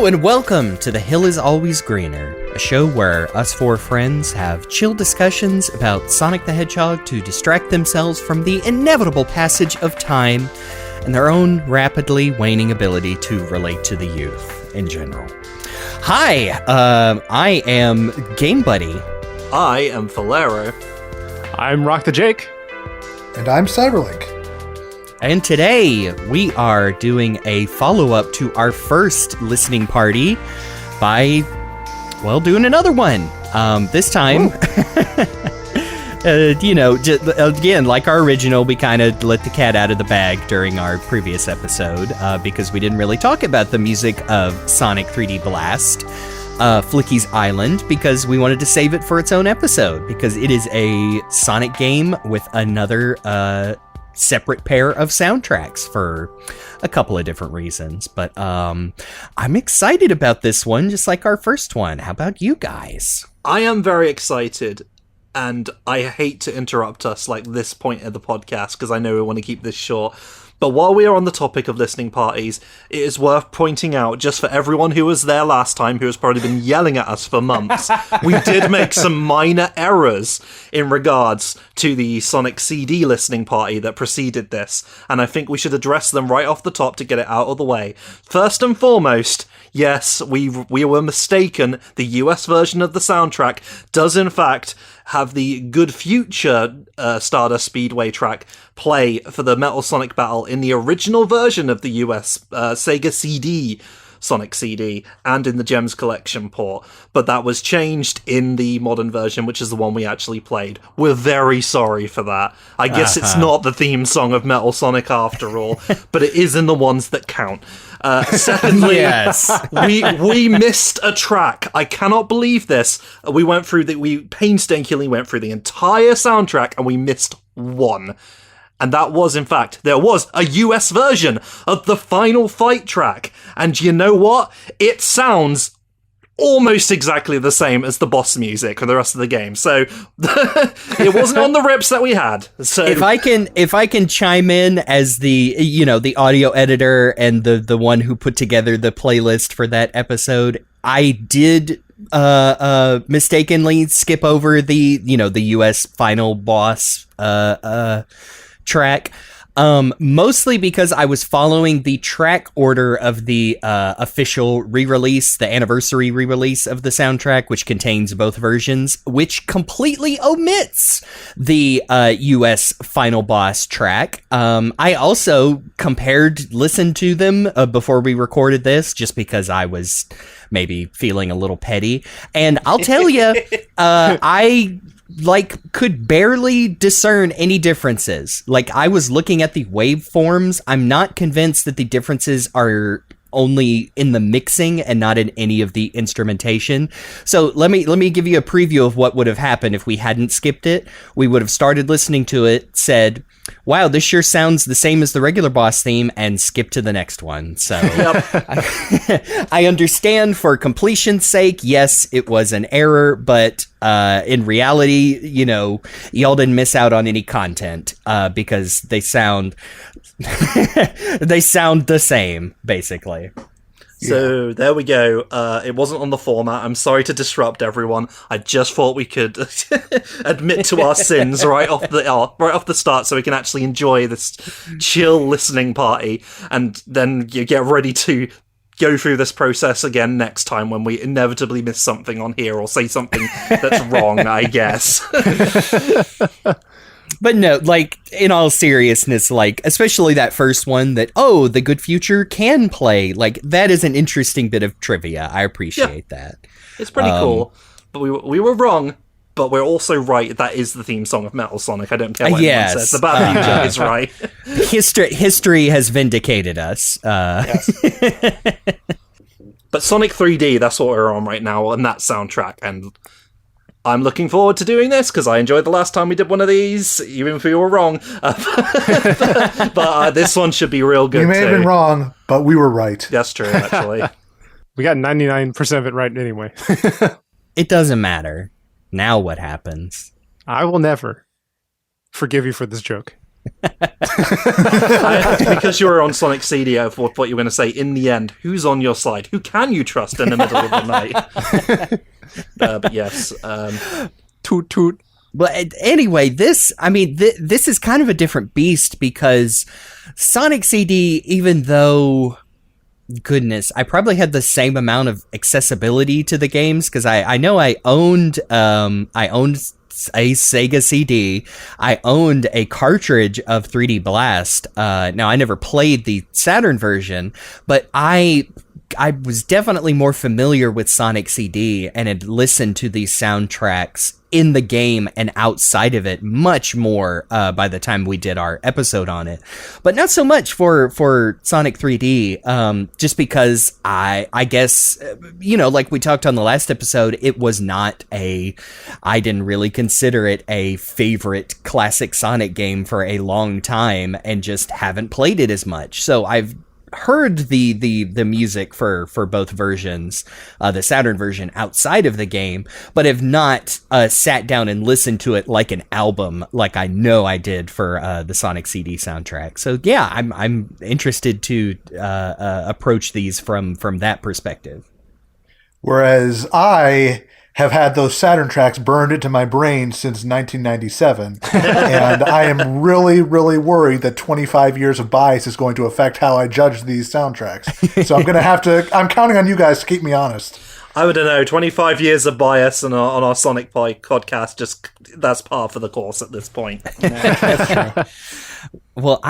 Hello and welcome to The Hill is Always Greener, a show where us four friends have chill discussions about Sonic the Hedgehog to distract themselves from the inevitable passage of time and their own rapidly waning ability to relate to the youth in general. Hi, I am Game Buddy. I am Valero. I'm Rock the Jake. And I'm Cyberlink. And today we are doing a follow-up to our first listening party by, well, doing another one. This time, again, like our original, we kind of let the cat out of the bag during our previous episode because we didn't really talk about the music of Sonic 3D Blast, Flicky's Island, because we wanted to save it for its own episode, because it is a Sonic game with another separate pair of soundtracks for a couple of different reasons. But I'm excited about this one, just like our first one. How about you guys? I am very excited, and I hate to interrupt us like this point of the podcast because I know we want to keep this short. But while we are on the topic of listening parties, it is worth pointing out, just for everyone who was there last time, who has probably been yelling at us for months, we did make some minor errors in regards to the Sonic CD listening party that preceded this, and I think we should address them right off the top to get it out of the way. First and foremost, yes, we were mistaken. The US version of the soundtrack does in fact have the Good Future Stardust Speedway track play for the Metal Sonic Battle in the original version of the US Sega CD Sonic CD and in the Gems Collection port, but that was changed in the modern version, which is the one we actually played. We're very sorry for that. I guess it's not the theme song of Metal Sonic after all, but it is in the ones that count. Secondly, yes. we missed a track. I cannot believe this. We painstakingly went through the entire soundtrack and we missed one. And that was, in fact, there was a US version of the Final Fight track. And you know what? It sounds almost exactly the same as the boss music for the rest of the game. So it wasn't on the rips that we had. So if I can chime in as the audio editor and the one who put together the playlist for that episode, I did mistakenly skip over the US final boss track, mostly because I was following the track order of the official re-release, the anniversary re-release of the soundtrack, which contains both versions, which completely omits the US final boss track. I also listened to them before we recorded this, just because I was maybe feeling a little petty, and I'll tell you, I could barely discern any differences. I was looking at the waveforms. I'm not convinced that the differences are only in the mixing and not in any of the instrumentation. So let me give you a preview of what would have happened if we hadn't skipped it. We would have started listening to it, said, wow, this sure sounds the same as the regular boss theme, and skip to the next one. So I understand for completion's sake, yes, it was an error, but in reality, y'all didn't miss out on any content because they sound the same, basically. So there we go. It wasn't on the format. I'm sorry to disrupt everyone. I just thought we could admit to our sins right off the start, so we can actually enjoy this chill listening party, and then you get ready to go through this process again next time when we inevitably miss something on here or say something that's wrong, I guess. But no, in all seriousness, especially that first one that, the Good Future can play, that is an interesting bit of trivia. I appreciate that. It's pretty cool. But we were wrong, but we're also right. That is the theme song of Metal Sonic. I don't care what anyone says. The Bad Future is right. History has vindicated us. Yes. But Sonic 3D, that's what we're on right now, and that soundtrack, and I'm looking forward to doing this because I enjoyed the last time we did one of these, even if we were wrong. But this one should be real good. We may have been wrong, but we were right. That's true, actually. We got 99% of it right anyway. It doesn't matter. Now what happens? I will never forgive you for this joke. Because you were on Sonic CD, I thought what you were going to say. In the end, who's on your side? Who can you trust in the middle of the night? But yes, Toot toot. But anyway, this is kind of a different beast because Sonic CD, even though, goodness, I probably had the same amount of accessibility to the games because I know I owned a Sega CD. I owned a cartridge of 3D Blast. Now I never played the Saturn version, but I was definitely more familiar with Sonic CD and had listened to these soundtracks in the game and outside of it much more by the time we did our episode on it. But not so much for Sonic 3D, just because I guess, like we talked on the last episode, it was not I didn't really consider it a favorite classic Sonic game for a long time and just haven't played it as much. So I've heard the music for both versions, the Saturn version outside of the game, but have not sat down and listened to it like an album, like I know I did for the Sonic CD soundtrack. So yeah, I'm interested to approach these from that perspective. Whereas I have had those Saturn tracks burned into my brain since 1997. And I am really, really worried that 25 years of bias is going to affect how I judge these soundtracks. So I'm counting on you guys to keep me honest. I don't know, 25 years of bias on our Sonic Pie podcast, just that's par for the course at this point. That's true. Well,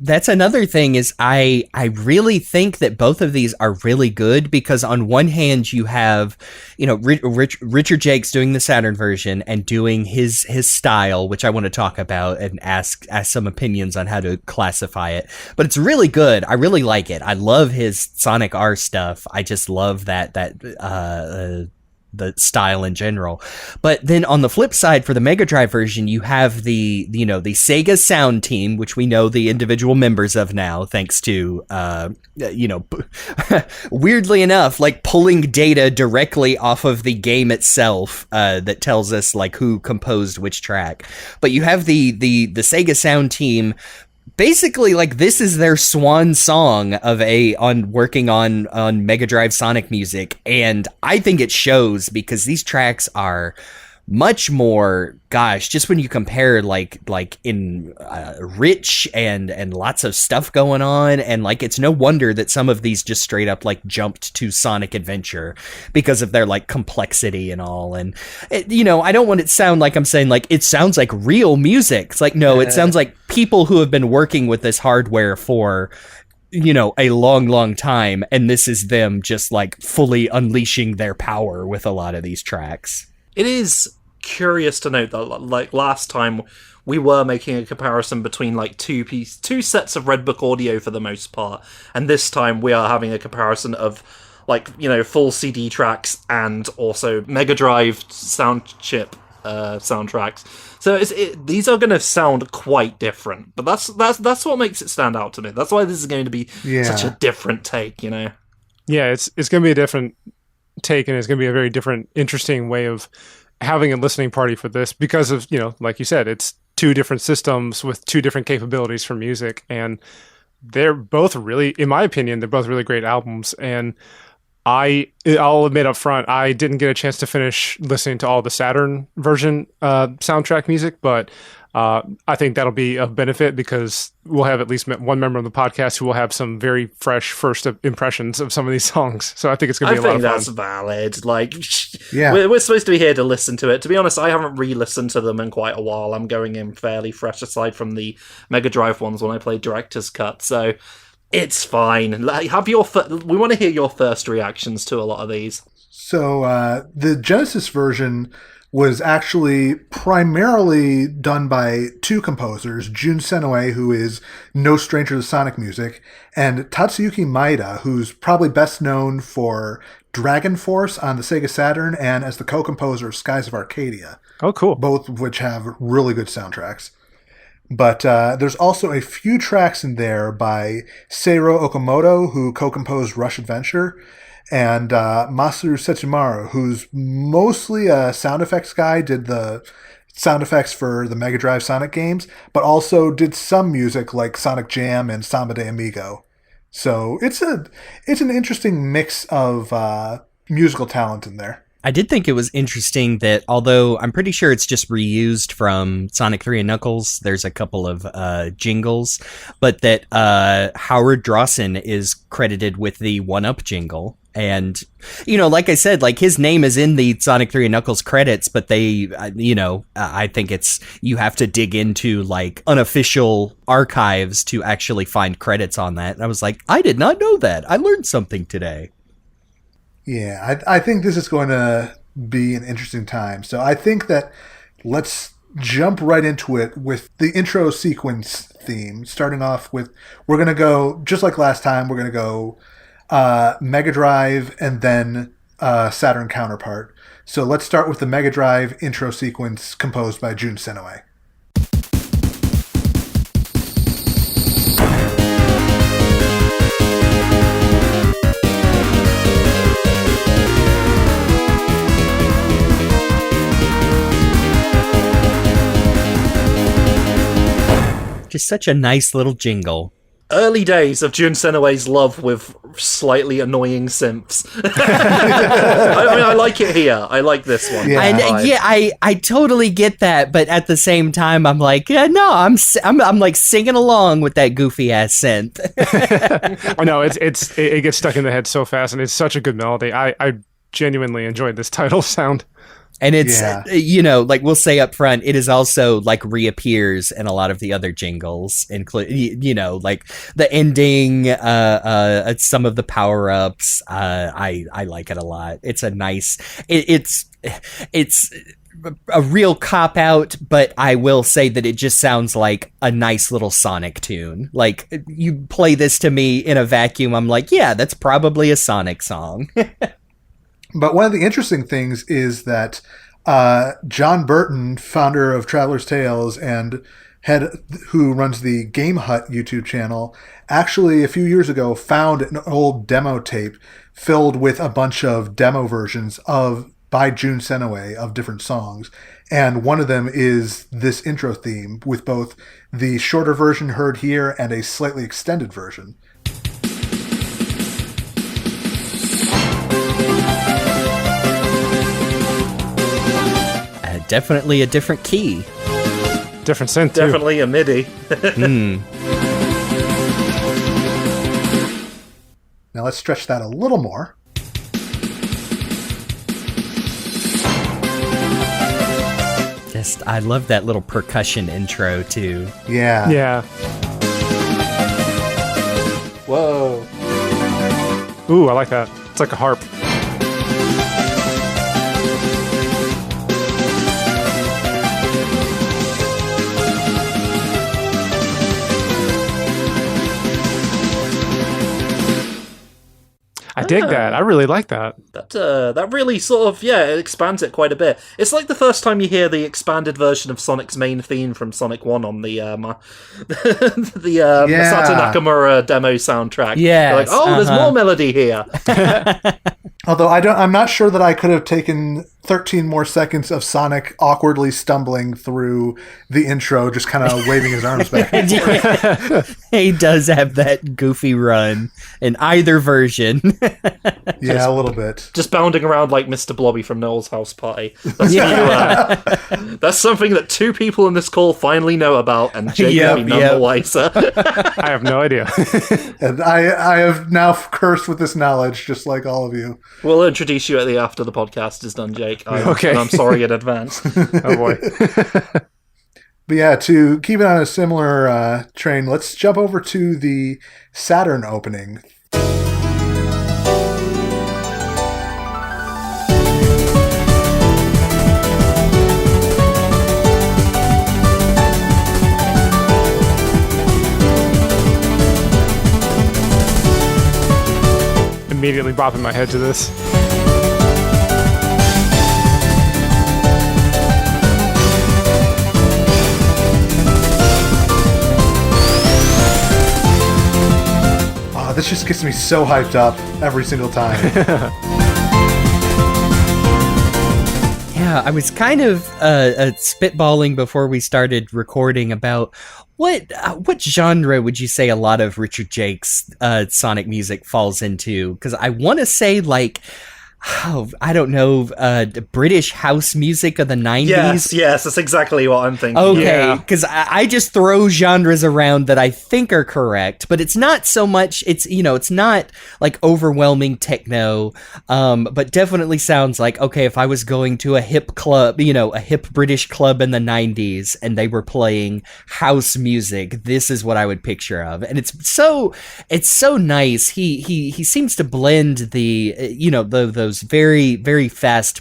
that's another thing is I really think that both of these are really good because on one hand you have, Richard Jakes doing the Saturn version and doing his style, which I want to talk about and ask some opinions on how to classify it. But it's really good. I really like it. I love his Sonic R stuff. I just love that the style in general. But then on the flip side, for the Mega Drive version, you have the Sega sound team, which we know the individual members of now, thanks to, weirdly enough, like pulling data directly off of the game itself, that tells us like who composed which track. But you have the Sega sound team. Basically, like, this is their swan song on working on Mega Drive Sonic music, and I think it shows because these tracks are much more, just when you compare like in rich and lots of stuff going on, and like it's no wonder that some of these just straight up like jumped to Sonic Adventure because of their like complexity and all. And I don't want it to sound like I'm saying like it sounds like real music. It's like, no, it sounds like people who have been working with this hardware for a long time, and this is them just like fully unleashing their power with a lot of these tracks. It is curious to note that, like last time, we were making a comparison between like two sets of Red Book audio for the most part, and this time we are having a comparison of like full CD tracks and also Mega Drive sound chip soundtracks. So these are going to sound quite different, but that's what makes it stand out to me. That's why this is going to be such a different take. Yeah, it's going to be a different take, and it's going to be a very different, interesting way of having a listening party for this because of, like you said, it's two different systems with two different capabilities for music, and they're both really, in my opinion, they're both really great albums. And I'll admit up front, I didn't get a chance to finish listening to all the Saturn version soundtrack music, but I think that'll be of benefit because we'll have at least one member of the podcast who will have some very fresh first impressions of some of these songs. So I think it's going to be a lot of fun. I think that's valid. Like, we're supposed to be here to listen to it. To be honest, I haven't re-listened to them in quite a while. I'm going in fairly fresh, aside from the Mega Drive ones when I played Director's Cut. So it's fine. Like, we want to hear your first reactions to a lot of these. So the Genesis version was actually primarily done by two composers, Jun Senoue, who is no stranger to Sonic music, and Tatsuyuki Maeda, who's probably best known for Dragon Force on the Sega Saturn and as the co-composer of Skies of Arcadia. Oh, cool. Both of which have really good soundtracks. But there's also a few tracks in there by Seiro Okamoto, who co-composed Rush Adventure, and Masaru Setsumaru, who's mostly a sound effects guy, did the sound effects for the Mega Drive Sonic games, but also did some music like Sonic Jam and Samba de Amigo. So it's an interesting mix of musical talent in there. I did think it was interesting that, although I'm pretty sure it's just reused from Sonic 3 and Knuckles, there's a couple of jingles, but that Howard Drawson is credited with the 1-Up jingle. And, like I said, like his name is in the Sonic 3 and Knuckles credits, but they, I think you have to dig into like unofficial archives to actually find credits on that. And I was like, I did not know that. I learned something today. Yeah, I think this is going to be an interesting time. So I think that let's jump right into it with the intro sequence theme. Starting off with, we're going to go, just like last time, we're going to go Mega Drive and then Saturn counterpart. So let's start with the Mega Drive intro sequence composed by Jun Senoue. Just such a nice little jingle. Early days of Jun Senoue's love with slightly annoying synths. I like it here. I like this one. Yeah. I totally get that, but at the same time, I'm like, yeah, no, I'm like singing along with that goofy ass synth. I know it gets stuck in the head so fast, and it's such a good melody. I genuinely enjoyed this title sound. And it's, like we'll say up front, it is also like reappears in a lot of the other jingles, including, like the ending, some of the power ups. I like it a lot. It's a nice, it's a real cop out, but I will say that it just sounds like a nice little Sonic tune. Like you play this to me in a vacuum, I'm like, yeah, that's probably a Sonic song. But one of the interesting things is that John Burton, founder of Traveler's Tales and who runs the Game Hut YouTube channel, actually a few years ago found an old demo tape filled with a bunch of demo versions by Jun Senoue of different songs. And one of them is this intro theme with both the shorter version heard here and a slightly extended version. Definitely a different key. Different synth, too. Definitely a MIDI. Now let's stretch that a little more. I love that little percussion intro, too. Yeah. Yeah. Whoa. Ooh, I like that. It's like a harp. I dig that. I really like that. That really sort of, it expands it quite a bit. It's like the first time you hear the expanded version of Sonic's main theme from Sonic 1 on the Masato Nakamura demo soundtrack. Yeah. Like, there's more melody here. Although I'm not sure that I could have taken 13 more seconds of Sonic awkwardly stumbling through the intro, just kind of waving his arms back and forth. He does have that goofy run in either version. Yeah, a little bit. Just bounding around like Mr. Blobby from Noel's House Party. That's, that's something that two people in this call finally know about, and Jake will be none the wiser. I have no idea. And I have now cursed with this knowledge, just like all of you. We'll introduce you after the podcast is done, Jake. Okay. And I'm sorry in advance. Oh boy. But yeah, to keep it on a similar train, let's jump over to the Saturn opening. Immediately bopping my head to this. This just gets me so hyped up every single time. Yeah, Yeah, I was kind of spitballing before we started recording about what genre would you say a lot of Richard Jake's Sonic music falls into? Because I want to say like, I don't know, the British house music of the 90s. Yes, that's exactly what I'm thinking. Okay, because I just throw genres around that I think are correct, but it's not so much, it's not like overwhelming techno, but definitely sounds like, okay, if I was going to a hip club, a hip British club in the 90s, and they were playing house music, this is what I would picture of. And it's so nice. He seems to blend those very, very fast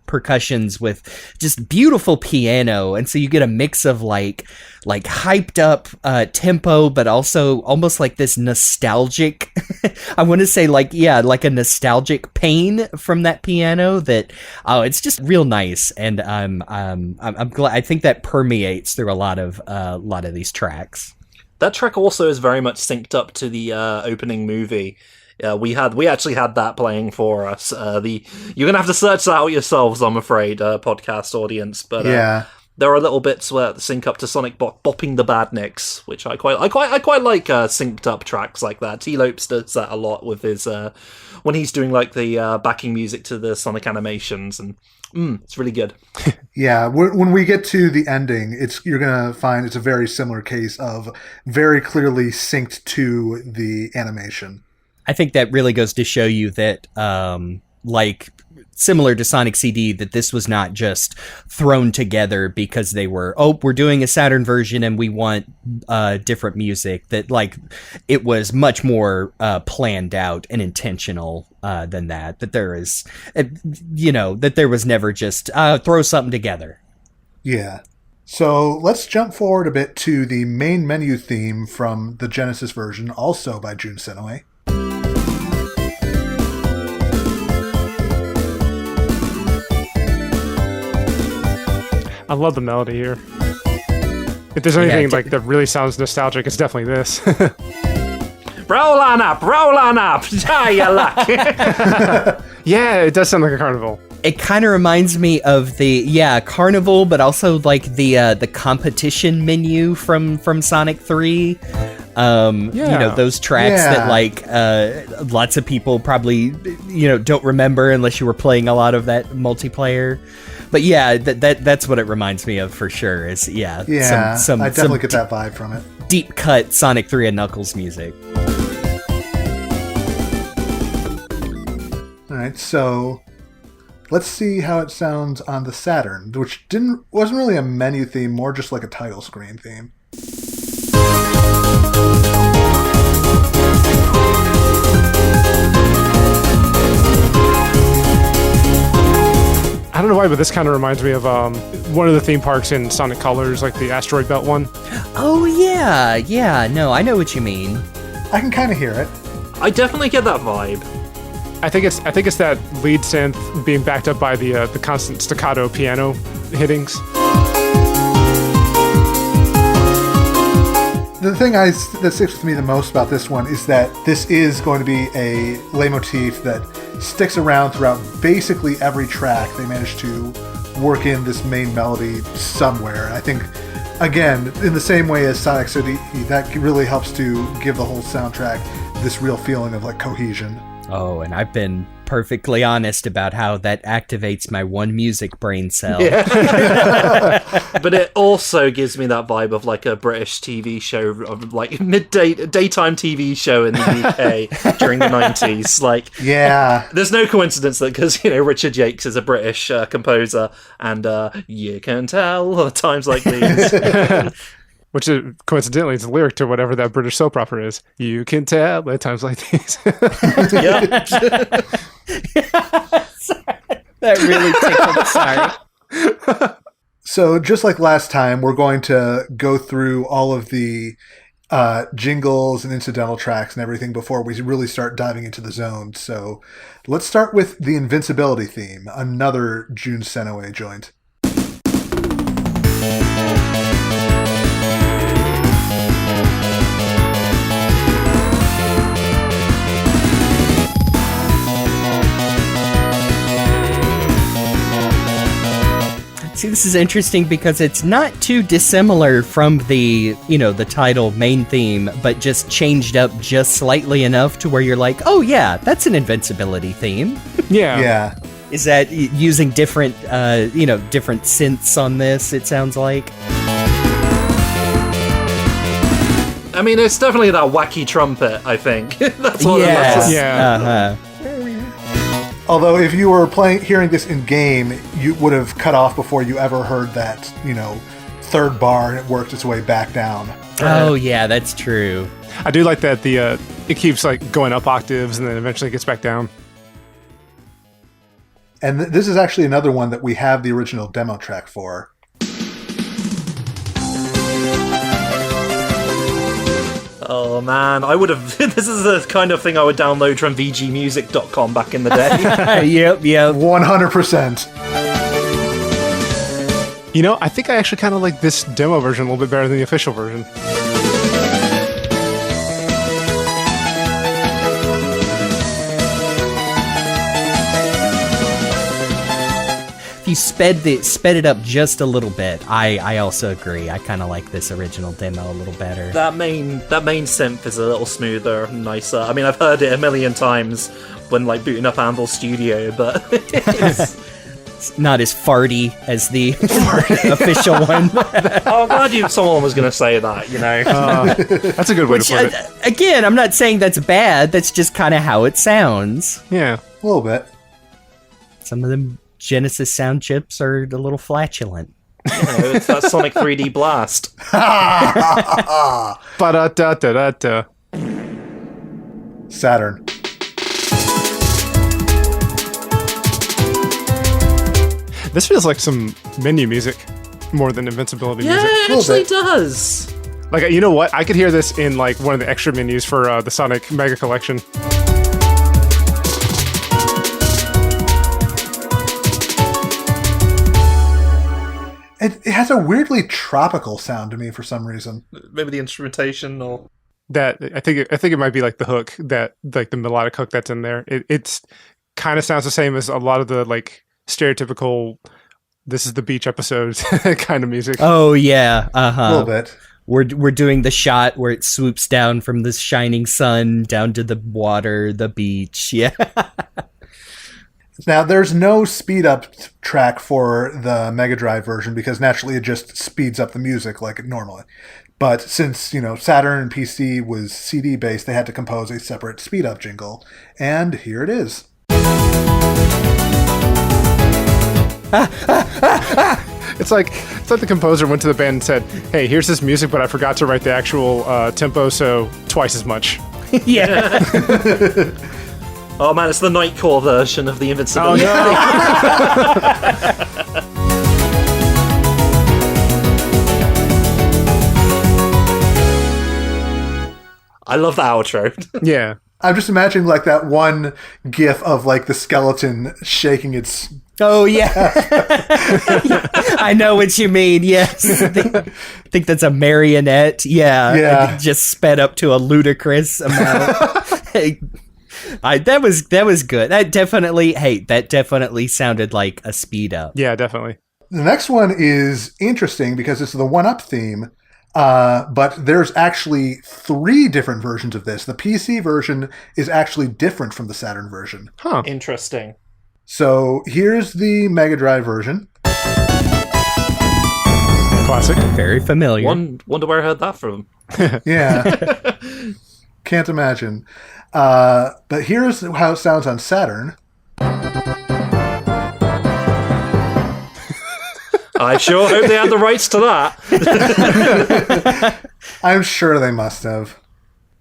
percussions with just beautiful piano, and so you get a mix of like hyped up tempo, but also almost like this nostalgic I want to say like a nostalgic pain from that piano that it's just real nice. And I'm glad. I think that permeates through a lot of these tracks. That track also is very much synced up to the opening movie. We actually had that playing for us. You're gonna have to search that out yourselves, I'm afraid, podcast audience. But there are little bits where sync up to Sonic bopping the badniks, which I quite like synced up tracks like that. T-Lopes does that a lot with his when he's doing like the backing music to the Sonic animations, and it's really good. Yeah, when we get to the ending, you're gonna find it's a very similar case of very clearly synced to the animation. I think that really goes to show you that, like, similar to Sonic CD, that this was not just thrown together because they were, we're doing a Saturn version and we want different music. That, like, it was much more planned out and intentional than that. That there is, that there was never just throw something together. Yeah. So let's jump forward a bit to the main menu theme from the Genesis version, also by Jun Senoue. I love the melody here. If there's anything that really sounds nostalgic, it's definitely this. Roll on up, try your luck. Yeah, it does sound like a carnival. It kind of reminds me of the carnival, but also like the competition menu from Sonic 3. Those tracks that like lots of people probably don't remember unless you were playing a lot of that multiplayer. But that's what it reminds me of for sure. Is I definitely get that vibe from it. Deep cut Sonic 3 and Knuckles music. All right, so let's see how it sounds on the Saturn, which wasn't really a menu theme, more just like a title screen theme. I don't know why, but this kind of reminds me of one of the theme parks in Sonic Colors, like the Asteroid Belt one. Oh, yeah, no, I know what you mean. I can kind of hear it. I definitely get that vibe. I think it's that lead synth being backed up by the constant staccato piano hittings. The thing that sticks with me the most about this one is that this is going to be a leitmotif that sticks around throughout basically every track. They managed to work in this main melody somewhere. And I think, again, in the same way as Sonic City, that really helps to give the whole soundtrack this real feeling of like cohesion. Oh, and I've been perfectly honest about how that activates my one music brain cell. Yeah. But it also gives me that vibe of like a British TV show, of like daytime TV show in the UK during the 90s. Like, there's no coincidence that because Richard Jakes is a British composer, and you can tell at times like these. Which is, coincidentally, is the lyric to whatever that British soap opera is. You can tell at times like these. Yep. That really tickled. Sorry. So just like last time, we're going to go through all of the jingles and incidental tracks and everything before we really start diving into the zone. So let's start with the Invincibility theme, another Jun Senoue joint. this is interesting because it's not too dissimilar from the, the title main theme, but just changed up just slightly enough to where you're like, oh yeah, that's an Invincibility theme. Yeah. Yeah. Is that using different, different synths on this, it sounds like? I mean, it's definitely that wacky trumpet, I think. That's what it was. Yeah. Although if you were hearing this in game, you would have cut off before you ever heard that, third bar, and it worked its way back down. Oh yeah, that's true. I do like that it keeps like going up octaves and then eventually gets back down. And this is actually another one that we have the original demo track for. Oh man, I would have. This is the kind of thing I would download from VGmusic.com back in the day. Yep. 100%. I think I actually kind of like this demo version a little bit better than the official version. If you sped it up just a little bit, I also agree. I kind of like this original demo a little better. That main synth is a little smoother and nicer. I mean, I've heard it a million times when booting up Anvil Studio, but it's not as farty as the official one. I'm glad someone was going to say that. That's a good way to put it. Again, I'm not saying that's bad. That's just kind of how it sounds. Yeah, A little bit. Some of them Genesis sound chips are a little flatulent. It's that Sonic 3D Blast. Ba-da-da-da-da-da. Saturn. This feels like some menu music more than Invincibility Yeah, music. it actually does. Like, you know what? I could hear this in one of the extra menus for the Sonic Mega Collection. It has a weirdly tropical sound to me for some reason. Maybe the instrumentation or... That I think it might be like the hook the melodic hook that's in there. It's kind of sounds the same as a lot of the stereotypical "this is the beach" episode kind of music. Oh yeah, A little bit. We're doing the shot where it swoops down from the shining sun down to the water, the beach. Yeah. Now, there's no speed up track for the Mega Drive version because naturally it just speeds up the music like normally. But since, Saturn and PC was CD based, they had to compose a separate speed up jingle. And here it is. It's like the composer went to the band and said, "Hey, here's this music, but I forgot to write the actual tempo, so twice as much." Yeah. Oh man, it's the Nightcore version of the Invincibility. Oh no! I love the outro. Yeah. I'm just imagining that one gif of the skeleton shaking its... Oh yeah. I know what you mean. Yes. I think that's a marionette. Yeah. Yeah. It just sped up to a ludicrous amount. That was good. That definitely sounded like a speed up. Yeah, definitely. The next one is interesting because it's the 1-Up theme, but there's actually 3 different versions of this. The PC version is actually different from the Saturn version. Huh. Interesting. So here's the Mega Drive version. Classic. Very familiar. Wonder where I heard that from. Yeah. Can't imagine. But here's how it sounds on Saturn. I sure hope they had the rights to that. I'm sure they must have.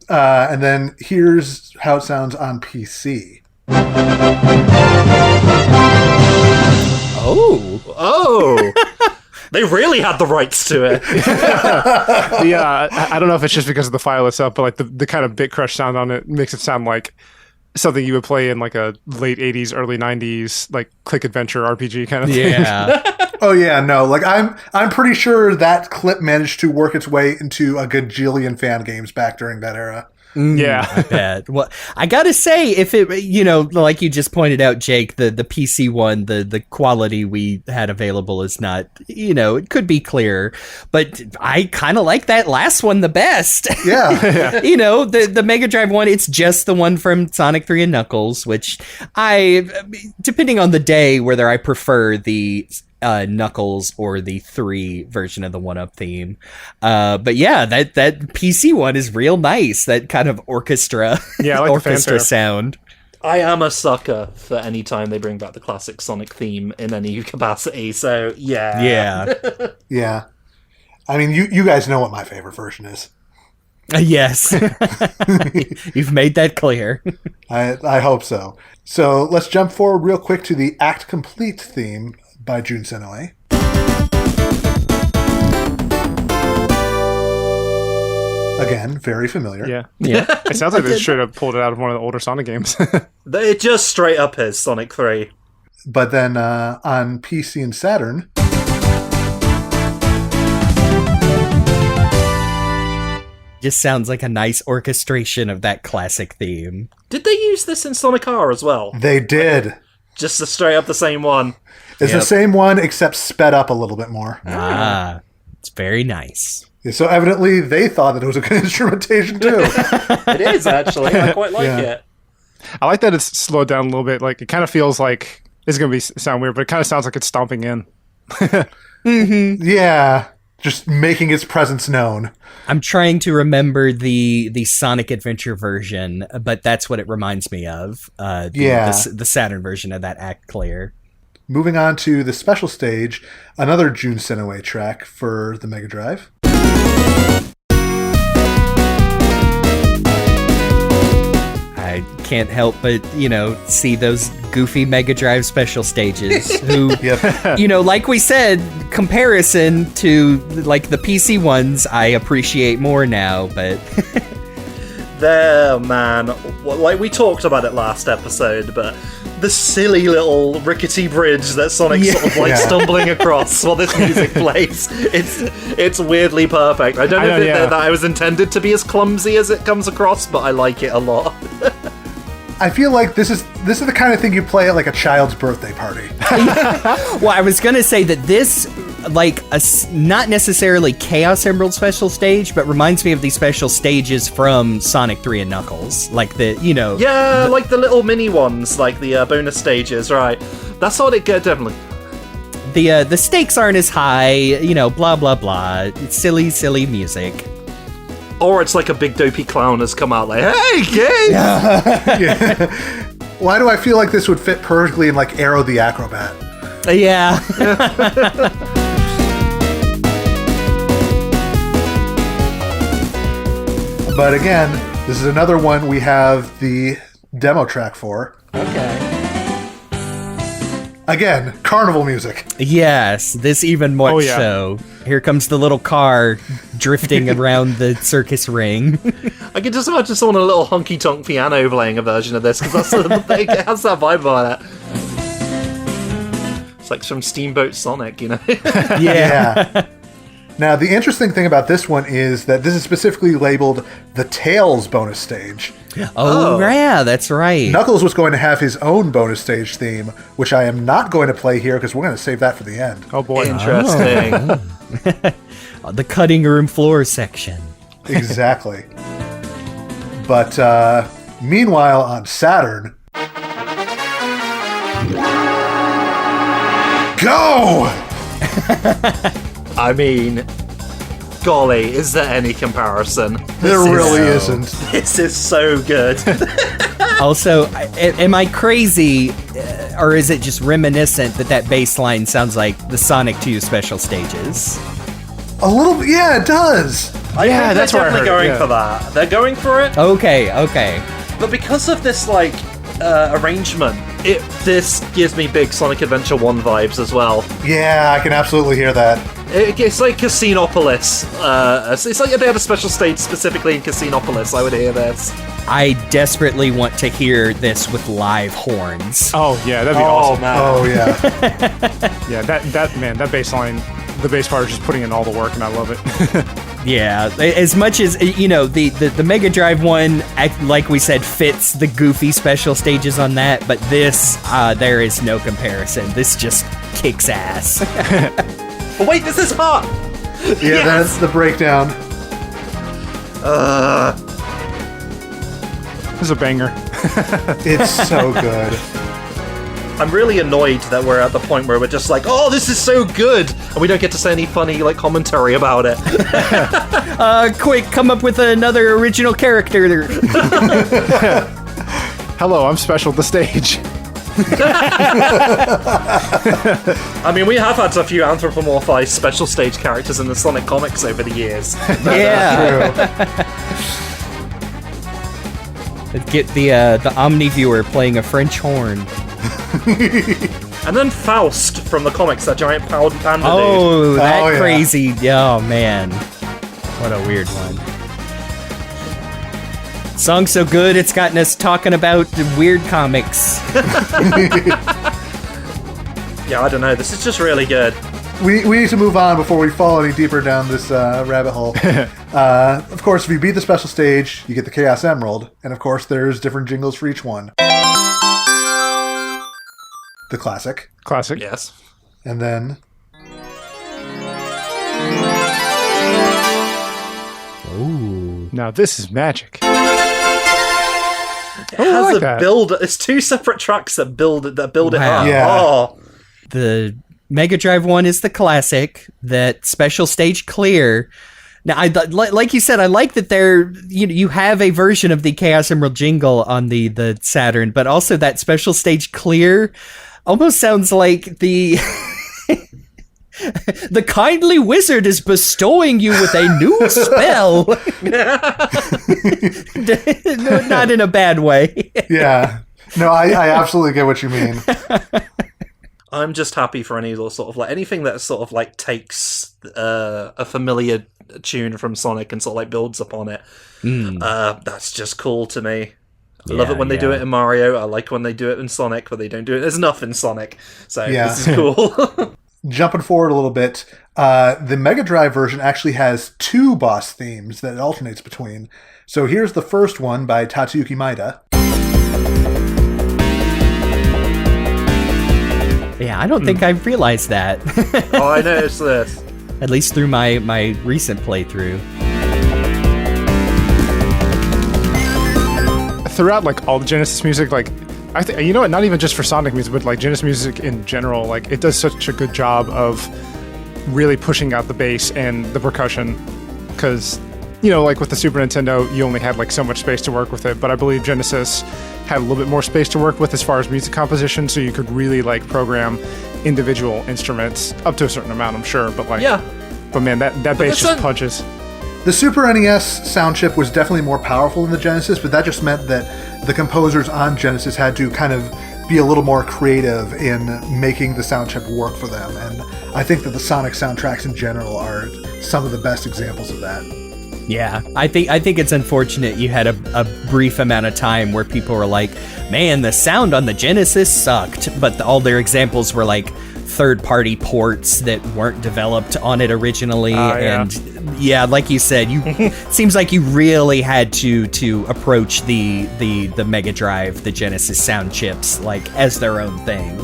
And then here's how it sounds on PC. Oh. They really had the rights to it. Yeah, I don't know if it's just because of the file itself, but the kind of bit crush sound on it makes it sound like something you would play in a late 80s, early 90s, click adventure RPG kind of thing. Yeah. Oh yeah, no. I'm pretty sure that clip managed to work its way into a gajillion fan games back during that era. Yeah. I bet. Well, I gotta say, if it, like you just pointed out, Jake, the PC one, the quality we had available is not, it could be clearer, but I kind of like that last one the best. Yeah. The Mega Drive one, it's just the one from Sonic 3 and Knuckles, which depending on the day, whether I prefer the Knuckles or the 3 version of the 1-Up theme. But yeah, that PC one is real nice. That kind of orchestra, Yeah, I like orchestra sound. I am a sucker for any time they bring back the classic Sonic theme in any capacity. So yeah. Yeah. Yeah. I mean, you guys know what my favorite version is. Yes. You've made that clear. I hope so. So let's jump forward real quick to the Act Complete theme by Jun Senoue. Again, very familiar. Yeah. Yeah. It sounds like they straight up pulled it out of one of the older Sonic games. It just straight up is Sonic 3. But then on PC and Saturn, Just sounds like a nice orchestration of that classic theme. Did they use this in Sonic R as well? they did. Just a straight up the same one. It's the same one, except sped up a little bit more. It's very nice. So evidently they thought that it was a good instrumentation too. It is, actually. I quite like it. I like that it's slowed down a little bit. Like, it kind of feels like, it's going to sound weird, but it kind of sounds like it's stomping in. Yeah, just making its presence known. I'm trying to remember the Sonic Adventure version, but that's what it reminds me of. The Saturn version of that Act Clear. Moving on to the special stage, another Jun Senoue track for the Mega Drive. I can't help but, see those goofy Mega Drive special stages who, like we said, comparison to like the PC ones, I appreciate more now, but There, man. Like, we talked about it last episode, but the silly little rickety bridge that Sonic's sort of like stumbling across while this music plays, it's weirdly perfect. I don't know if that I was intended to be as clumsy as it comes across, but I like it a lot. I feel like this is the kind of thing you play at like a child's birthday party. well, I was gonna say that this, like, not necessarily Chaos Emerald special stage, but reminds me of the special stages from Sonic 3 and Knuckles, like like the little mini ones, like the bonus stages, right? That's what it get definitely. The stakes aren't as high, blah blah blah. It's silly music. Or it's like a big dopey clown has come out like, hey, kids! Why do I feel like this would fit perfectly in like Arrow the Acrobat? Yeah. But again, this is another one we have the demo track for. Okay. Again, carnival music. Yes, this even more so. Here comes the little car drifting around the circus ring. I can just imagine someone on a little honky-tonk piano playing a version of this, because it has that vibe about it. It's like from Steamboat Sonic, Yeah. Now, the interesting thing about this one is that this is specifically labeled the Tails bonus stage. Oh, yeah, that's right. Knuckles was going to have his own bonus stage theme, which I am not going to play here because we're going to save that for the end. Oh, boy. Interesting. The cutting room floor section. Exactly. But meanwhile, on Saturn... Go! I mean, golly, is there any comparison? There really isn't. This is so good. Also, am I crazy, or is it just reminiscent that bass line sounds like the Sonic 2 special stages? A little bit, yeah, it does. I think that's they're what I definitely heard, going yeah. for that. They're going for it, Okay. but because of this, like, arrangement, this gives me big Sonic Adventure 1 vibes as well. Yeah, I can absolutely hear that. It's like Casinopolis. It's like they had a special stage specifically in Casinopolis. I would hear this. I desperately want to hear this with live horns. Oh, yeah, that'd be awesome. Man. Oh, yeah. Yeah, that bass line, the bass part is just putting in all the work, and I love it. Yeah, as much as, you know, the Mega Drive one, like we said, fits the goofy special stages on that, but this, there is no comparison. This just kicks ass. Oh, wait, this is hot! Yeah, Yes! that's the breakdown. This is a banger. It's so good. I'm really annoyed that we're at the point where we're just like, oh, this is so good! And we don't get to say any funny, like, commentary about it. Quick, come up with another original character. Hello, I'm Special the Stage. I mean, we have had a few anthropomorphized special stage characters in the Sonic comics over the years. Yeah. Get the Omni viewer playing a French horn. And then Faust from the comics, that giant panda dude. Oh, that Oh, yeah. crazy. Oh, man. What a weird one. Song's so good, it's gotten us talking about weird comics. Yeah, I don't know, this is just really good. We need to move on before we fall any deeper down this rabbit hole. Of course, if you beat the special stage, you get the Chaos Emerald. And of course, there's different jingles for each one. The classic. Classic. Yes. And then... Ooh. Now this is magic. It I has like a that. build. It's two separate tracks that build it Wow. up. Yeah. Oh, The Mega Drive one is the classic. That special stage clear. Now, like you said, I like that you have a version of the Chaos Emerald jingle on the Saturn, but also that special stage clear almost sounds like the the kindly wizard is bestowing you with a new spell. No, not in a bad way. Yeah. No, I absolutely get what you mean. I'm just happy for any sort of like anything that sort of like takes a familiar tune from Sonic and sort of like builds upon it. That's just cool to me. I love it when they do it in Mario. I like when they do it in Sonic, but they don't do it as enough in Sonic. So Yeah. this is cool. Jumping forward a little bit, the Mega Drive version actually has two boss themes that it alternates between. So here's the first one by Tatsuyuki Maeda. Yeah, I don't think I realized that. Oh, I noticed this. At least through my recent playthrough. Throughout like all the Genesis music, like I think, you know what, not even just for Sonic music, but like Genesis music in general, like it does such a good job of really pushing out the bass and the percussion. Because, you know, like with the Super Nintendo, you only had like so much space to work with it, but I believe Genesis had a little bit more space to work with as far as music composition, so you could really like program individual instruments up to a certain amount, I'm sure, but like, Yeah. but man, that bass this just one- punches. The Super NES sound chip was definitely more powerful than the Genesis, but that just meant that the composers on Genesis had to kind of be a little more creative in making the sound chip work for them. And I think that the Sonic soundtracks in general are some of the best examples of that. Yeah, I think it's unfortunate you had a brief amount of time where people were like, man, the sound on the Genesis sucked, but all their examples were like third-party ports that weren't developed on it originally. Yeah. And yeah, like you said, seems like you really had to approach the Mega Drive, the Genesis sound chips, like as their own thing.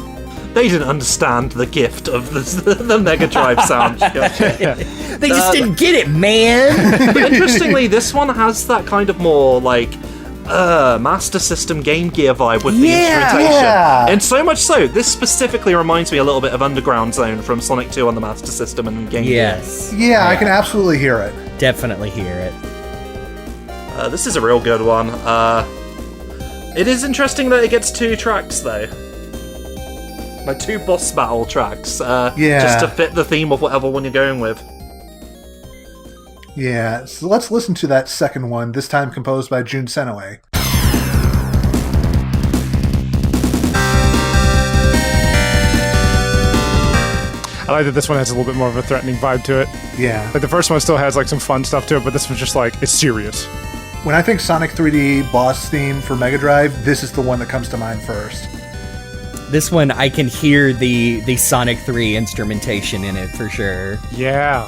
They didn't understand the gift of the Mega Drive sound. They just didn't get it, man. But interestingly, this one has that kind of more like Master System Game Gear vibe with the instrumentation. Yeah. And so much so, this specifically reminds me a little bit of Underground Zone from Sonic 2 on the Master System and Game Yes. Yeah, I can absolutely hear it. Definitely hear it. Gear. This is a real good one. It is interesting that it gets two tracks though. Like two boss battle tracks. Just to fit the theme of whatever one you're going with. Yeah, so let's listen to that second one, this time composed by Jun Senoue. I like that this one has a little bit more of a threatening vibe to it. Yeah. Like the first one still has like some fun stuff to it, but this one's just like, it's serious. When I think Sonic 3D boss theme for Mega Drive, this is the one that comes to mind first. This one, I can hear the Sonic 3 instrumentation in it for sure. Yeah.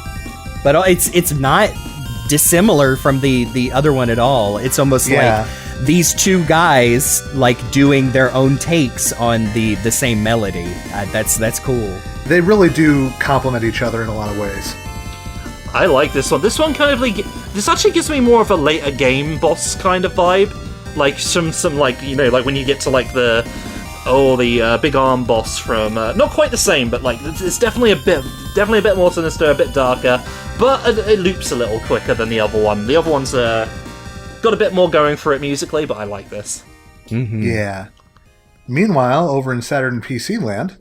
But it's not dissimilar from the other one at all. It's almost Yeah. like these two guys like doing their own takes on the same melody. That's cool. They really do complement each other in a lot of ways. I like this one. This one kind of like, this actually gives me more of a later game boss kind of vibe. Like some like, you know, like when you get to like the big arm boss from not quite the same, but like it's definitely a bit more sinister, a bit darker, but it loops a little quicker than the other one. The other one's got a bit more going for it musically, but I like this. Mm-hmm. Yeah. Meanwhile, over in Saturn PC land.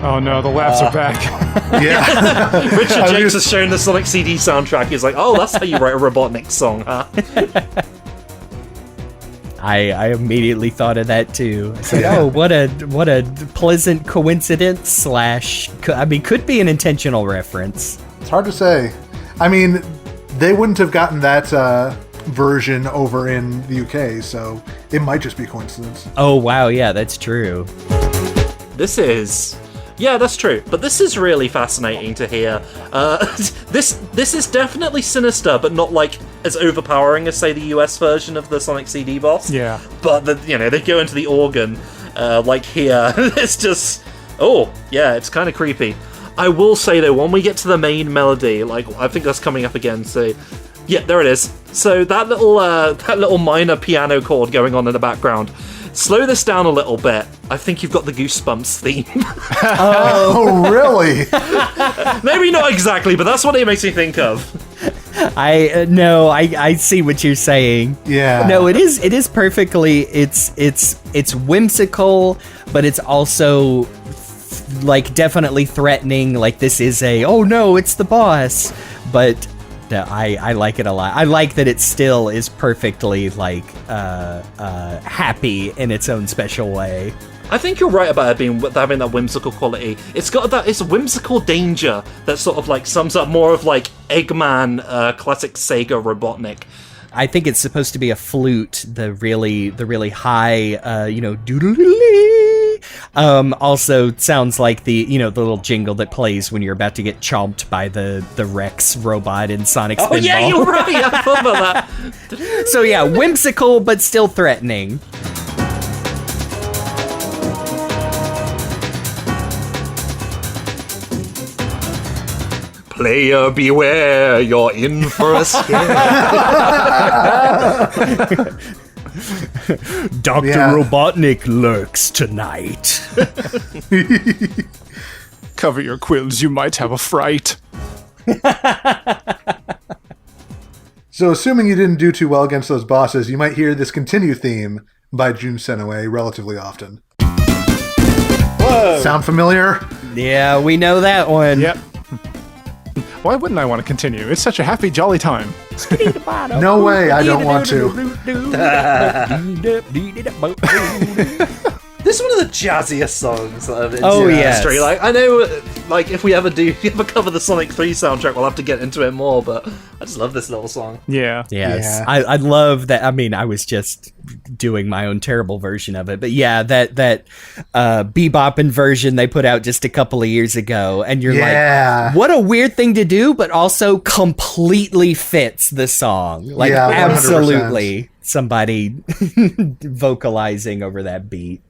Oh no, the laughs are back. Yeah. Richard Jakes has shown the Sonic CD soundtrack. He's like, oh, that's how you write a Robotnik song, huh? I immediately thought of that too. I said, "Oh, what a pleasant coincidence / could be an intentional reference." It's hard to say. I mean, they wouldn't have gotten that version over in the UK, so it might just be coincidence. Oh wow, yeah, that's true. Yeah, that's true. But this is really fascinating to hear. This is definitely sinister, but not like as overpowering as, say, the US version of the Sonic CD boss. Yeah. But they go into the organ, like here. It's just, it's kind of creepy. I will say though, when we get to the main melody, like I think that's coming up again. So, yeah, there it is. So that little minor piano chord going on in the background. Slow this down a little bit. I think you've got the Goosebumps theme. Oh, really? Maybe not exactly, but that's what it makes me think of. I see what you're saying. Yeah. No, it is perfectly. It's whimsical, but it's also like definitely threatening. Like this is oh no, it's the boss. But I like it a lot. I like that it still is perfectly like happy in its own special way. I think you're right about it having that whimsical quality. It's whimsical danger that sort of like sums up more of like Eggman, classic Sega Robotnik. I think it's supposed to be a flute, the really high, doodle-doo-lee. Also sounds like the little jingle that plays when you're about to get chomped by the Rex robot in Sonic Spinball. Oh yeah, you're right. I thought about that. So yeah, whimsical but still threatening. Player beware, you're in for a scare. Dr. Robotnik lurks tonight. Cover your quills, you might have a fright. So assuming you didn't do too well against those bosses, you might hear this Continue theme by Jun Senue relatively often. Whoa. Sound familiar? Yeah, we know that one. Yep. Why wouldn't I want to continue? It's such a happy, jolly time. No way, I don't want to. This is one of the jazziest songs of yes. Like I know, like if we ever cover the Sonic 3 soundtrack, we'll have to get into it more. But I just love this little song. Yeah. Yes. Yeah. I love that. I mean, I was just doing my own terrible version of it, but yeah, that bebopping version they put out just a couple of years ago, and you're like, what a weird thing to do, but also completely fits the song. Like, Yeah, 100%. absolutely somebody vocalizing over that beat.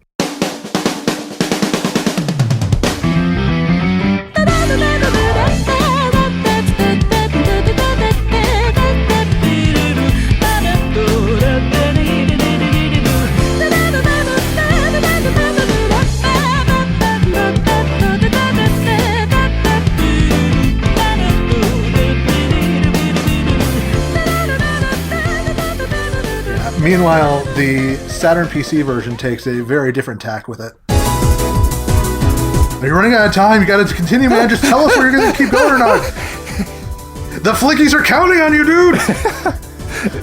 Meanwhile, the Saturn PC version takes a very different tack with it. Are you running out of time? You gotta continue, man. Just tell us where you're gonna keep going or not. The flickies are counting on you, dude!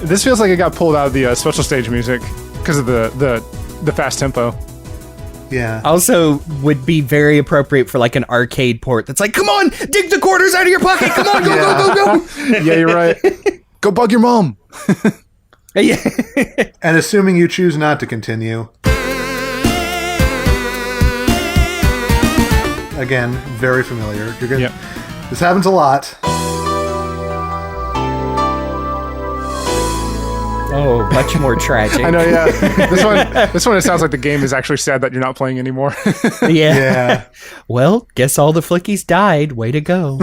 This feels like it got pulled out of the special stage music because of the fast tempo. Yeah. Also would be very appropriate for like an arcade port that's like, come on, dig the quarters out of your pocket. Come on, go. Yeah, you're right. Go bug your mom. Yeah. And assuming you choose not to continue. Again, very familiar. You're gonna. Yep. This happens a lot. Oh, much more tragic. I know, yeah. This one, it sounds like the game is actually sad that you're not playing anymore. Yeah. Well, guess all the flickies died. Way to go.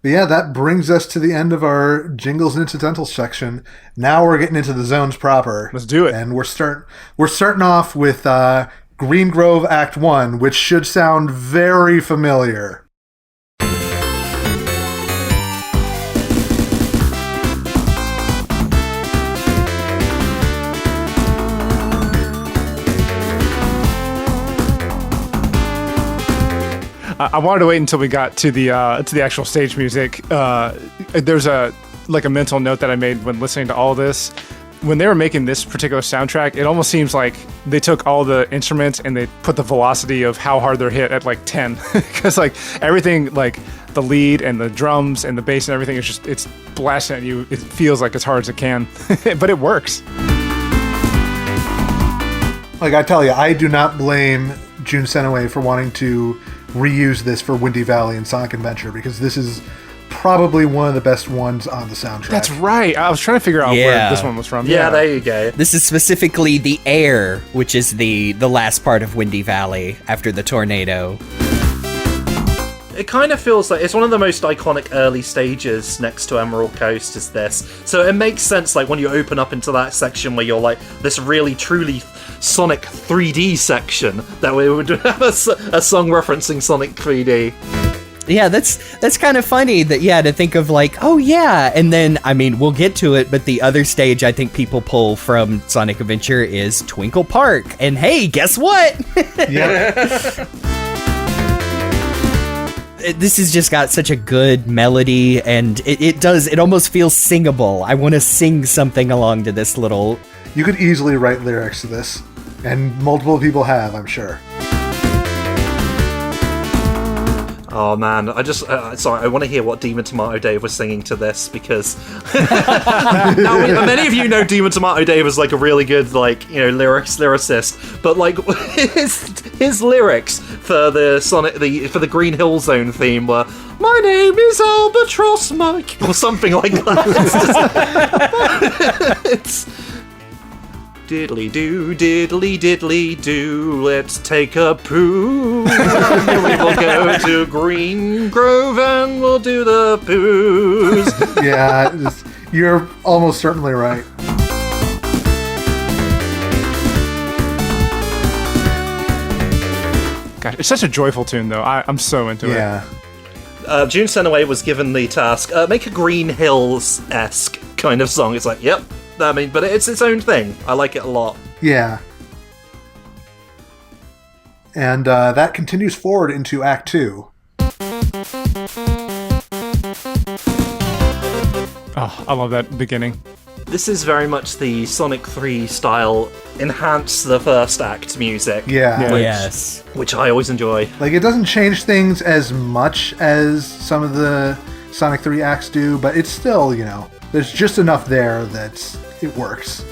But yeah, that brings us to the end of our jingles and incidentals section. Now we're getting into the zones proper. Let's do it. And we're starting off with Green Grove Act 1, which should sound very familiar. I wanted to wait until we got to the actual stage music. There's a mental note that I made when listening to all this. When they were making this particular soundtrack, it almost seems like they took all the instruments and they put the velocity of how hard they're hit at like 10, because like everything, like the lead and the drums and the bass and everything is it's blasting at you. It feels like as hard as it can, but it works. Like I tell you, I do not blame Jun Senoway for wanting to reuse this for Windy Valley and Sonic Adventure, because this is probably one of the best ones on the soundtrack. That's right. I was trying to figure out where this one was from. Yeah, there you go. This is specifically the air, which is the last part of Windy Valley after the tornado. It kind of feels like it's one of the most iconic early stages next to Emerald Coast is this. So it makes sense, like when you open up into that section where you're like this really truly Sonic 3D section, that we would have a song referencing Sonic 3D. Yeah, that's kind of funny that, to think of like, oh yeah, and then, I mean, we'll get to it, but the other stage I think people pull from Sonic Adventure is Twinkle Park, and hey, guess what? Yeah. This has just got such a good melody, and it almost feels singable. I want to sing something along to this little... You could easily write lyrics to this, and multiple people have, I'm sure. Oh man, I just sorry. I want to hear what Demon Tomato Dave was singing to this, because now, many of you know Demon Tomato Dave is like a really good lyricist, but like his lyrics for the Green Hill Zone theme were "My name is Albatross Mike" or something like that. It's diddly do, let's take a poo. We will go to Green Grove and we'll do the poos. Yeah, you're almost certainly right. God, it's such a joyful tune, though. I'm so into it. Yeah. Jun Senoway was given the task, make a Green Hills-esque kind of song. It's like, yep. I mean, but it's its own thing. I like it a lot. Yeah. And that continues forward into Act 2. Oh, I love that beginning. This is very much the Sonic 3 style, enhance the first act music. Yeah. Yes. Which I always enjoy. Like, it doesn't change things as much as some of the Sonic 3 acts do, but it's still, there's just enough there that it works.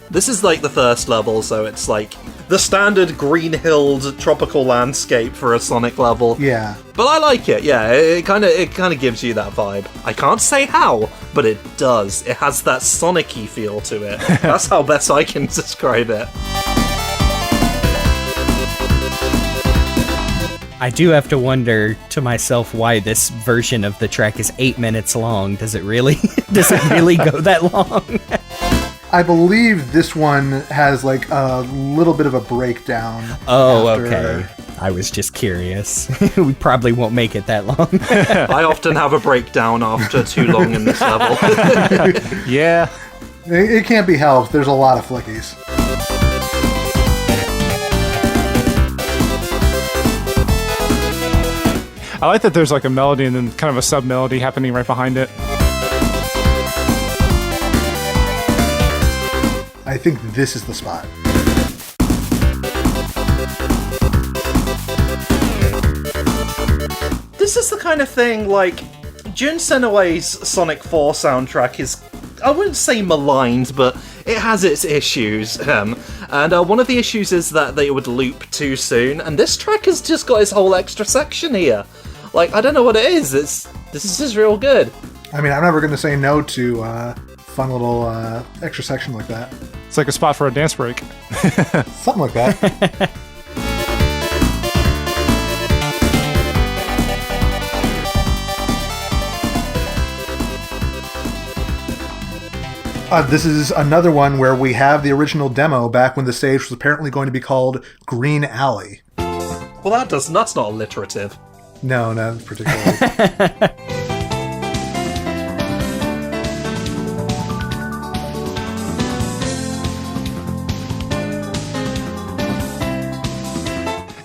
This is like the first level, so it's like the standard green-hilled tropical landscape for a Sonic level. Yeah. But I like it, yeah. It kind of gives you that vibe. I can't say how, but it does. It has that Sonic-y feel to it. That's how best I can describe it. I do have to wonder to myself why this version of the track is 8 minutes long. Does it really go that long? I believe this one has like a little bit of a breakdown. Oh, after... okay. I was just curious. We probably won't make it that long. I often have a breakdown after too long in this level. Yeah. It can't be helped. There's a lot of flickies. I like that there's like a melody and then kind of a sub-melody happening right behind it. I think this is the spot. This is the kind of thing, like, Jun Senoway's Sonic 4 soundtrack is, I wouldn't say maligned, but it has its issues. And one of the issues is that they would loop too soon, and this track has just got its whole extra section here. Like, I don't know what it is. This is just real good. I mean, I'm never going to say no to fun little extra section like that. It's like a spot for a dance break. Something like that. This is another one where we have the original demo back when the stage was apparently going to be called Green Alley. Well, that's not alliterative. No, not particularly.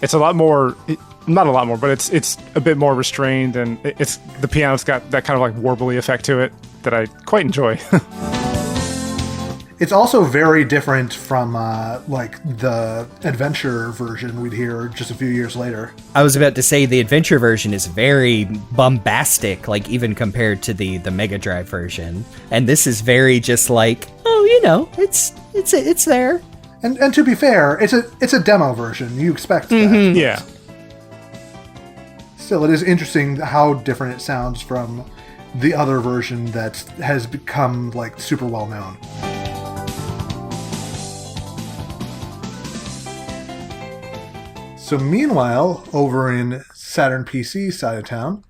It's a lot more, not a lot more, but it's a bit more restrained, and it's the piano's got that kind of like warbly effect to it that I quite enjoy. It's also very different from like the adventure version we'd hear just a few years later. I was about to say the adventure version is very bombastic, like even compared to the Mega Drive version. And this is very just like, oh, you know, it's there. And to be fair, it's a demo version. You expect that. Yeah. Still, it is interesting how different it sounds from the other version that has become like super well known. So meanwhile, over in Saturn PC side of town.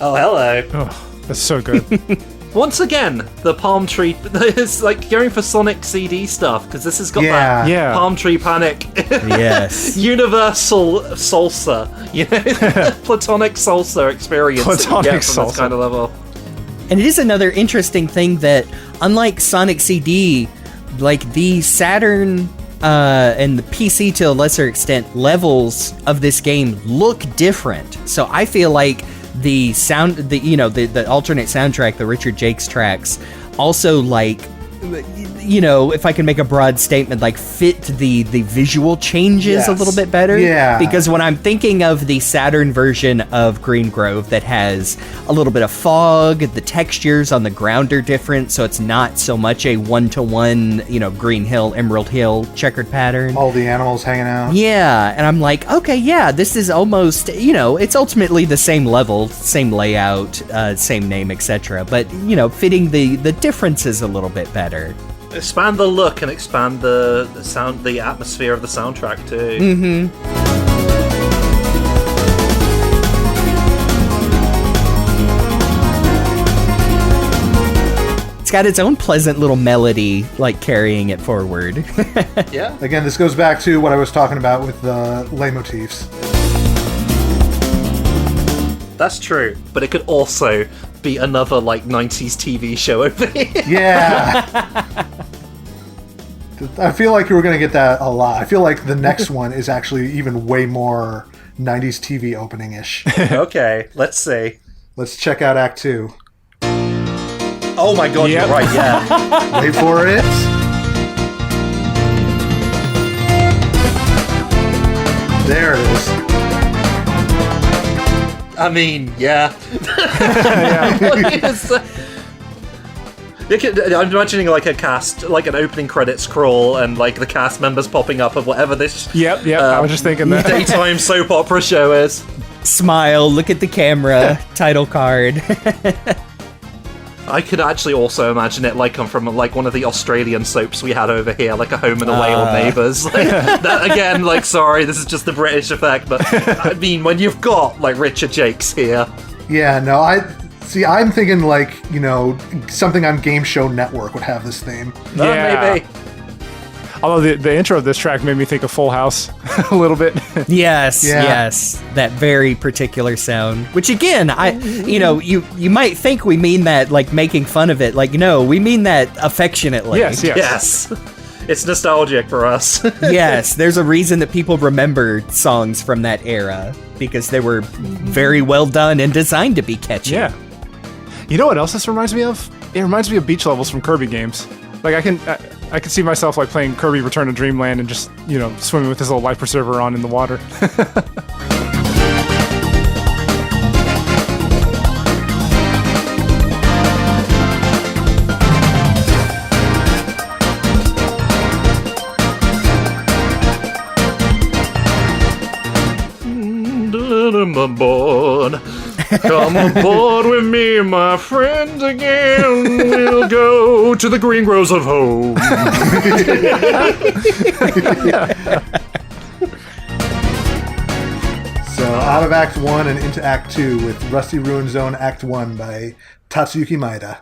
Oh, hello. Oh, that's so good. Once again, the palm tree. It's like going for Sonic CD stuff, because this has got Yeah. that Yeah. palm tree panic. Yes. Universal salsa, you know, platonic salsa experience. Platonic that you get from this salsa. kind of level. And it is another interesting thing that, unlike Sonic CD, like the Saturn and the PC to a lesser extent levels of this game look different. So I feel like the sound, the alternate soundtrack, the Richard Jakes tracks, also like, you know, if I can make a broad statement, like fit the visual changes a Yes. little bit better. Yeah. Because when I'm thinking of the Saturn version of Green Grove that has a little bit of fog, the textures on the ground are different, so it's not so much a one-to-one, you know, Green Hill, Emerald Hill checkered pattern. All the animals hanging out. Yeah, and I'm like, okay, yeah, this is almost, you know, it's ultimately the same level, same layout, same name, etc. But, you know, fitting the differences a little bit better. Expand the look and expand the sound, the atmosphere of the soundtrack too. It's got its own pleasant little melody, like carrying it forward. Yeah. Again, this goes back to what I was talking about with the leitmotifs. That's true, but it could also be another like 90s TV show over here. Yeah. I feel like you were going to get that a lot. I feel like the next one is actually even way more 90s TV opening-ish. Okay, let's see. Let's check out Act 2. Oh my god, Yep. you're right, yeah. Wait for it. There it is. I mean, yeah. I'm imagining like a cast, like an opening credits crawl, and like the cast members popping up of whatever this Yep. I was just thinking that. daytime soap opera show is. Smile, look at the camera, title card. I could actually also imagine it like I'm from like one of the Australian soaps we had over here, like a Home and Away or Neighbours. Like, that, again, like, sorry, this is just the British effect, but I mean, when you've got like Richard Jakes here. Yeah, no, I'm thinking like, you know, something on Game Show Network would have this theme. Yeah. Maybe. Although the intro of this track made me think of Full House a little bit. Yes, Yeah. yes, that very particular sound. Which again, you might think we mean that like making fun of it. Like, no, we mean that affectionately. Yes. Yes. It's nostalgic for us. Yes, there's a reason that people remember songs from that era because they were very well done and designed to be catchy. Yeah. You know what else this reminds me of? It reminds me of beach levels from Kirby games. Like I can see myself like playing Kirby Return to Dreamland and just, you know, swimming with this little life preserver on in the water. aboard. Come aboard with me, my friends, again. We'll go to the green groves of home. So out of Act 1 and into Act 2 with Rusty Ruin Zone Act 1 by Tatsuyuki Maeda.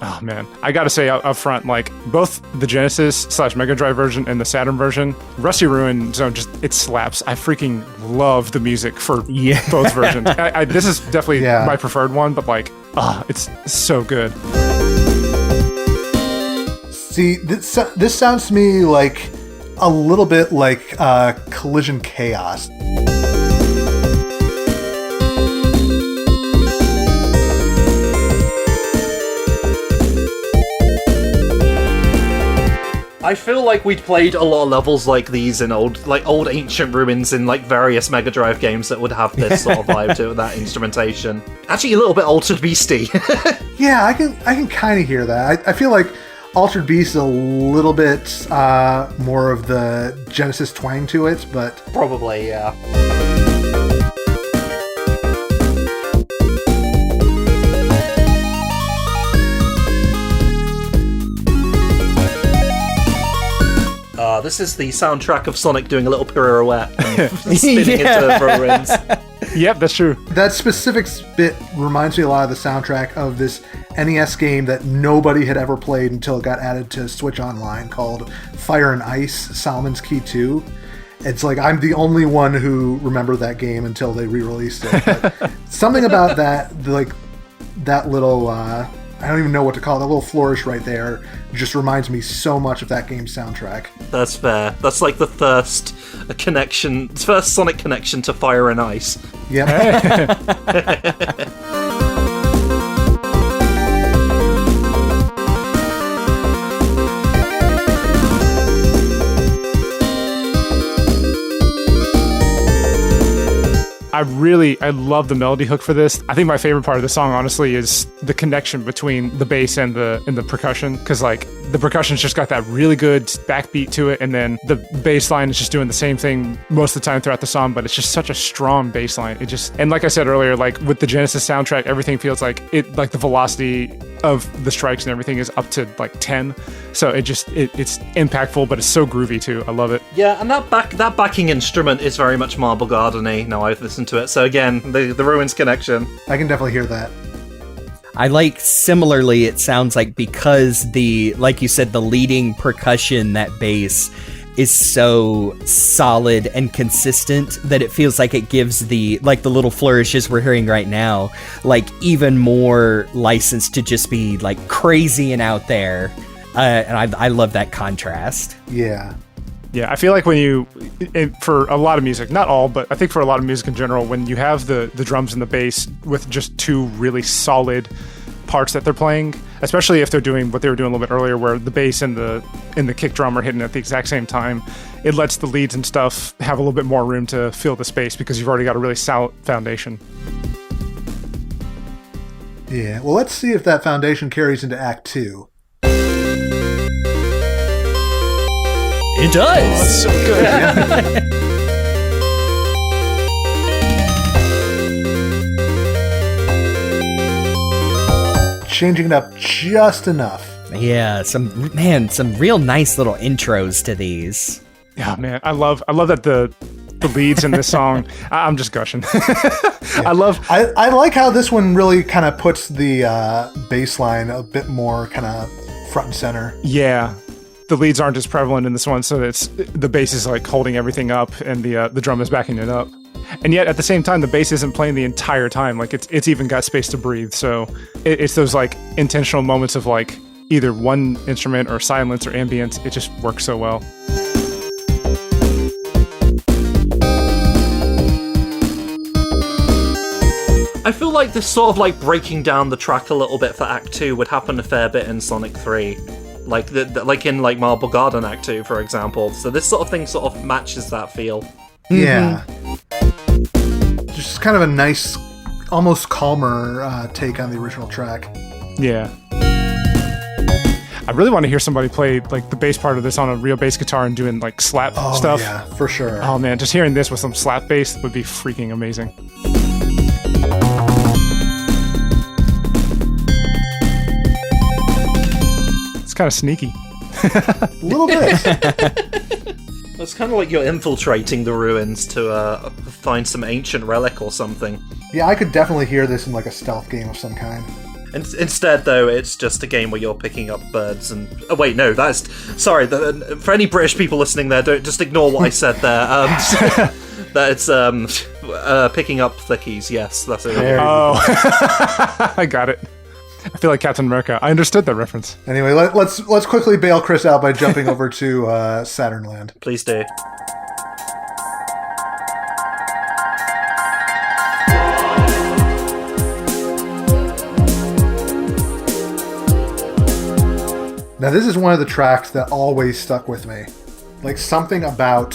Oh man, I gotta say up front, like both the Genesis / Mega Drive version and the Saturn version, Rusty Ruin Zone it slaps. I freaking love the music for both versions. This is definitely my preferred one, but like, it's so good. See, this sounds to me like a little bit like Collision Chaos. I feel like we'd played a lot of levels like these in old ancient ruins in like various Mega Drive games that would have this sort of vibe to it, that instrumentation. Actually, a little bit Altered Beastie. Yeah, I can kind of hear that. I feel like Altered Beast is a little bit more of the Genesis twang to it, but Probably, yeah. This is the soundtrack of Sonic doing a little pirouette and spinning into ruins. Yep, that's true. that specific bit reminds me a lot of the soundtrack of this NES game that nobody had ever played until it got added to Switch Online called Fire and Ice Solomon's Key 2. It's like I'm the only one who remembered that game until they re-released it. But something about that, like that little, I don't even know what to call it, that little flourish right there, just reminds me so much of that game's soundtrack. That's fair. That's like the first Sonic connection to Fire and Ice. Yep. I love the melody hook for this. I think my favorite part of the song, honestly, is the connection between the bass and the percussion, because like the percussion's just got that really good backbeat to it, and then the bass line is just doing the same thing most of the time throughout the song, but it's just such a strong bass line. And like I said earlier, like with the Genesis soundtrack, everything feels like the velocity of the strikes and everything is up to like 10. So it's impactful, but it's so groovy too. I love it. Yeah, and that backing instrument is very much Marble Garden-y. Now I've listened to it. So again, the Ruins connection. I can definitely hear that. I like, similarly, it sounds like, because like you said, the leading percussion, that bass, is so solid and consistent that it feels like it gives the little flourishes we're hearing right now, like even more license to just be like crazy and out there. And I love that contrast. Yeah. Yeah, I feel like for a lot of music, not all, but I think for a lot of music in general, when you have the drums and the bass with just two really solid parts that they're playing, especially if they're doing what they were doing a little bit earlier, where the bass and the kick drum are hitting at the exact same time, it lets the leads and stuff have a little bit more room to fill the space because you've already got a really solid foundation. Yeah, well, let's see if that foundation carries into Act 2. It does. Oh, that's so good. Changing it up just enough. Yeah, some real nice little intros to these. Yeah, man, I love that the leads in this song. I'm just gushing. I like how this one really kind of puts the bass line a bit more kind of front and center. Yeah. The leads aren't as prevalent in this one, so the bass is like holding everything up, and the drum is backing it up. And yet, at the same time, the bass isn't playing the entire time. Like it's even got space to breathe. So it's those like intentional moments of like either one instrument or silence or ambience. It just works so well. I feel like this sort of like breaking down the track a little bit for Act 2 would happen a fair bit in Sonic 3. Like in like Marble Garden Act 2, for example. So this sort of thing sort of matches that feel. Yeah. Just kind of a nice, almost calmer take on the original track. Yeah. I really want to hear somebody play like the bass part of this on a real bass guitar and doing like slap stuff. Yeah, for sure. Oh man, just hearing this with some slap bass would be freaking amazing. It's kind of sneaky. A little bit. It's kind of like you're infiltrating the ruins to find some ancient relic or something. Yeah, I could definitely hear this in like a stealth game of some kind. Instead, though, it's just a game where you're picking up birds and... Oh, wait, no, that's... Sorry, for any British people listening there, don't just ignore what I said there. That it's picking up thickies, yes, that's it. Oh, I got it. I feel like Captain America. I understood that reference. Anyway, let's quickly bail Chris out by jumping over to Saturn Land. Please do. Now, this is one of the tracks that always stuck with me. Like, something about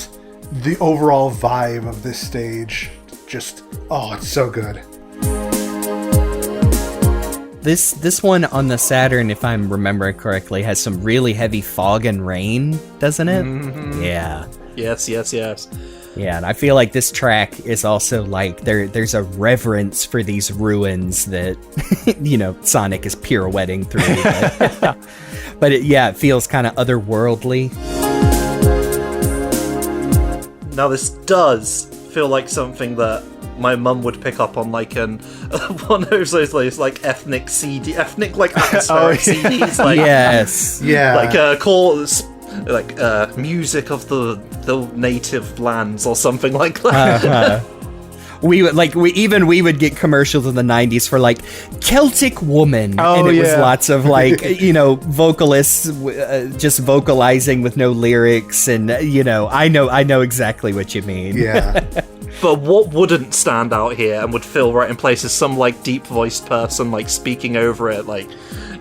the overall vibe of this stage just... Oh, it's so good. This one on the Saturn, if I'm remembering correctly, has some really heavy fog and rain, doesn't it? Mm-hmm. Yeah. Yes. Yeah, and I feel like this track is also like there's a reverence for these ruins that Sonic is pirouetting through. But it feels kind of otherworldly. Now this does feel like something that my mum would pick up on like one of those like ethnic like atmospheric CDs, like Yes. Yeah. like music of the native lands or something like that. We would get commercials in the 90s for like Celtic Woman, and it was lots of like vocalists just vocalizing with no lyrics, and I know exactly what you mean. Yeah. But what wouldn't stand out here and would fill right in place is some like deep voiced person like speaking over it, like,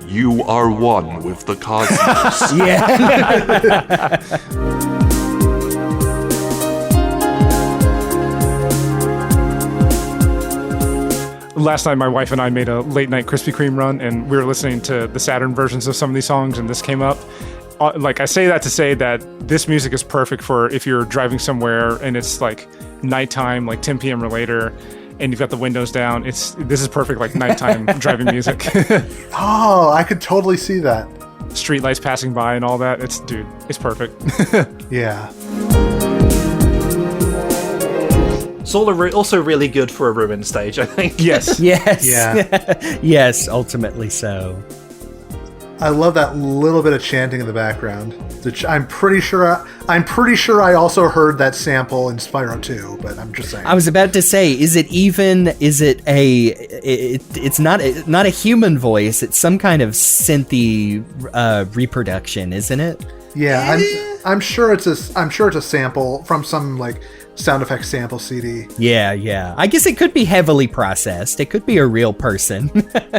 "You are one with the cosmos." Yeah. Last night, my wife and I made a late night Krispy Kreme run, and we were listening to the Saturn versions of some of these songs, and this came up. Like, I say that to say that this music is perfect for if you're driving somewhere and it's like nighttime, like 10 p.m. or later, and you've got the windows down. This is perfect, like nighttime driving music. Oh, I could totally see that. Street lights passing by and all that. It's perfect. Yeah. It's also really good for a ruin stage, I think. Yes. Yes. Yeah. Yes, ultimately so. I love that little bit of chanting in the background. I'm pretty sure I also heard that sample in Spyro 2, but I'm just saying. I was about to say, it's not a human voice, it's some kind of synthy reproduction, isn't it? Yeah, I'm sure it's a sample from some like sound effects sample CD. Yeah. I guess it could be heavily processed. It could be a real person.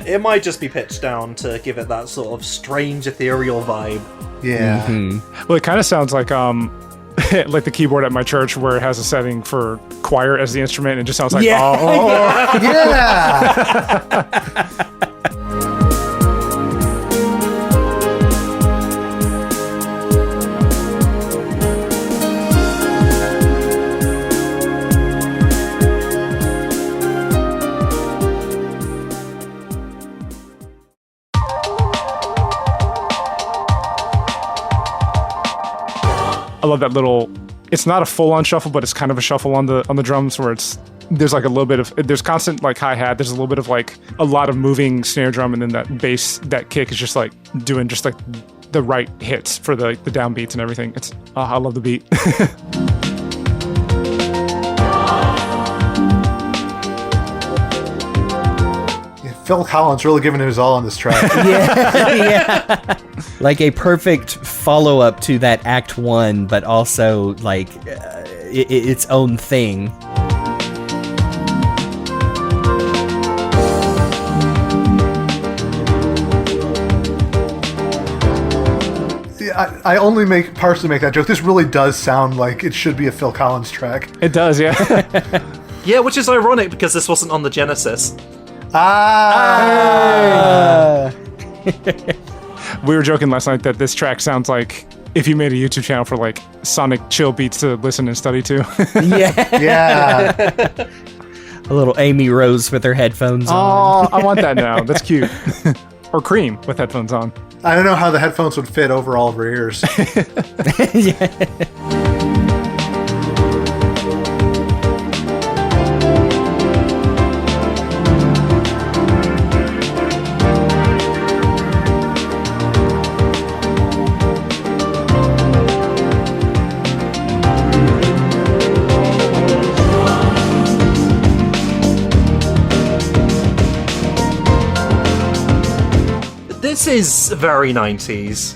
It might just be pitched down to give it that sort of strange ethereal vibe. Yeah. Mm-hmm. Well, it kind of sounds like like the keyboard at my church where it has a setting for choir as the instrument, and it just sounds like Yeah. Yeah. I love that little. It's not a full-on shuffle, but it's kind of a shuffle on the drums where there's like a little bit of there's constant like hi-hat. There's a little bit of like a lot of moving snare drum, and then that bass, that kick is just like doing just like the right hits for the downbeats and everything. I love the beat. Phil Collins really giving it his all on this track. Yeah. Like a perfect follow-up to that Act 1, but also like its own thing. Yeah, I only partially make that joke. This really does sound like it should be a Phil Collins track. It does, yeah. Yeah, which is ironic because this wasn't on the Genesis. We were joking last night that this track sounds like if you made a YouTube channel for like Sonic chill beats to listen and study to. Yeah. Yeah. A little Amy Rose with her headphones on. Oh, I want that now. That's cute. Or Cream with headphones on. I don't know how the headphones would fit over all of her ears. Yeah. This is very 90s.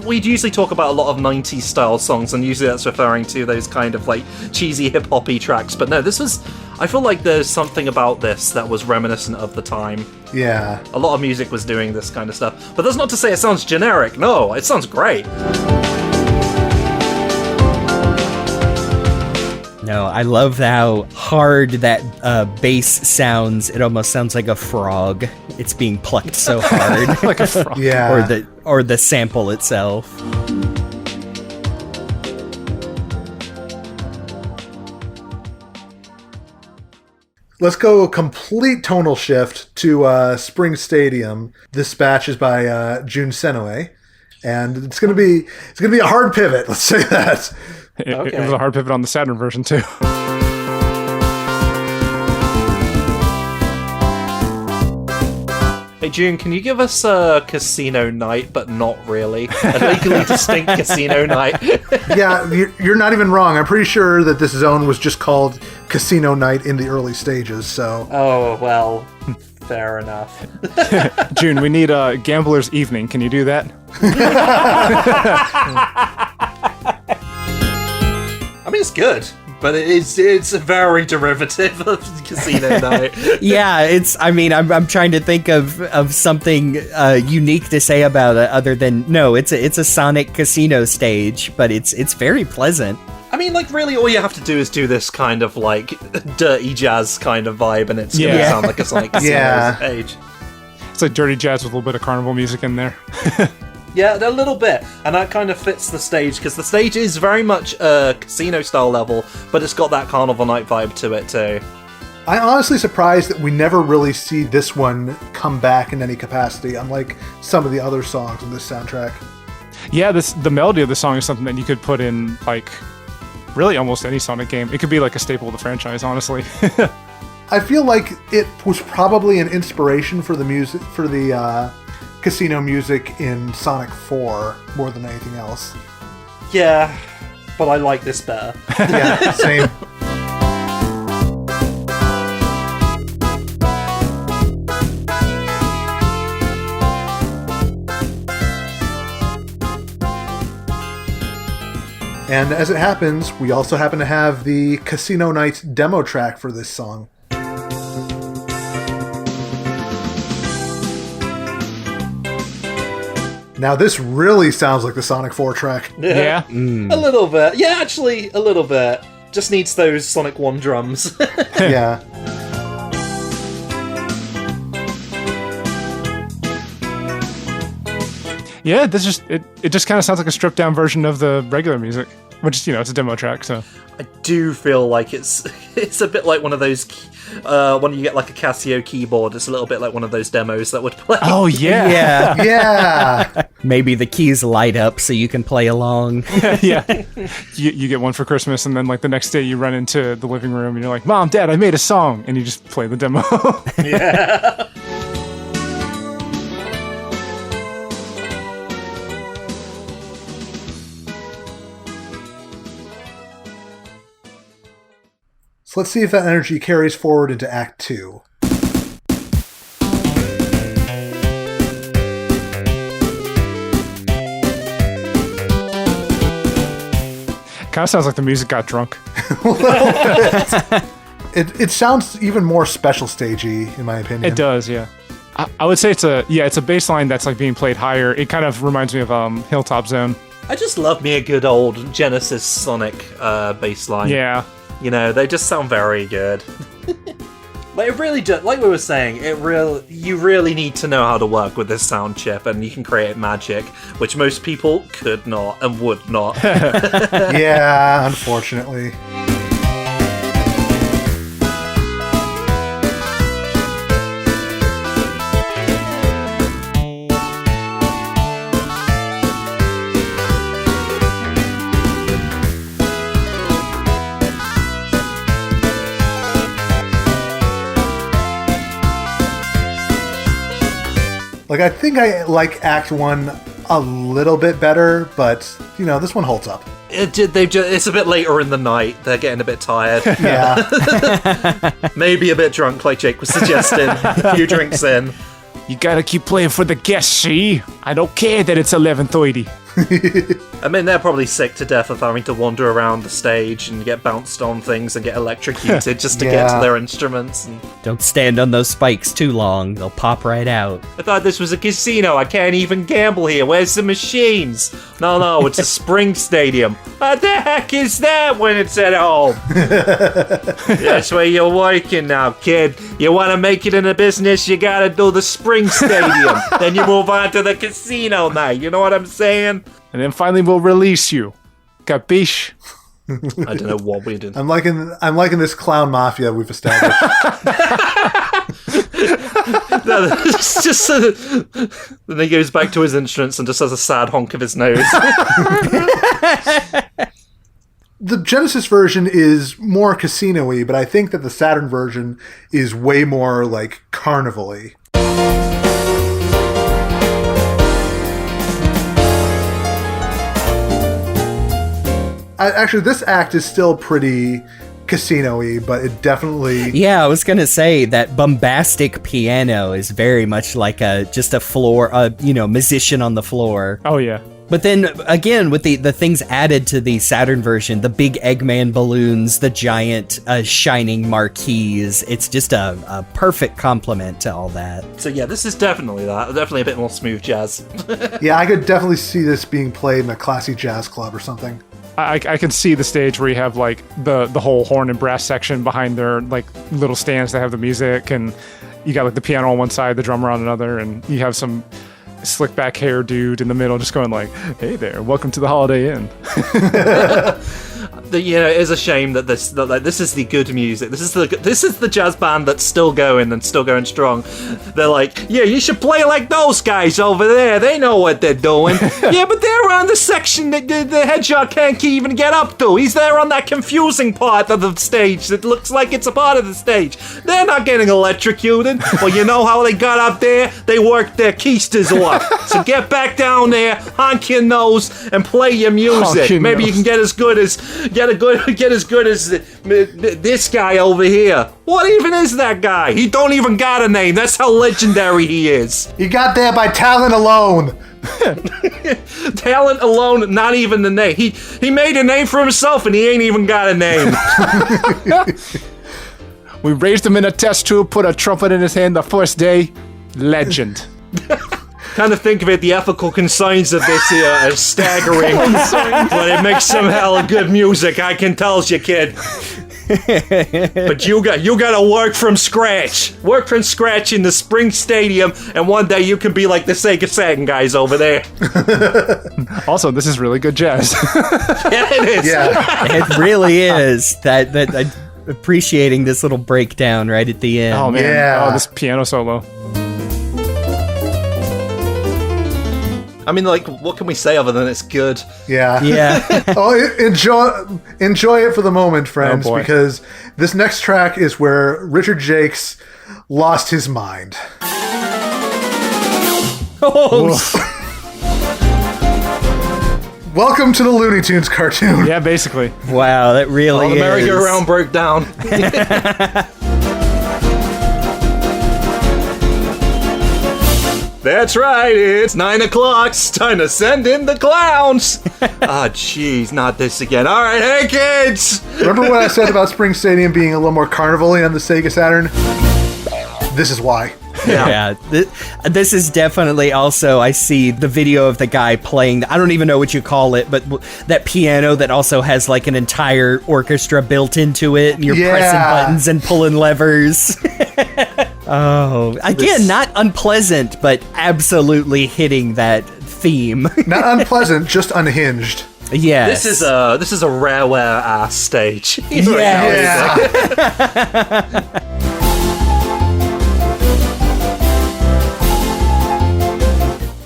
We'd usually talk about a lot of 90s style songs, and usually that's referring to those kind of like cheesy hip hoppy tracks. But no, this was. I feel like there's something about this that was reminiscent of the time. Yeah. A lot of music was doing this kind of stuff, but that's not to say it sounds generic. No, it sounds great. No, I love how hard that bass sounds. It almost sounds like a frog. It's being plucked so hard. Like a frog. Yeah. Or the sample itself. Let's go a complete tonal shift to Spring Stadium. This batch is by Jun Senoue, and it's gonna be a hard pivot. Let's say that. It was a hard pivot on the Saturn version too. Hey June, can you give us a Casino Night, but not really? A legally distinct Casino Night. Yeah, you're not even wrong. I'm pretty sure that this zone was just called Casino Night in the early stages, so... Oh, well, fair enough. June, we need a Gambler's Evening. Can you do that? I mean, it's good, but it's a very derivative of Casino Night. Yeah, I'm trying to think of something unique to say about it other than no, it's a Sonic casino stage, but it's very pleasant. I mean, like, really, all you have to do is do this kind of, like, dirty jazz kind of vibe, and it's gonna sound like a Sonic casino stage. It's like dirty jazz with a little bit of carnival music in there. Yeah, a little bit, and that kind of fits the stage, because the stage is very much a casino-style level, but it's got that Carnival Night vibe to it, too. I'm honestly surprised that we never really see this one come back in any capacity, unlike some of the other songs on this soundtrack. Yeah, the melody of the song is something that you could put in, like, really almost any Sonic game. It could be like a staple of the franchise, honestly. I feel like it was probably an inspiration for the music, for the casino music in Sonic 4 more than anything else. Yeah, but I like this better. Yeah, same. And as it happens, we also happen to have the Casino Night demo track for this song. Now this really sounds like the Sonic 4 track. Yeah. A little bit. Yeah, actually, a little bit. Just needs those Sonic 1 drums. Yeah. Yeah, this just it just kind of sounds like a stripped down version of the regular music, which it's a demo track, so. I do feel like it's a bit like one of those when you get like a Casio keyboard. It's a little bit like one of those demos that would play. Oh yeah. Yeah. Yeah. Maybe the keys light up so you can play along. Yeah. You get one for Christmas, and then like the next day you run into the living room and you're like, Mom, Dad, I made a song, and you just play the demo. Yeah. So let's see if that energy carries forward into Act 2. Kind of sounds like the music got drunk. It sounds even more special stagey, in my opinion. It does, yeah. I would say it's a bass line that's like being played higher. It kind of reminds me of Hilltop Zone. I just love me a good old Genesis Sonic bass line. Yeah. You know, they just sound very good. Like it really just, like we were saying, you really need to know how to work with this sound chip, and you can create magic, which most people could not and would not. Yeah, unfortunately. Like, I think I like Act 1 a little bit better, but, you know, this one holds up. It's a bit later in the night. They're getting a bit tired. Yeah. Maybe a bit drunk, like Jake was suggesting. A few drinks in. You gotta keep playing for the guests, see? I don't care that it's 11:30. I mean, they're probably sick to death of having to wander around the stage and get bounced on things and get electrocuted just to get to their instruments. And Don't stand on those spikes too long. They'll pop right out. I thought this was a casino. I can't even gamble here. Where's the machines? No, it's a spring stadium. What the heck is that when it's at home? That's where you're working now, kid. You want to make it in a business, you gotta do the spring stadium. Then you move on to the casino night. You know what I'm saying? And then finally we'll release you. Capiche? I don't know what we did. I'm liking this clown mafia we've established. No, it's just then he goes back to his instruments and just has a sad honk of his nose. The Genesis version is more casino-y, but I think that the Saturn version is way more, like, carnival-y. Actually, this act is still pretty casino-y, but it definitely... Yeah, I was gonna say that bombastic piano is very much like just a floor, musician on the floor. Oh, yeah. But then again, with the things added to the Saturn version, the big Eggman balloons, the giant shining marquees, it's just a perfect complement to all that. So yeah, this is definitely that. Definitely a bit more smooth jazz. Yeah, I could definitely see this being played in a classy jazz club or something. I can see the stage where you have like the whole horn and brass section behind their like little stands that have the music, and you got like the piano on one side, the drummer on another, and you have some slick back hair dude in the middle just going like, "Hey there, welcome to the Holiday Inn." It is a shame that this is the good music. This is the jazz band that's still going and still going strong. They're like, yeah, you should play like those guys over there. They know what they're doing. Yeah, but they're on the section that the hedgehog can't even get up to. He's there on that confusing part of the stage that looks like it's a part of the stage. They're not getting electrocuted. Well, you know how they got up there? They worked their keisters off. So get back down there, honk your nose, and play your music. Maybe you can get as good as this guy over here. What even is that guy? He don't even got a name. That's how legendary he is. He got there by talent alone. Talent alone, not even the name. He made a name for himself and he ain't even got a name. We raised him in a test tube, put a trumpet in his hand the first day. Legend. Kind of think of it, the ethical concerns of this here as staggering, but it makes some hella good music, I can tell you, kid. But you got to work from scratch in the Spring Stadium, and one day you can be like the Sega Saturn guys over there. Also, this is really good jazz. Yeah, it is. Yeah. It really is. That appreciating this little breakdown right at the end. Oh man, Yeah. this piano solo. I mean, like, what can we say other than it's good? Yeah. Yeah. Oh, enjoy it for the moment, friends, boy. because this next track is where Richard Jakes lost his mind. Welcome to the Looney Tunes cartoon. Yeah, basically. Wow, that really The is. merry-go-round broke down. That's right, it's 9 o'clock. It's time to send in the clowns. Ah, jeez, not this again. All right, hey, kids. Remember what I said about Spring Stadium being a little more carnival-y on the Sega Saturn? This is why. Yeah, this is definitely also, I see the video of the guy playing, I don't even know what you call it, but that piano that also has like an entire orchestra built into it, and you're pressing buttons and pulling levers. Oh, again, not unpleasant, but absolutely hitting that theme. Not unpleasant, just unhinged. Yes. This is a rareware ass stage. Yeah.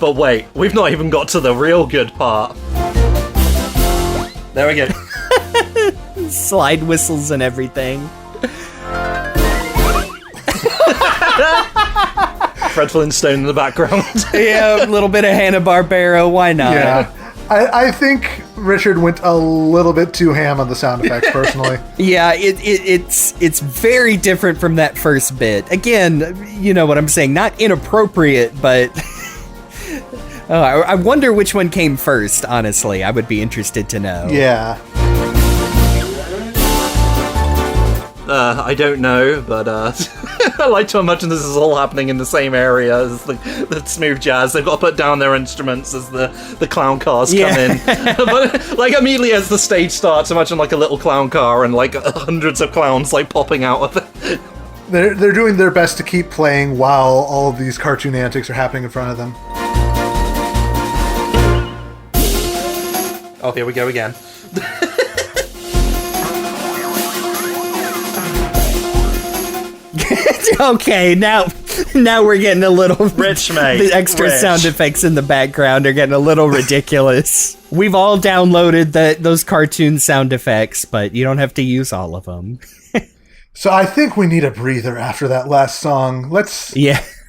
But wait, we've not even got to the real good part. There we go. Slide whistles and everything. Fred Flintstone in the background. Yeah, a little bit of Hanna-Barbera, why not? Yeah. I think Richard went a little bit too ham on the sound effects, personally. Yeah, it's very different from that first bit. Again, you know what I'm saying, not inappropriate, but I wonder which one came first, honestly. I would be interested to know. Yeah. I don't know, but I like to imagine this is all happening in the same area as the smooth jazz. They've got to put down their instruments as the clown cars come in. But like immediately as the stage starts, imagine like a little clown car and like hundreds of clowns like popping out of it. They're doing their best to keep playing while all of these cartoon antics are happening in front of them. Oh, here we go again. Okay, now we're getting a little rich, mate. The extra sound effects in the background are getting a little ridiculous. We've all downloaded those cartoon sound effects, but you don't have to use all of them. So I think we need a breather after that last song. Let's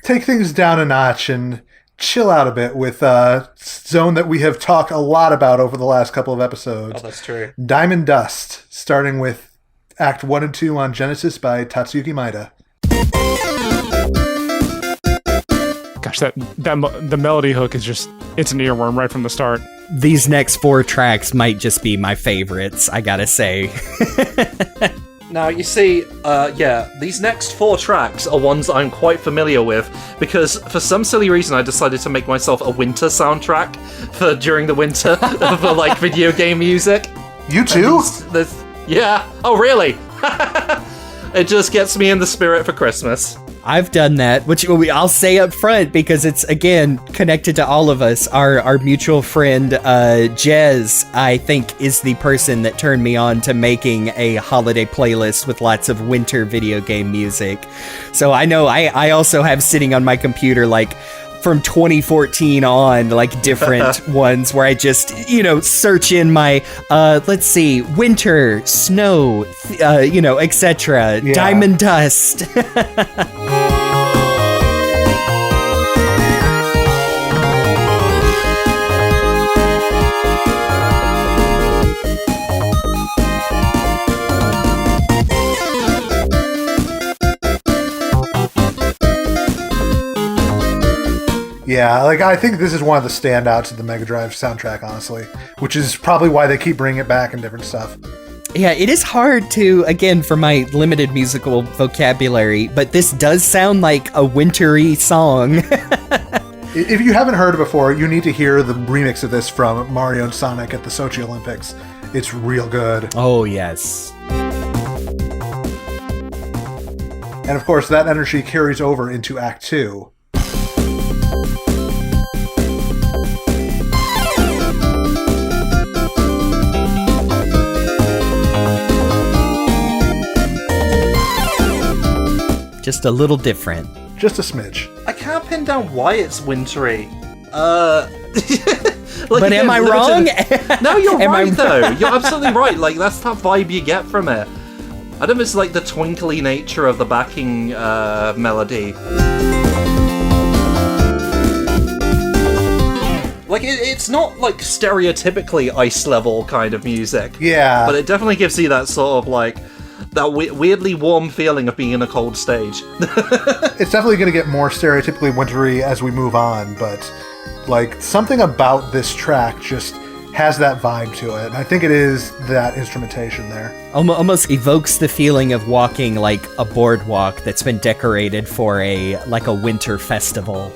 take things down a notch and chill out a bit with a zone that we have talked a lot about over the last couple of episodes. Oh, that's true. Diamond Dust, starting with Act 1 and 2 on Genesis by Tatsuki Maeda. Gosh, the melody hook is just, it's an earworm right from the start. These next 4 tracks might just be my favorites, I gotta say. Now, you see, these next 4 tracks are ones I'm quite familiar with, because for some silly reason I decided to make myself a winter soundtrack for during the winter for, like, video game music. You too? Yeah. Oh, really? It just gets me in the spirit for Christmas. I've done that, which I'll say up front because it's, again, connected to all of us. Our mutual friend, Jez, I think, is the person that turned me on to making a holiday playlist with lots of winter video game music. So I know I also have sitting on my computer, like, from 2014 on, like, different ones where I just, search in my, let's see, winter, snow, etc. Yeah. Diamond Dust. Yeah, like I think this is one of the standouts of the Mega Drive soundtrack, honestly, which is probably why they keep bringing it back and different stuff. Yeah, it is hard to, again, for my limited musical vocabulary, but this does sound like a wintry song. If you haven't heard it before, you need to hear the remix of this from Mario and Sonic at the Sochi Olympics. It's real good. Oh, yes. And of course, that energy carries over into Act 2. Just a little different. Just a smidge. I can't pin down why it's wintry. But am I wrong? No, you're right, though. You're absolutely right. Like, that's that vibe you get from it. I don't know if it's like the twinkly nature of the backing melody. Like, it's not like stereotypically ice level kind of music. Yeah. But it definitely gives you that sort of like that weirdly warm feeling of being in a cold stage. It's definitely going to get more stereotypically wintry as we move on, but like something about this track just has that vibe to it. And I think it is that instrumentation there. Almost evokes the feeling of walking like a boardwalk that's been decorated for a winter festival.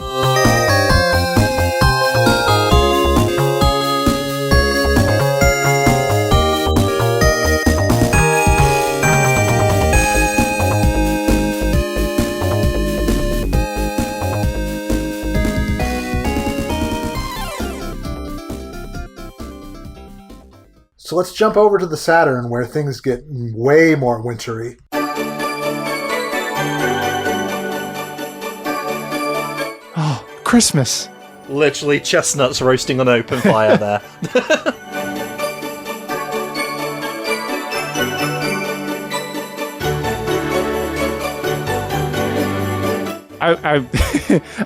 So let's jump over to the Saturn where things get way more wintry. Oh, Christmas. Literally chestnuts roasting on open fire there. I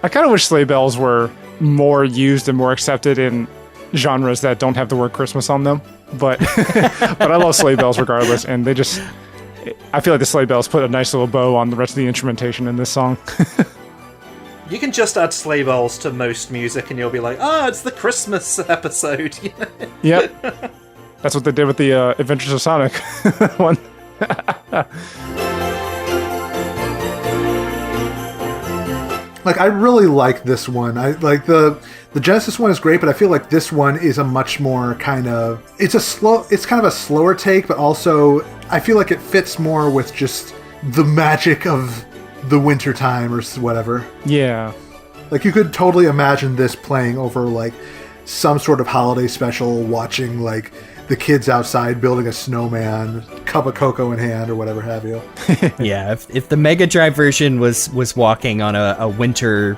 I kind of wish sleigh bells were more used and more accepted in genres that don't have the word Christmas on them. But but I love sleigh bells regardless, and I feel like the sleigh bells put a nice little bow on the rest of the instrumentation in this song. You can just add sleigh bells to most music and you'll be like, it's the Christmas episode. Yep. That's what they did with the Adventures of Sonic one. Like, I really like this one. I like the Genesis one is great, but I feel like this one is a much more kind of it's kind of a slower take, but also I feel like it fits more with just the magic of the winter time or whatever. Yeah. Like, you could totally imagine this playing over like some sort of holiday special, watching like the kids outside building a snowman, cup of cocoa in hand, or whatever have you. Yeah, if the Mega Drive version was walking on a winter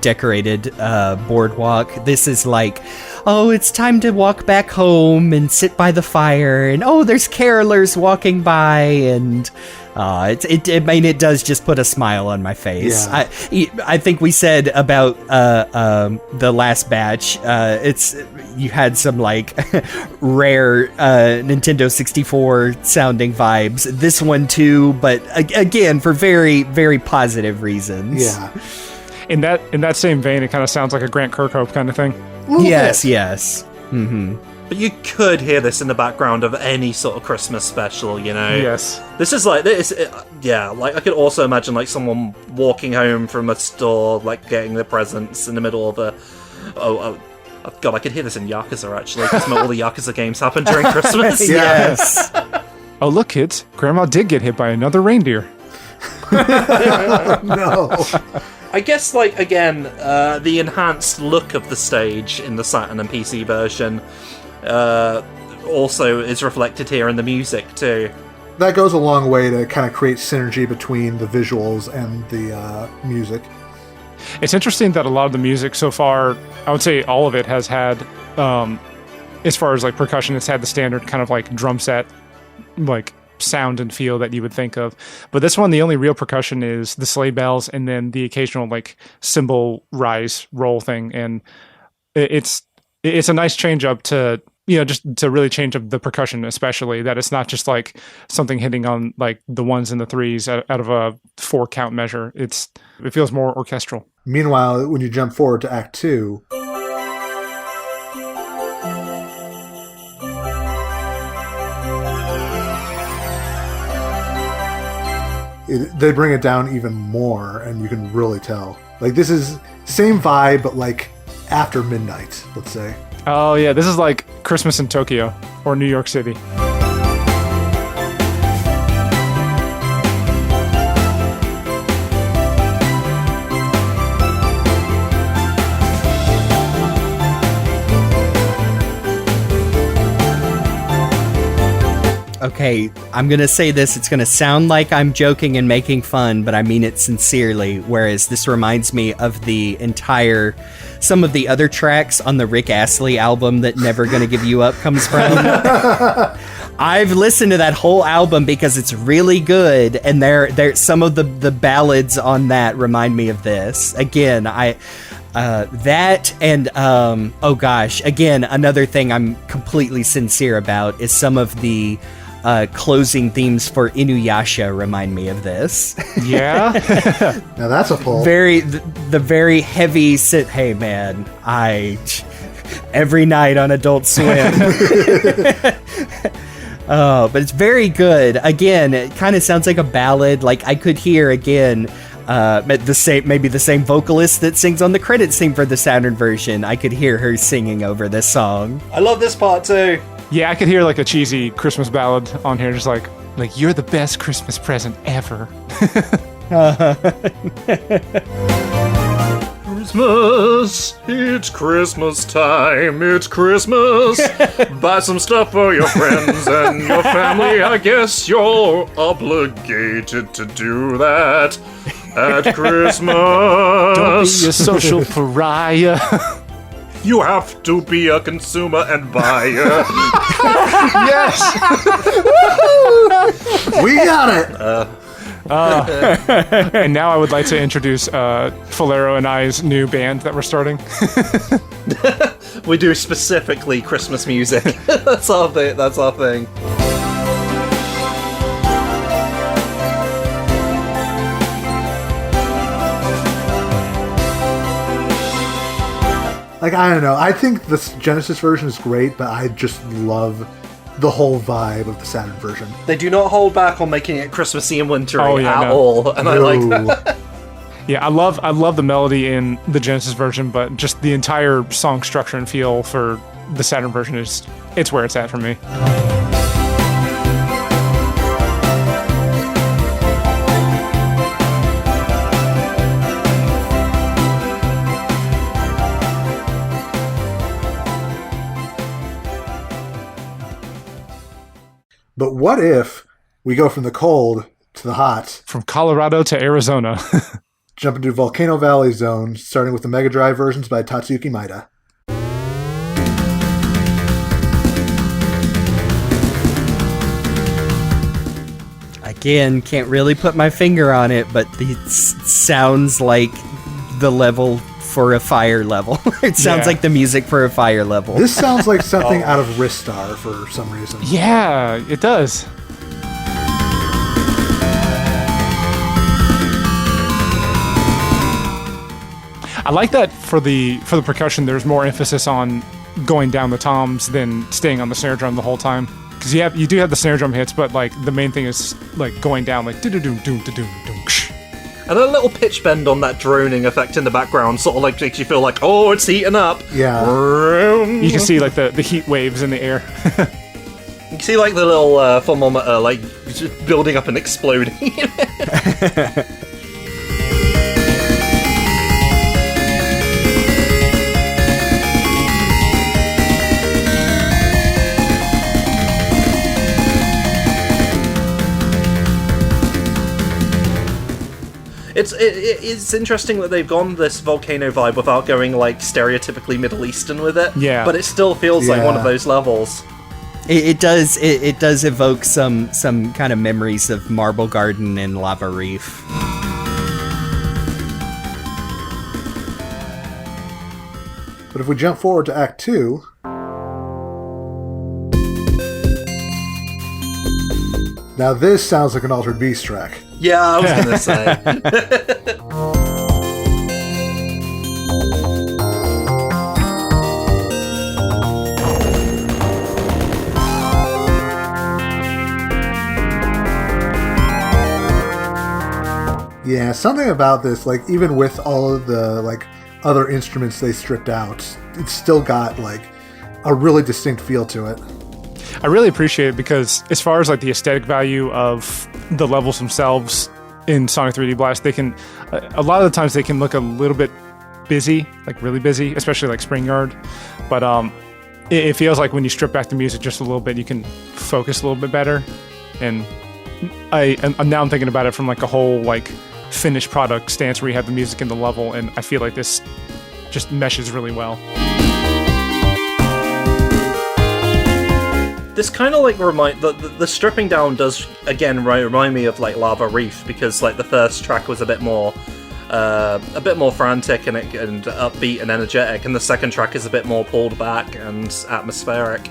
decorated boardwalk, this is like, oh, it's time to walk back home and sit by the fire, and oh, there's carolers walking by, and it does just put a smile on my face. Yeah. I think we said about the last batch, you had some like rare Nintendo 64 sounding vibes. This one too, but again for very, very positive reasons. Yeah. In that same vein, it kind of sounds like a Grant Kirkhope kind of thing. Yes. Mm-hmm. But you could hear this in the background of any sort of Christmas special, you know? Yes. This is like, like I could also imagine like someone walking home from a store, like getting the presents in the middle of God, I could hear this in Yakuza actually, because all the Yakuza games happen during Christmas. Yes. Oh, look, kids. Grandma did get hit by another reindeer. No. I guess, like, again, the enhanced look of the stage in the Saturn and PC version also is reflected here in the music, too. That goes a long way to kind of create synergy between the visuals and the music. It's interesting that a lot of the music so far, I would say all of it has had, as far as like percussion, it's had the standard kind of like drum set, like sound and feel that you would think of. But this one, the only real percussion is the sleigh bells and then the occasional like cymbal rise roll thing. And it's a nice change up to, just to really change up the percussion, especially that it's not just like something hitting on like the ones and the threes out of a 4 count measure. It feels more orchestral. Meanwhile, when you jump forward to Act 2, they bring it down even more, and you can really tell. Like, this is same vibe, but like after midnight, let's say. Oh yeah, this is like Christmas in Tokyo or New York City. Okay, I'm gonna say this, it's gonna sound like I'm joking and making fun, but I mean it sincerely, whereas this reminds me of some of the other tracks on the Rick Astley album that Never Gonna Give You Up comes from. I've listened to that whole album because it's really good, and there some of the ballads on that remind me of this. Again, that and oh gosh, again, another thing I'm completely sincere about is some of the closing themes for Inuyasha remind me of this. Yeah. Now that's a pull. The very heavy sit. Hey man, every night on Adult Swim. Oh, but it's very good. Again, it kind of sounds like a ballad. Like I could hear again maybe the same vocalist that sings on the credits scene for the Saturn version. I could hear her singing over this song. I love this part too. Yeah, I could hear like a cheesy Christmas ballad on here, just like you're the best Christmas present ever. Christmas, it's Christmas time, it's Christmas. Buy some stuff for your friends and your family. I guess you're obligated to do that at Christmas. Don't be a social pariah. You have to be a consumer and buyer. Yes! We got it. And now I would like to introduce Falero and I's new band that we're starting. We do specifically Christmas music. That's our thing. Like, I don't know. I think the Genesis version is great, but I just love the whole vibe of the Saturn version. They do not hold back on making it Christmassy and wintry at no. all, and I like that. Yeah, I love the melody in the Genesis version, but just the entire song structure and feel for the Saturn version it's where it's at for me. But what if we go from the cold to the hot? From Colorado to Arizona. Jump into Volcano Valley zone, starting with the Mega Drive versions by Tatsuki Maeda. Again, can't really put my finger on it, but it sounds like the level for a fire level. It sounds like the music for a fire level. This sounds like something out of Ristar for some reason. Yeah, it does. I like that for the percussion. There's more emphasis on going down the toms than staying on the snare drum the whole time. Because you do have the snare drum hits, but like the main thing is like going down, like do do do do do do do. And a little pitch bend on that droning effect in the background sort of like makes you feel like, oh, it's heating up. Yeah. You can see like the heat waves in the air. You can see like the little thermometer like just building up and exploding. It's interesting that they've gone this volcano vibe without going like stereotypically Middle Eastern with it. Yeah. But it still feels like one of those levels. It does evoke some kind of memories of Marble Garden and Lava Reef. But if we jump forward to Act 2... Now this sounds like an Altered Beast track. Yeah, I was gonna say. Yeah, something about this, like, even with all of the, like, other instruments they stripped out, it's still got, like, a really distinct feel to it. I really appreciate it because as far as like the aesthetic value of the levels themselves in Sonic 3D Blast, they can, a lot of the times they can look a little bit busy, like really busy, especially like Spring Yard. But it feels like when you strip back the music just a little bit, you can focus a little bit better. And I'm now thinking about it from like a whole like finished product stance where you have the music in the level, and I feel like this just meshes really well. This kind of like the stripping down does again remind me of like Lava Reef, because like the first track was a bit more frantic and upbeat and energetic, and the second track is a bit more pulled back and atmospheric.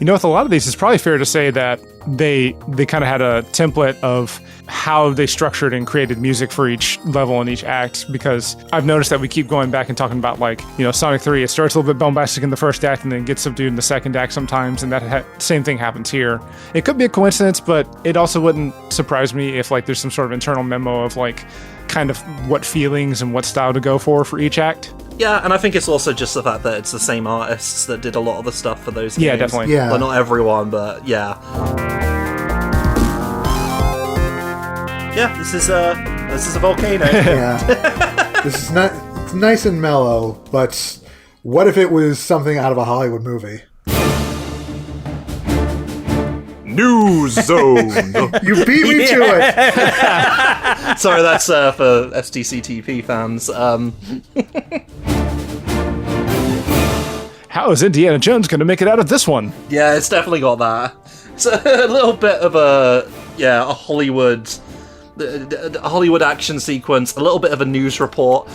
You know, with a lot of these, it's probably fair to say that they kind of had a template of how they structured and created music for each level and each act, because I've noticed that we keep going back and talking about, like, you know, Sonic 3, it starts a little bit bombastic in the first act and then gets subdued in the second act sometimes, and that same thing happens here. It could be a coincidence, but it also wouldn't surprise me if, like, there's some sort of internal memo of, like, kind of what feelings and what style to go for each act. Yeah, and I think it's also just the fact that it's the same artists that did a lot of the stuff for those games. Yeah, definitely. Yeah. Well, not everyone, but yeah. Yeah, this is a volcano. Yeah. This is not, it's nice and mellow, but what if it was something out of a Hollywood movie? New Zone. You beat me to it! Sorry, that's for SDCTP fans. How is Indiana Jones going to make it out of this one? Yeah, it's definitely got that. It's a little bit of a Hollywood action sequence, a little bit of a news report.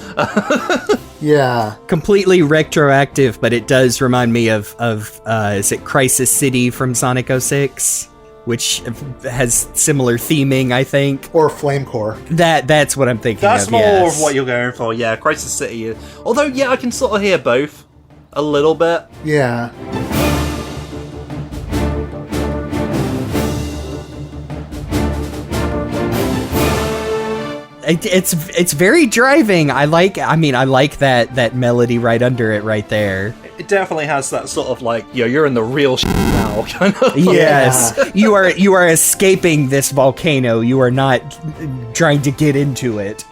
Yeah. Completely retroactive, but it does remind me of is it Crisis City from Sonic 06? Which has similar theming, I think. Or Flamecore. That's what I'm thinking That's of, more yes. of what you're going for, yeah. Crisis City. Although, yeah, I can sort of hear both a little bit. Yeah. It's very driving. I like that melody right under it right there. It definitely has that sort of like, you're in the real shit now kind of. Yes. You are escaping this volcano. You are not trying to get into it.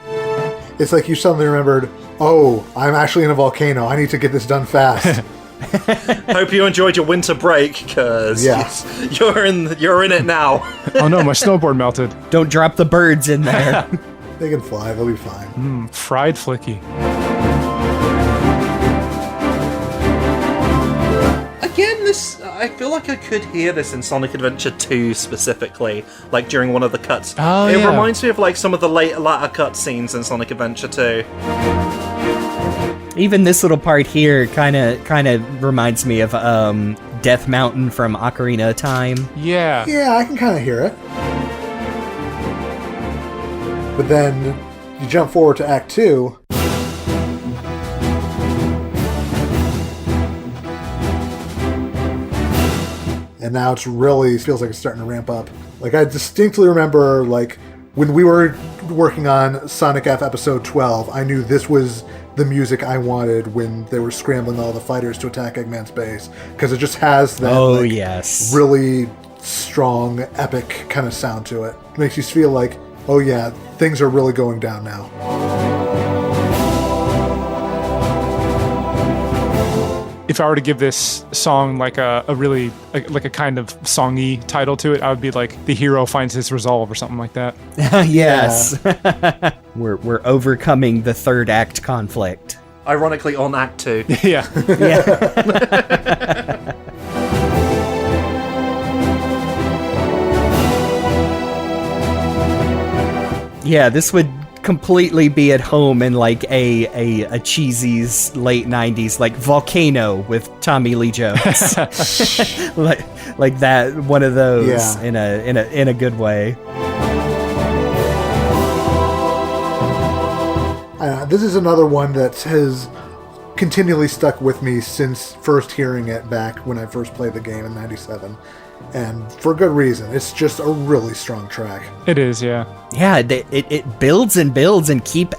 It's like you suddenly remembered, oh, I'm actually in a volcano. I need to get this done fast. Hope you enjoyed your winter break, because you're in it now. Oh no, my snowboard melted. Don't drop the birds in there. They can fly. They'll be fine. Fried Flicky. Again, I feel like I could hear this in Sonic Adventure 2 specifically, like during one of the cuts. Oh, it yeah. reminds me of like some of the latter cutscenes in Sonic Adventure 2. Even this little part here kind of reminds me of Death Mountain from Ocarina of Time. Yeah. Yeah, I can kind of hear it. But then you jump forward to Act 2. And now it's really feels like it's starting to ramp up. Like, I distinctly remember, like, when we were working on Sonic F Episode 12, I knew this was the music I wanted when they were scrambling all the fighters to attack Eggman's base. Because it just has that yes, really strong, epic kind of sound to it. It makes you feel like, oh yeah, things are really going down now. If I were to give this song like a really like a kind of songy title to it, I would be like The Hero Finds His Resolve or something like that. Yes. We're overcoming the third act conflict. Ironically, on Act 2. Yeah. Yeah, this would completely be at home in like a cheesy's late 90s, like Volcano with Tommy Lee Jones. like that, one of those in a good way. This is another one that has continually stuck with me since first hearing it back when I first played the game in '97. And for good reason. It's just a really strong track. It is, yeah. Yeah, it builds and builds and keeps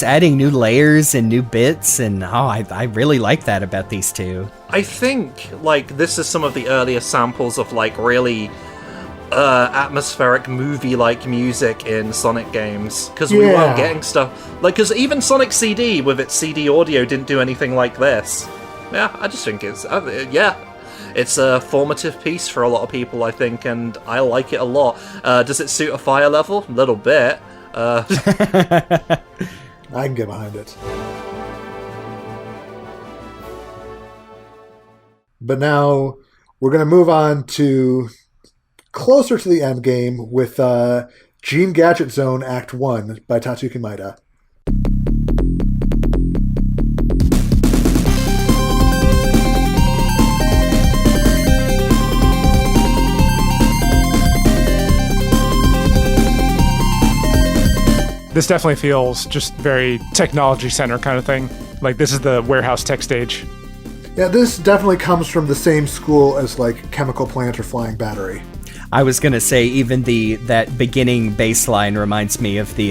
adding new layers and new bits, and I really like that about these two. I think like this is some of the earliest samples of like really atmospheric movie-like music in Sonic games, because we weren't getting stuff like, because even Sonic CD with its CD audio didn't do anything like this. Yeah, I just think it's it's a formative piece for a lot of people, I think, and I like it a lot. Does it suit a fire level? A little bit. I can get behind it. But now we're going to move on to closer to the end game with Gene Gadget Zone Act 1 by Tatsuki Maeda. This definitely feels just very technology center kind of thing. Like this is the warehouse tech stage. Yeah, this definitely comes from the same school as like Chemical Plant or Flying Battery. I was gonna say even that beginning bass line reminds me of the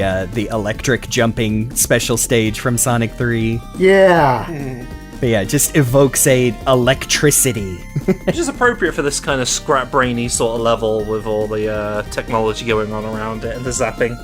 electric jumping special stage from Sonic 3. Yeah. But yeah, it just evokes a electricity. Which is appropriate for this kind of scrap-brainy sort of level with all the technology going on around it and the zapping.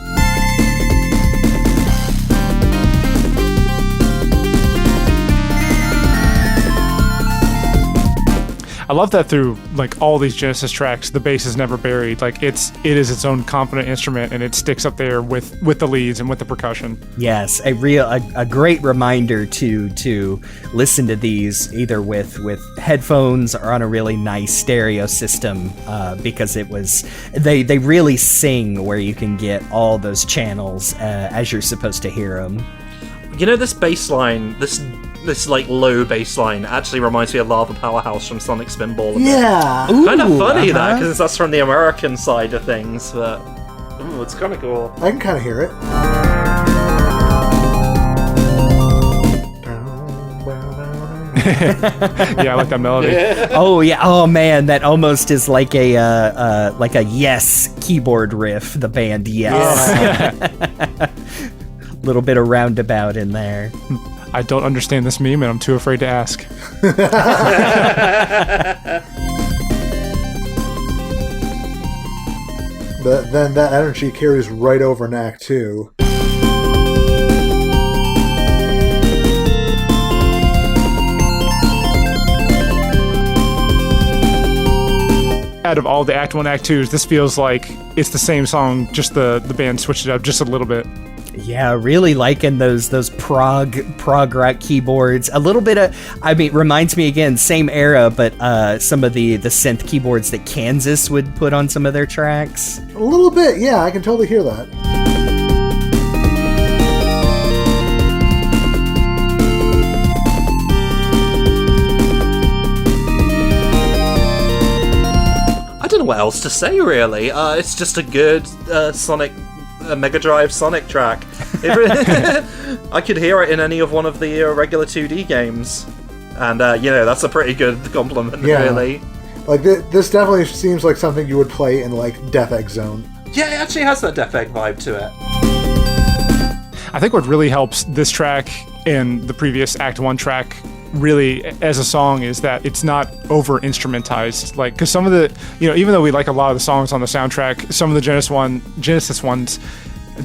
I love that through like all these Genesis tracks, the bass is never buried. Like it is its own competent instrument, and it sticks up there with the leads and with the percussion. Yes, a great reminder to listen to these either with headphones or on a really nice stereo system, because they really sing where you can get all those channels as you're supposed to hear them. You know, this bass line, this like low bass line actually reminds me of Lava Powerhouse from Sonic Spinball. Yeah. Kind of funny that, because that's from the American side of things, but it's kind of cool. I can kind of hear it. Yeah, I like that melody. Oh yeah. Oh man, that almost is like a Yes keyboard riff. The band Yes. Little bit of roundabout in there. I don't understand this meme, and I'm too afraid to ask. Then that energy carries right over in Act 2. Out of all the Act 1, Act 2s, this feels like it's the same song, just the band switched it up just a little bit. Yeah, really liking those prog rock keyboards. A little bit of, reminds me again, same era, but some of the synth keyboards that Kansas would put on some of their tracks. A little bit, yeah, I can totally hear that. I don't know what else to say, really. It's just a good Sonic... a Mega Drive Sonic track. I could hear it in any of one of the regular 2D games, and that's a pretty good compliment, really. Like this definitely seems like something you would play in like Death Egg Zone. Yeah, it actually has that Death Egg vibe to it. I think what really helps this track and the previous Act 1 track really as a song is that it's not over instrumentized, like, because some of the, even though we like a lot of the songs on the soundtrack, some of the Genesis ones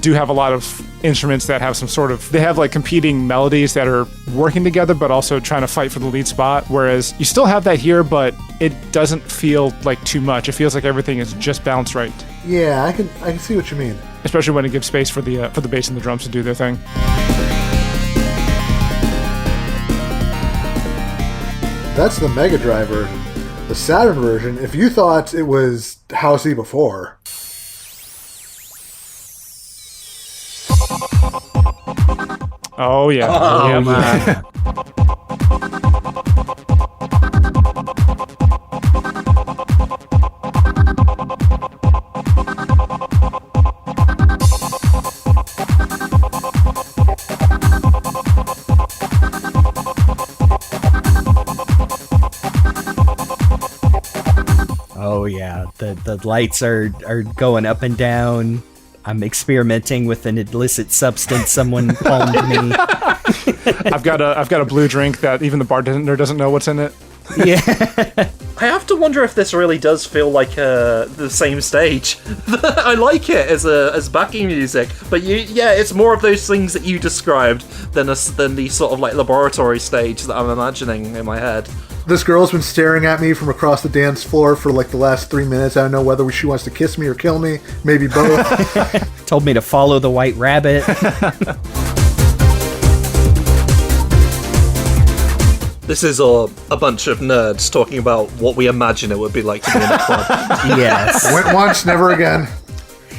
do have a lot of instruments that have some sort of, they have like competing melodies that are working together but also trying to fight for the lead spot, whereas you still have that here, but it doesn't feel like too much. It feels like everything is just balanced right. Yeah, I can see what you mean, especially when it gives space for the bass and the drums to do their thing. That's the Mega Drive version. The Saturn version, if you thought it was housey before... Oh, yeah. Oh, man. Oh yeah, the lights are going up and down. I'm experimenting with an illicit substance someone palmed me. I've got a blue drink that even the bartender doesn't know what's in it. Yeah. I have to wonder if this really does feel like the same stage. I like it as backing music, but it's more of those things that you described than the sort of like laboratory stage that I'm imagining in my head. This girl's been staring at me from across the dance floor for like the last 3 minutes. I don't know whether she wants to kiss me or kill me. Maybe both. Told me to follow the white rabbit. This is a bunch of nerds talking about what we imagine it would be like to be in a club. Yes. Went once, never again.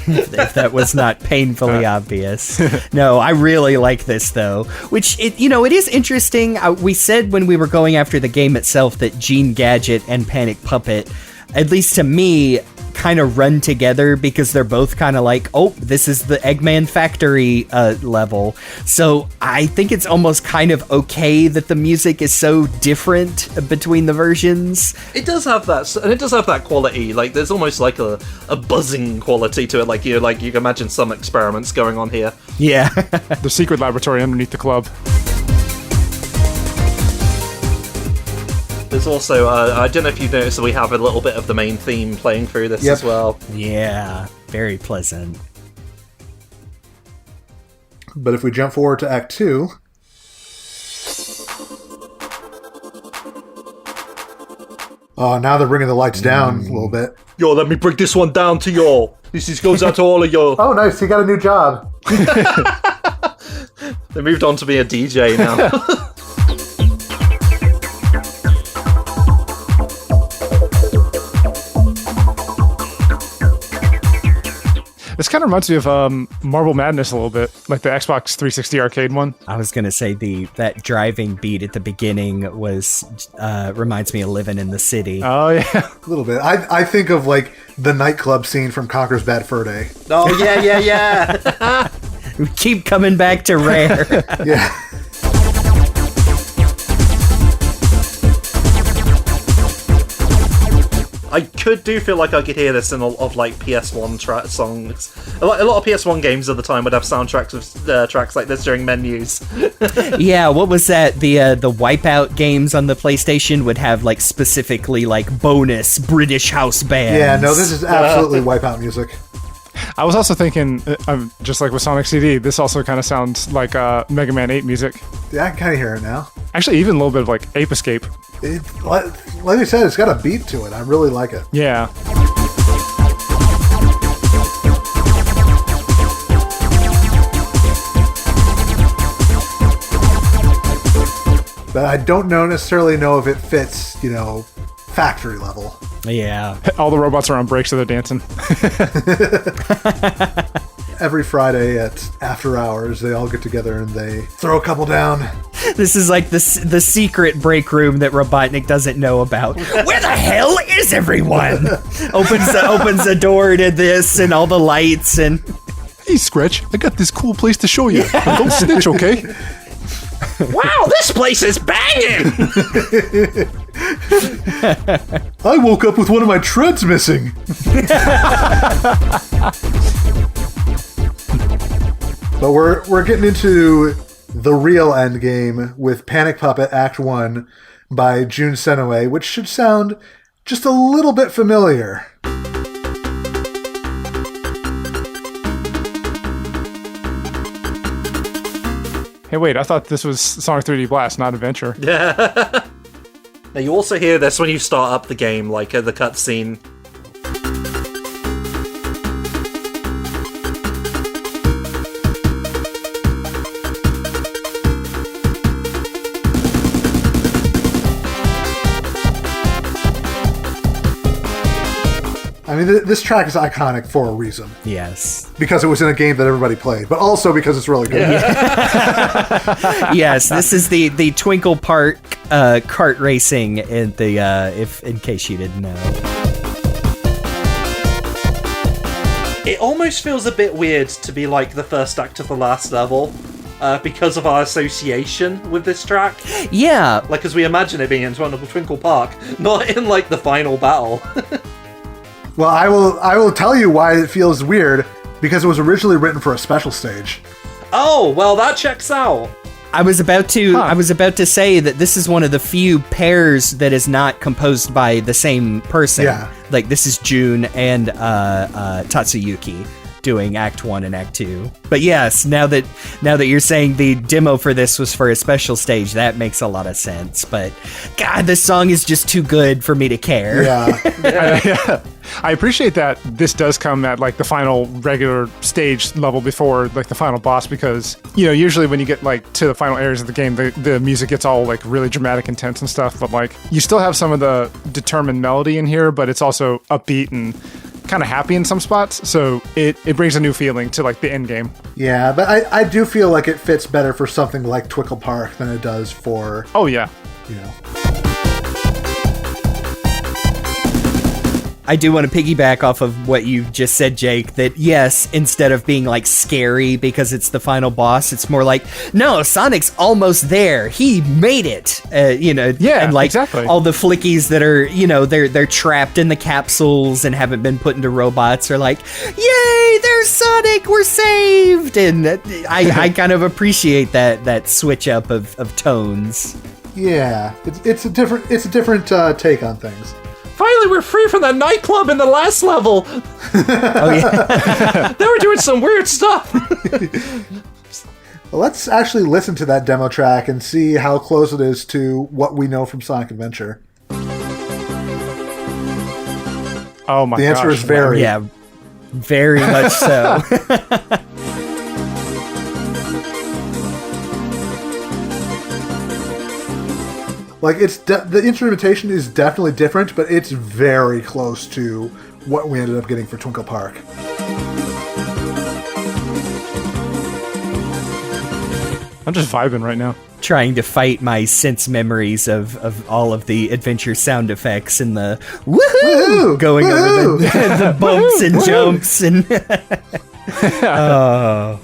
If that was not painfully obvious. No, I really like this though, which it is interesting. We said when we were going after the game itself that Gene Gadget and Panic Puppet, at least to me, kind of run together because they're both kind of like, oh, this is the Eggman Factory level. So I think it's almost kind of okay that the music is so different between the versions. It does have that, and it does have that quality. Like, there's almost like a buzzing quality to it. Like you can imagine some experiments going on here. Yeah. The secret laboratory underneath the club. There's also, I don't know if you've noticed, that we have a little bit of the main theme playing through this as well. Yeah, very pleasant. But if we jump forward to Act 2... Oh, now they're bringing the lights down a little bit. Yo, let me bring this one down to y'all. This goes out to all of y'all. Oh, nice. He got a new job. They moved on to be a DJ now. This kind of reminds me of Marble Madness a little bit, like the Xbox 360 arcade one. I was gonna say that driving beat at the beginning was reminds me of Living in the City. Oh yeah, A little bit. I think of like the nightclub scene from Conker's Bad Fur Day. Oh, yeah. We keep coming back to Rare. Yeah. I do feel like I could hear this in a lot of like PS1 songs. A lot of PS1 games at the time would have soundtracks of tracks like this during menus. Yeah, what was that? The Wipeout games on the PlayStation would have like specifically like bonus British house bands. Yeah, no, this is absolutely Wipeout music. I was also thinking, just like with Sonic CD, this also kind of sounds like Mega Man 8 music. Yeah, I can kind of hear it now. Actually, even a little bit of like Ape Escape. Like I said, it's got a beat to it. I really like it. Yeah. But I don't necessarily know if it fits, factory level. Yeah. All the robots are on breaks, so they're dancing. Every Friday at after hours, they all get together and they throw a couple down. This is like the secret break room that Robotnik doesn't know about. Where the hell is everyone? opens the door to this and all the lights and... Hey, Scratch, I got this cool place to show you. Don't snitch, okay? Wow, this place is banging! I woke up with one of my treads missing. But we're getting into the real end game with Panic Puppet Act 1 by Jun Senoue, which should sound just a little bit familiar. Hey, wait, I thought this was Sonic 3D Blast, not Adventure. Yeah. Now you also hear this when you start up the game, like the cutscene. I mean, this track is iconic for a reason. Yes. Because it was in a game that everybody played, but also because it's really good. Yes, this is the Twinkle Park kart racing in in case you didn't know. It almost feels a bit weird to be like the first act of the last level. Because of our association with this track. Yeah. Like, as we imagine it being in Twinkle Park, not in, like, the final battle. Well, I will tell you why it feels weird, because it was originally written for a special stage. Oh, well, that checks out. I was about to say that this is one of the few pairs that is not composed by the same person. Yeah. Like, this is Jun and Tatsuyuki doing Act 1 and Act 2. But yes, now that you're saying the demo for this was for a special stage, that makes a lot of sense. But God, this song is just too good for me to care. Yeah. I appreciate that this does come at like the final regular stage level before like the final boss, because usually when you get like to the final areas of the game, the music gets all like really dramatic, intense and stuff, but like you still have some of the determined melody in here, but it's also upbeat and kind of happy in some spots, so it brings a new feeling to like the end game. Yeah, but I do feel like it fits better for something like Twinkle Park than it does for... Oh yeah. I do want to piggyback off of what you just said, Jake, that yes, instead of being like scary because it's the final boss, it's more like, no, Sonic's almost there. He made it. Yeah, and like exactly. all the flickies that are, they're trapped in the capsules and haven't been put into robots are like, yay, there's Sonic, we're saved. And I kind of appreciate that switch up of tones. Yeah, it's a different take on things. Finally, we're free from that nightclub in the last level. Oh yeah. They were doing some weird stuff. Well, let's actually listen to that demo track and see how close it is to what we know from Sonic Adventure. Oh my gosh. The answer is very. Yeah, very much so. Like, the instrumentation is definitely different, but it's very close to what we ended up getting for Twinkle Park. I'm just vibing right now. Trying to fight my sense memories of all of the adventure sound effects and the woohoo going over the bumps and jumps and oh.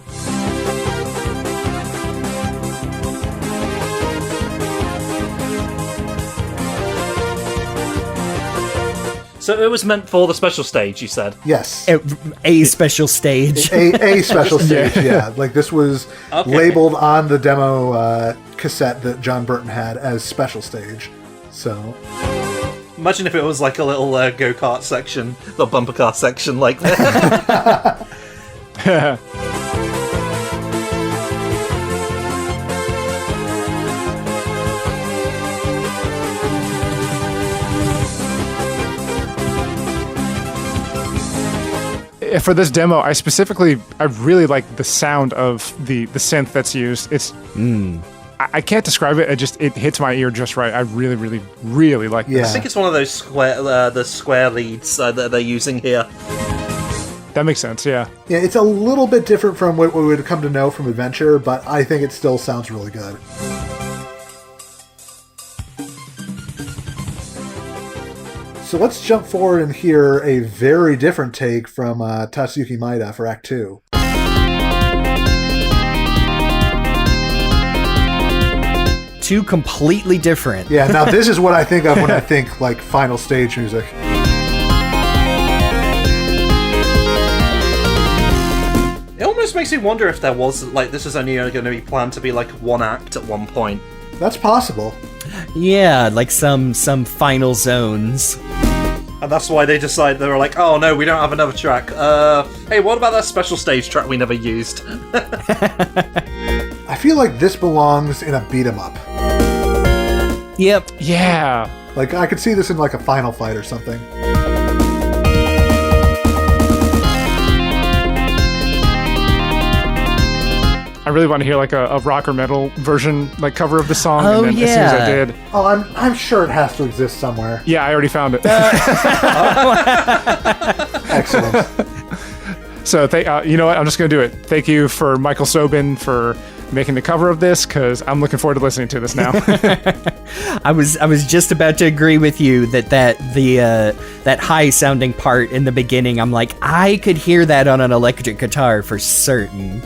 So it was meant for the special stage, you said? Yes. A special stage. A special stage, yeah. Like, this was Okay. labeled on the demo cassette that John Burton had as special stage. So, Imagine if it was like a little go-kart section, the bumper car section like that. For this demo, I really like the sound of the synth that's used. It's I can't describe it. It hits my ear just right. I really, really, really like yeah. I think it's one of those square leads that they're using here. That makes sense, yeah. Yeah, it's a little bit different from what we would come to know from Adventure, but I think it still sounds really good. So let's jump forward and hear a very different take from Tatsuki Maeda for Act 2. Two completely different. Yeah, now this is what I think of when I think, like, final stage music. It almost makes me wonder if there was, like, this was only going to be planned to be, like, one act at one point. That's possible. Yeah, like some final zones. And that's why they were like, oh no, we don't have another track. Hey, what about that special stage track we never used? I feel like this belongs in a beat-em-up. Yep. Yeah. Like, I could see this in, like, a Final Fight or something. I really want to hear like a rock or metal version, like cover of the song. Oh, and then as soon as I yeah. did, Oh, I'm sure it has to exist somewhere. yeah, I already found it. Excellent. So, you know what? I'm just going to do it. Thank you for Michael Sobin for making the cover of this, because I'm looking forward to listening to this now. I was just about to agree with you that high sounding part in the beginning, I'm like, I could hear that on an electric guitar for certain.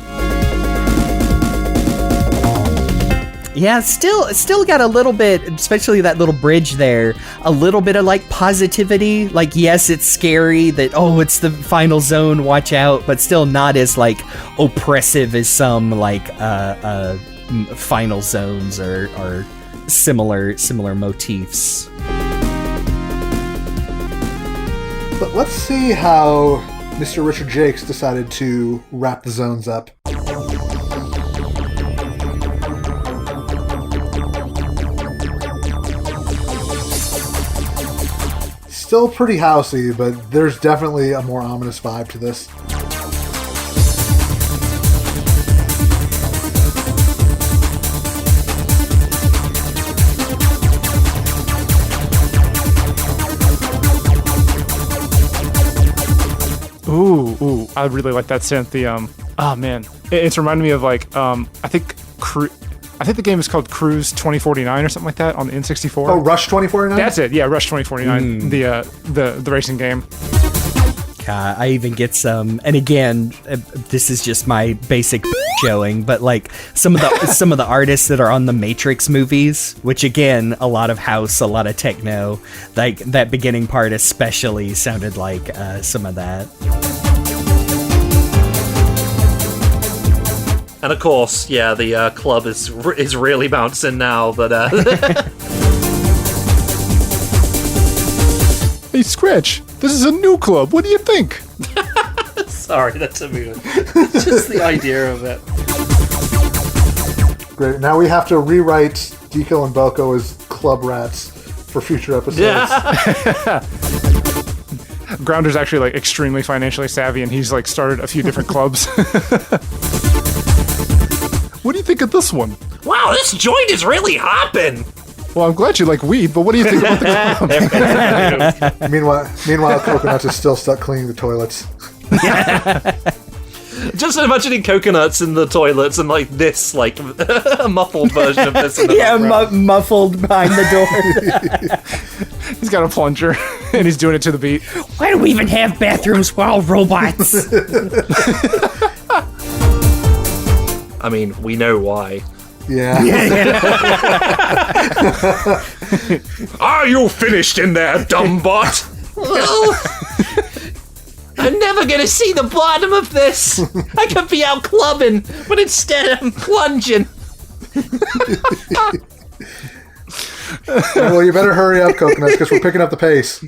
Yeah, still got a little bit, especially that little bridge there, a little bit of like positivity. Like, yes, it's scary that, oh, it's the final zone, watch out, but still not as like oppressive as some like final zones or similar motifs. But let's see how Mr. Richard Jakes decided to wrap the zones up. Still pretty housey, but there's definitely a more ominous vibe to this. Ooh, I really like that synth. Oh man, it's reminding me of like I think I think the game is called Cruise 2049 or something like that on the N64. Oh, Rush 2049? That's it. Yeah, Rush 2049, the racing game. I even get some, and again, this is just my basic showing, but like some of the artists that are on the Matrix movies, which again, a lot of house, a lot of techno, like that beginning part especially sounded like some of that. And of course, yeah, the club is really bouncing now, but Hey, Scratch, this is a new club. What do you think? sorry, that's a movie. Just the idea of it. Great. Now we have to rewrite Deco and Boko as club rats for future episodes. Yeah. Grounder's actually like extremely financially savvy, and he's like started a few different clubs. What do you think of this one? Wow, this joint is really hopping. Well, I'm glad you like weed, but what do you think about the club? Meanwhile, Coconuts is still stuck cleaning the toilets. Just imagining Coconuts in the toilets and like this, like a muffled version of this. In the background. Muffled behind the door. He's got a plunger, and he's doing it to the beat. Why do we even have bathrooms for all robots? I mean, we know why. Yeah. Are you finished in there, dumb bot? I'm never gonna see the bottom of this. I could be out clubbing, but instead I'm plunging. Well, you better hurry up, Coconuts, because we're picking up the pace.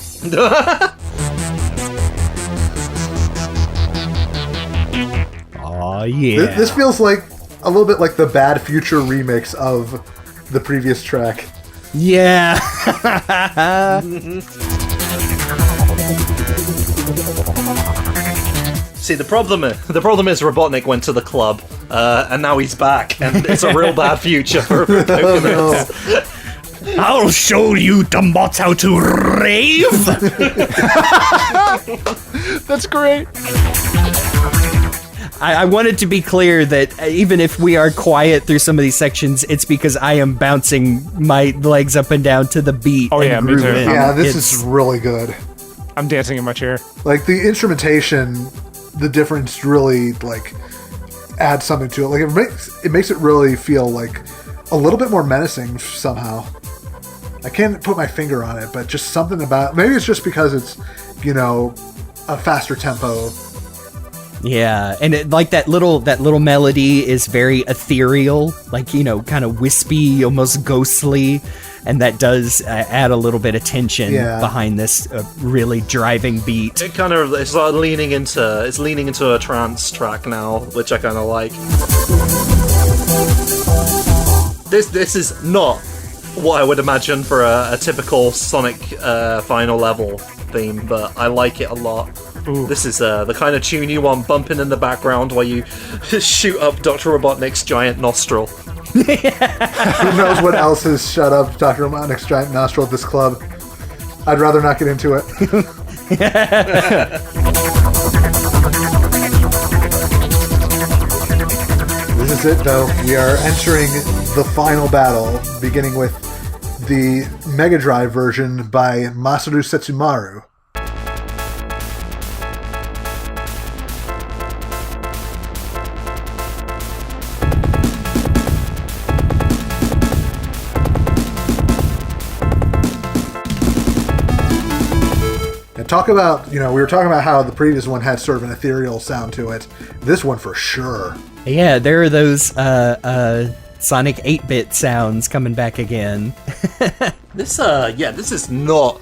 Oh yeah. This feels like a little bit like the Bad Future remix of the previous track. Yeah. See, the problem is Robotnik went to the club, and now he's back, and it's a real bad future for Coconuts. I'll show you dumbots how to rave. That's great. I wanted to be clear that even if we are quiet through some of these sections, it's because I am bouncing my legs up and down to the beat. Oh, yeah, me too. grooving. Yeah, this is really good. I'm dancing in my chair. Like, the instrumentation, the difference really, like, adds something to it. Like, it makes it really feel, like, a little bit more menacing somehow. I can't put my finger on it, but just something about... Maybe it's just because it's, you know, a faster tempo. Yeah, and like that little melody is very ethereal, like, you know, kind of wispy, almost ghostly, and that does add a little bit of tension behind this really driving beat. It kind of it's leaning into a trance track now, which I kind of like. This is not what I would imagine for a typical Sonic final level theme, but I like it a lot. Ooh. This is the kind of tune you want bumping in the background while you shoot up Dr. Robotnik's giant nostril. Who knows what else has shut up Dr. Robotnik's giant nostril at this club? I'd rather not get into it. This is it, though. We are entering the final battle, beginning with the Mega Drive version by Masaru Setsumaru. Talk about, you know, we were talking about how the previous one had sort of an ethereal sound to it. This one for sure. Yeah, there are those Sonic 8-bit sounds coming back again. This is not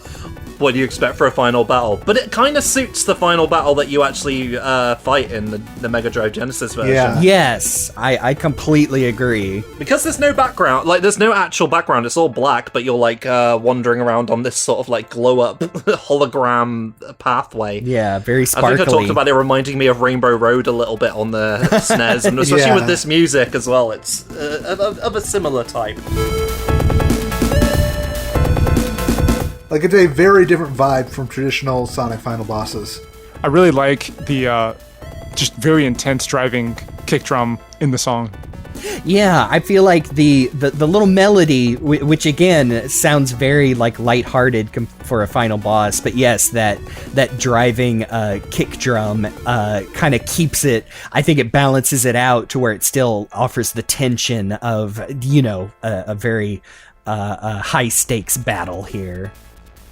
what you expect for a final battle, but it kind of suits the final battle that you actually fight in the Mega Drive Genesis version. Yeah. Yes, I completely agree. Because there's no background, like there's no actual background, it's all black, but you're like wandering around on this sort of like glow-up hologram pathway. Yeah, very sparkly. I think I talked about it reminding me of Rainbow Road a little bit on the SNES, and especially with this music as well, it's of a similar type. Like, it's a very different vibe from traditional Sonic final bosses. I really like the just very intense driving kick drum in the song. Yeah, I feel like the little melody, which again sounds very like lighthearted for a final boss, but yes, that driving kick drum kind of keeps it. I think it balances it out to where it still offers the tension of a very high stakes battle here.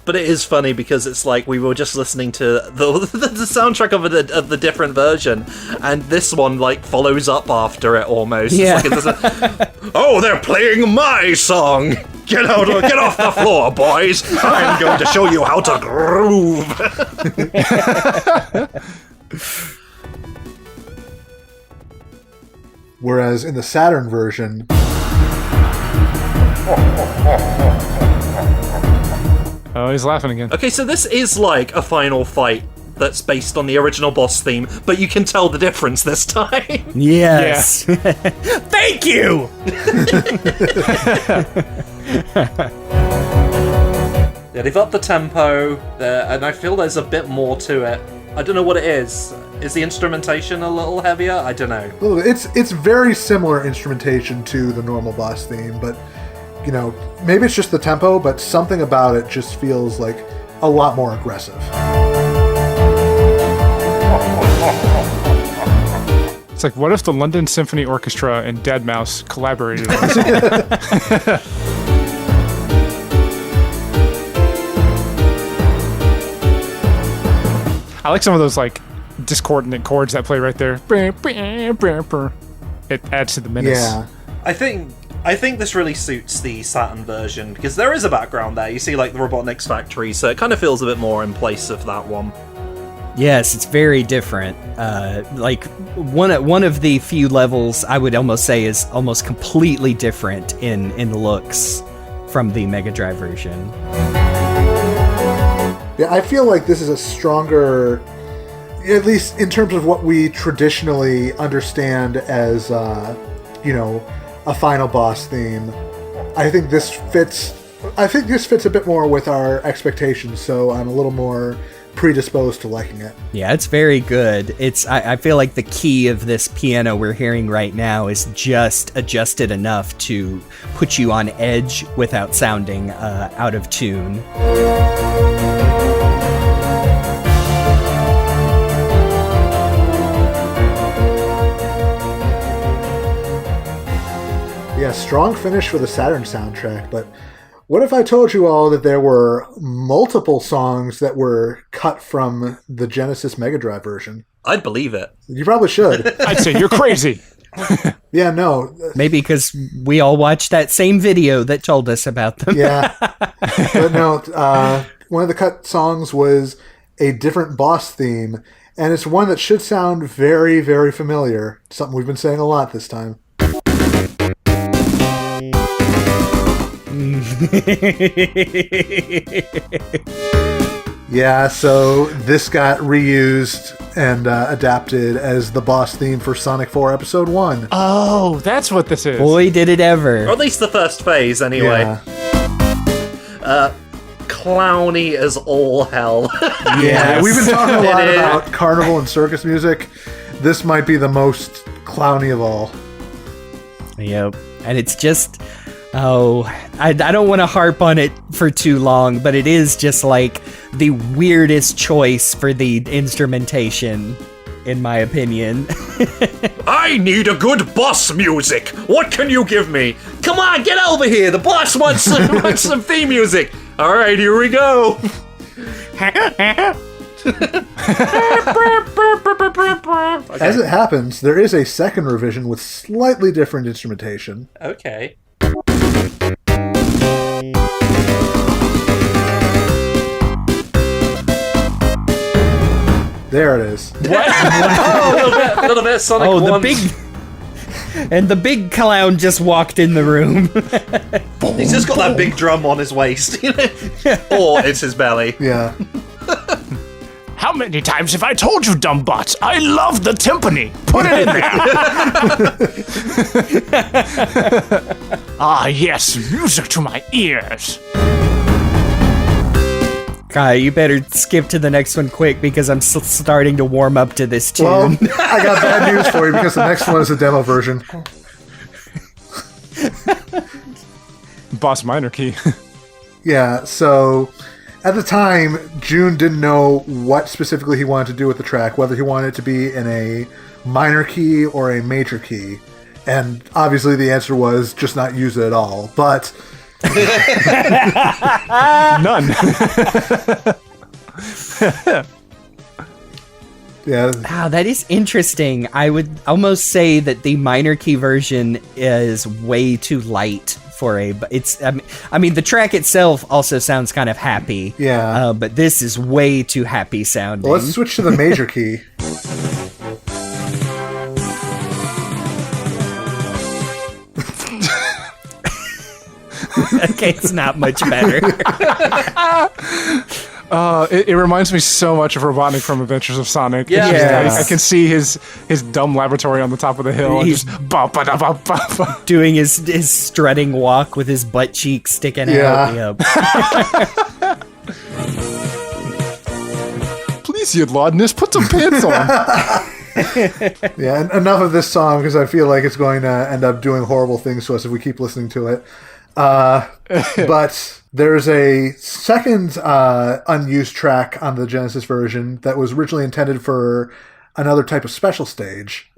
But it is funny because it's like we were just listening to the soundtrack of the different version, and this one like follows up after it almost. Yeah. It's like oh, they're playing my song. Get off the floor, boys. I'm going to show you how to groove. Whereas in the Saturn version, Oh, he's laughing again. Okay, so this is like a final fight that's based on the original boss theme, but you can tell the difference this time. Yes. Thank you. Yeah, they've upped the tempo, and I feel there's a bit more to it. I don't know what it is. Is the instrumentation a little heavier? I don't know. it's very similar instrumentation to the normal boss theme, but maybe it's just the tempo, but something about it just feels like a lot more aggressive. It's like, what if the London Symphony Orchestra and Deadmau5 collaborated on this? I like some of those like discordant chords that play right there. It adds to the menace. Yeah. I think this really suits the Saturn version because there is a background there. You see like the Robotnik's factory, so it kind of feels a bit more in place of that one. Yes, it's very different. Like one of the few levels I would almost say is almost completely different in looks from the Mega Drive version. Yeah, I feel like this is a stronger, at least in terms of what we traditionally understand as, a final boss theme. I think this fits a bit more with our expectations, so I'm a little more predisposed to liking it. Yeah, it's very good. I feel like the key of this piano we're hearing right now is just adjusted enough to put you on edge without sounding out of tune. Yeah, strong finish for the Saturn soundtrack, but what if I told you all that there were multiple songs that were cut from the Genesis Mega Drive version? I'd believe it. You probably should. I'd say you're crazy. Yeah, no. Maybe because we all watched that same video that told us about them. Yeah. But no, one of the cut songs was a different boss theme, and it's one that should sound very, very familiar. Something we've been saying a lot this time. Yeah, so this got reused and adapted as the boss theme for Sonic 4 Episode 1. Oh, that's what this is. Boy, did it ever. Or at least the first phase, anyway. Yeah. Clowny as all hell. Yeah, we've been talking a lot about carnival and circus music. This might be the most clowny of all. Yep. And it's just... Oh, I don't want to harp on it for too long, but it is just like the weirdest choice for the instrumentation, in my opinion. I need a good boss music. What can you give me? Come on, get over here. The boss wants some theme music. All right, here we go. As it happens, there is a second revision with slightly different instrumentation. Okay. There it is. Oh, a little bit of Sonic 1. The big clown just walked in the room. He's just got that big drum on his waist. Or it's his belly. Yeah. How many times have I told you, dumb bots? I love the timpani. Put it in there. Ah, yes, music to my ears. Kai, you better skip to the next one quick because I'm starting to warm up to this tune. Well, I got bad news for you because the next one is a demo version. Boss minor key. Yeah, so at the time, June didn't know what specifically he wanted to do with the track, whether he wanted it to be in a minor key or a major key. And obviously the answer was just not use it at all. But None. yeah, Wow, that is interesting. I would almost say that the minor key version is way too light for a. But it's. I mean, the track itself also sounds kind of happy. Yeah. But this is way too happy sounding. well, let's switch to the major key. Okay, it's not much better. It reminds me so much of Robotnik from Adventures of Sonic. Yeah. It's just- Yes. I can see his dumb laboratory on the top of the hill. And He's- just ba-ba-da-ba-ba-ba. Doing his strutting walk with his butt cheek sticking Yeah. out. Yep. Please, you laudness, put some pants on. Yeah, and enough of this song because I feel like it's going to end up doing horrible things to us if we keep listening to it. But there's a second unused track on the Genesis version that was originally intended for another type of special stage.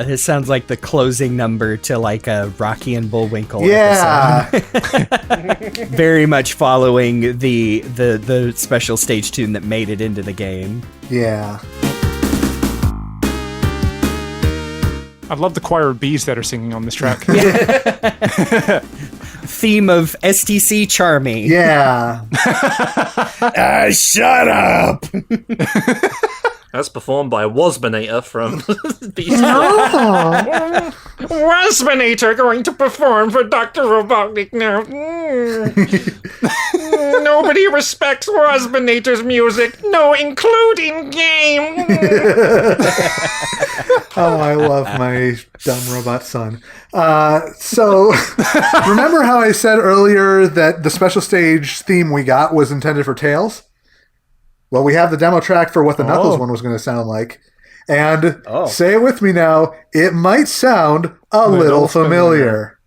This sounds like the closing number to like a Rocky and Bullwinkle episode. Yeah, Very much following the special stage tune that made it into the game. yeah. I love the choir of bees that are singing on this track. Theme of STC Charmy. Yeah. Shut up! That's performed by Wasbinator from Beast. Wasbinator going to perform for Dr. Robotnik now. Nobody respects Wasbinator's music, no including game. Oh, I love my dumb robot son. So, remember how I said earlier that the special stage theme we got was intended for Tails? Well, we have the demo track for what the Knuckles one was going to sound like. And say it with me now, it might sound a little familiar.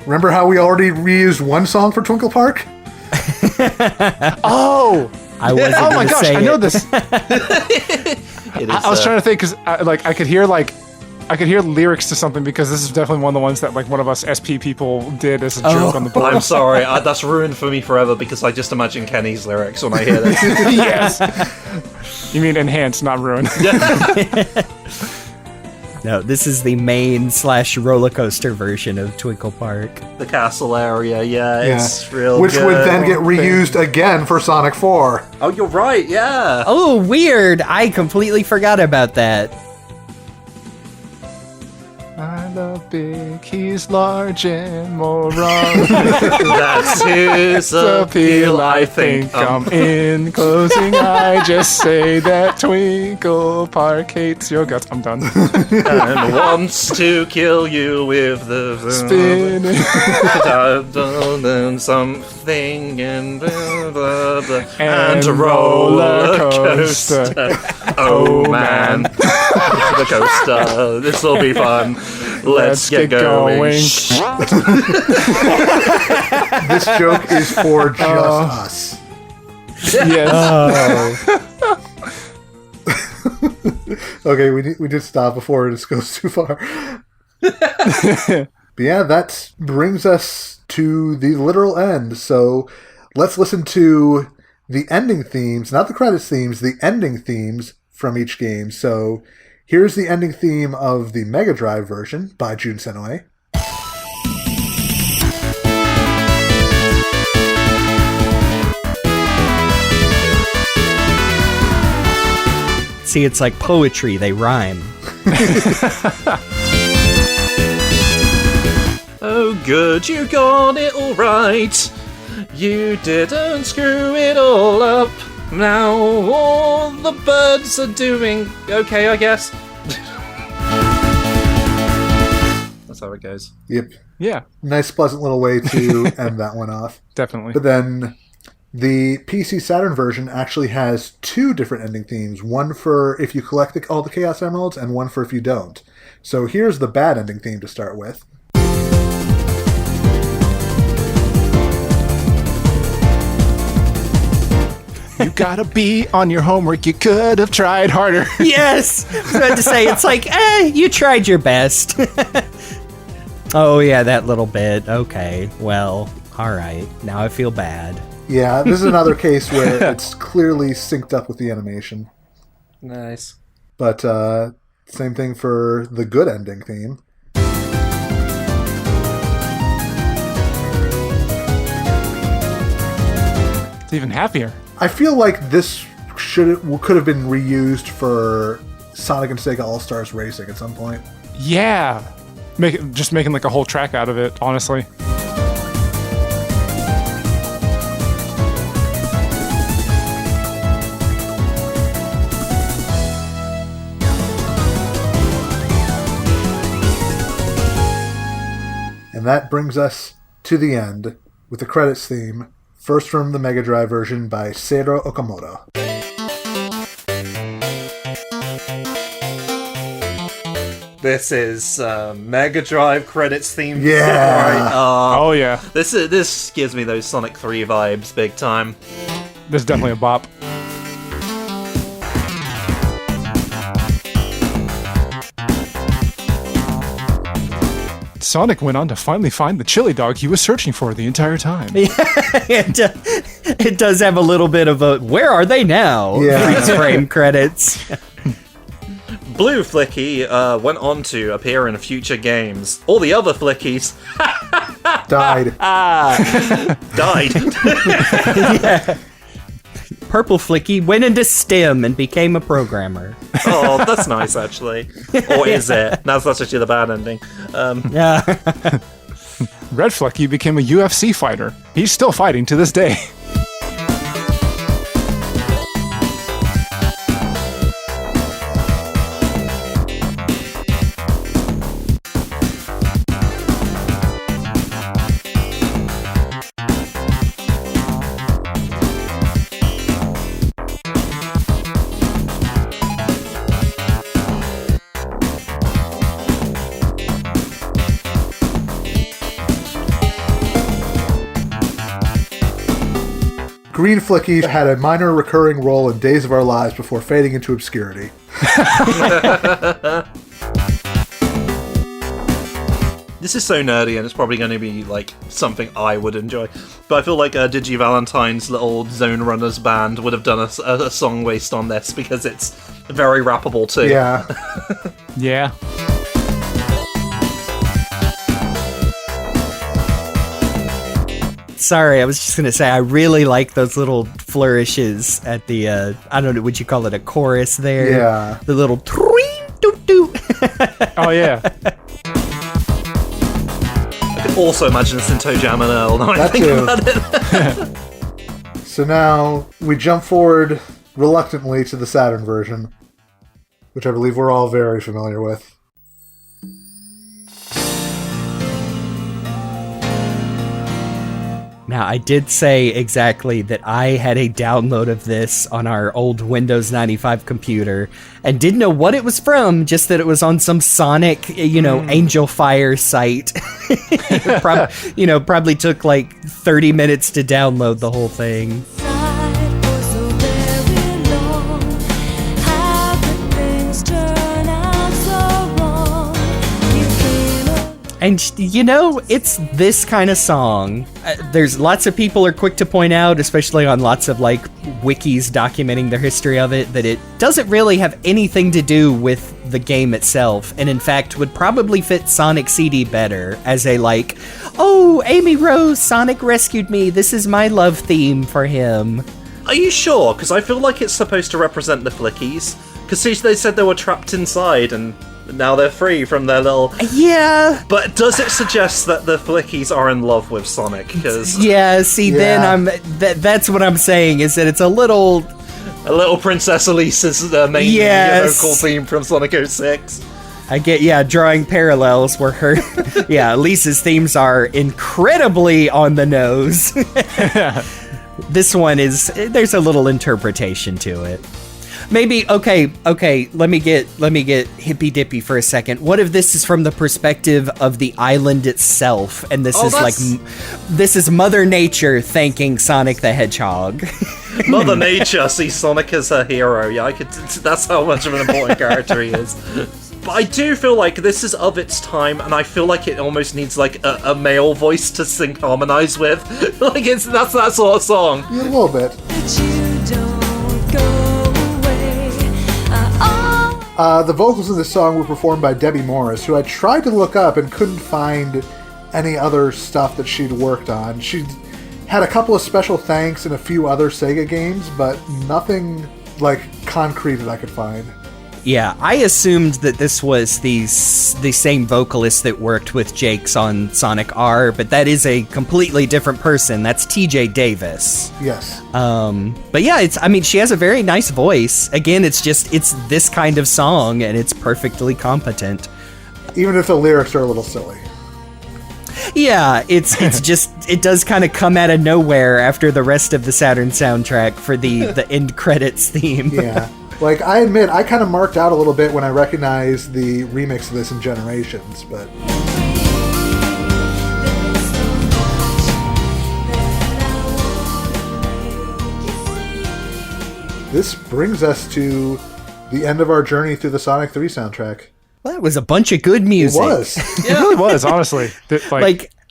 Remember how we already reused one song for Twinkle Park? Oh! I wasn't Oh my gonna gosh, say I know it. this. It is, I was trying to think because I could hear lyrics to something because this is definitely one of the ones that like one of us SP people did as a joke on the board. I'm sorry, that's ruined for me forever because I just imagine Kenny's lyrics when I hear this. Yes. You mean enhanced, not ruined. No, this is the main / roller coaster version of Twinkle Park. The castle area, it's real Which good. would then get reused again for Sonic 4. Oh, you're right, yeah. Oh, weird! I completely forgot about that. I love big, he's large and moron. That's his appeal, I think. In closing, I just say that Twinkle Park hates your guts. I'm done. And wants to kill you with the Spinning. and something and blah, blah, blah, And a roller coaster. coaster. Oh man, the coaster. This will be fun. Let's get going. This joke is for just us. Yes. Okay, we need to stop before this goes too far. But yeah, that brings us to the literal end. So let's listen to the ending themes, not the credits themes, the ending themes from each game. So here's the ending theme of the Mega Drive version by Jun Senoue. See, it's like poetry, they rhyme. Oh good, you got it all right. You didn't screw it all up. Now all the birds are doing okay, I guess. That's how it goes. Yep. Yeah, Nice, pleasant little way to end that one off. definitely. But then the PC Saturn version actually has two different ending themes. One for if you collect all the Chaos Emeralds, and one for if you don't. So here's the bad ending theme to start with. You gotta be on your homework. You could have tried harder. Yes! I was about to say, it's like, you tried your best. Oh, yeah, that little bit. Okay, well, alright. Now I feel bad. Yeah, this is another case where it's clearly synced up with the animation. Nice. But same thing for the good ending theme. It's even happier. I feel like this could have been reused for Sonic and Sega All-Stars Racing at some point. Yeah. Just making like a whole track out of it, honestly. And that brings us to the end with the credits theme, first from the Mega Drive version by Seiro Okamoto. This is Mega Drive credits theme. Yeah. Oh yeah, This gives me those Sonic 3 vibes big time. this is definitely a bop. Sonic went on to finally find the chili dog he was searching for the entire time. It does have a little bit of a, where are they now? Yeah. Freeze frame credits. Blue Flicky went on to appear in future games. All the other Flickies Died. died. Purple Flicky went into STEM and became a programmer. Oh, that's nice, actually. Or is it? That's actually the bad ending. Yeah. Red Flecky became a UFC fighter. He's still fighting to this day. Green Flicky had a minor recurring role in Days of Our Lives before fading into obscurity. This is so nerdy, and it's probably going to be like something I would enjoy. But I feel like Digi Valentine's little Zone Runners band would have done a song based on this because it's very rappable too. Yeah. Yeah. Sorry, I was just gonna say I really like those little flourishes at the I don't know, would you call it a chorus there? Yeah. The little twing doo doo. Oh yeah. I could also imagine this in Toe Jam and Earl. Now I That think too. about it. So now we jump forward reluctantly to the Saturn version, which I believe we're all very familiar with. Now, I did say exactly that I had a download of this on our old Windows 95 computer and didn't know what it was from, just that it was on some Sonic, Angel Fire site. Probably took like 30 minutes to download the whole thing. And, it's this kind of song. There's lots of people are quick to point out, especially on lots of, wikis documenting their history of it, that it doesn't really have anything to do with the game itself, and in fact would probably fit Sonic CD better as a, oh, Amy Rose, Sonic rescued me, this is my love theme for him. Are you sure? Because I feel like it's supposed to represent the Flickies. Because they said they were trapped inside and now they're free from their little... Yeah. But does it suggest that the Flickies are in love with Sonic? Because Yeah, see, then that's what I'm saying, is that it's a little A little Princess Elise's main Yes. vocal theme from Sonic 06. I get, drawing parallels where her, Lisa's themes are incredibly on the nose. This one there's a little interpretation to it. Maybe, okay, let me get hippy dippy for a second. What if this is from the perspective of the island itself, and this this is Mother Nature thanking Sonic the Hedgehog? Mother Nature sees Sonic as her hero. Yeah, that's how much of an important character he is. But I do feel like this is of its time, and I feel like it almost needs like a male voice to harmonize with. Like that's that sort of song. Yeah, a little bit. The vocals in this song were performed by Debbie Morris, who I tried to look up and couldn't find any other stuff that she'd worked on. She had a couple of special thanks in a few other Sega games, but nothing like concrete that I could find. Yeah, I assumed that this was the same vocalist that worked with Jakes on Sonic R, but that is a completely different person. That's TJ Davis. Yes. But yeah, she has a very nice voice. Again, it's this kind of song, and it's perfectly competent. Even if the lyrics are a little silly. Yeah, it's just, it does kind of come out of nowhere after the rest of the Saturn soundtrack for the end credits theme. Yeah. Like, I admit, I kind of marked out a little bit when I recognized the remix of this in Generations, but... This brings us to the end of our journey through the Sonic 3 soundtrack. Well, that was a bunch of good music. It was. It really was, honestly.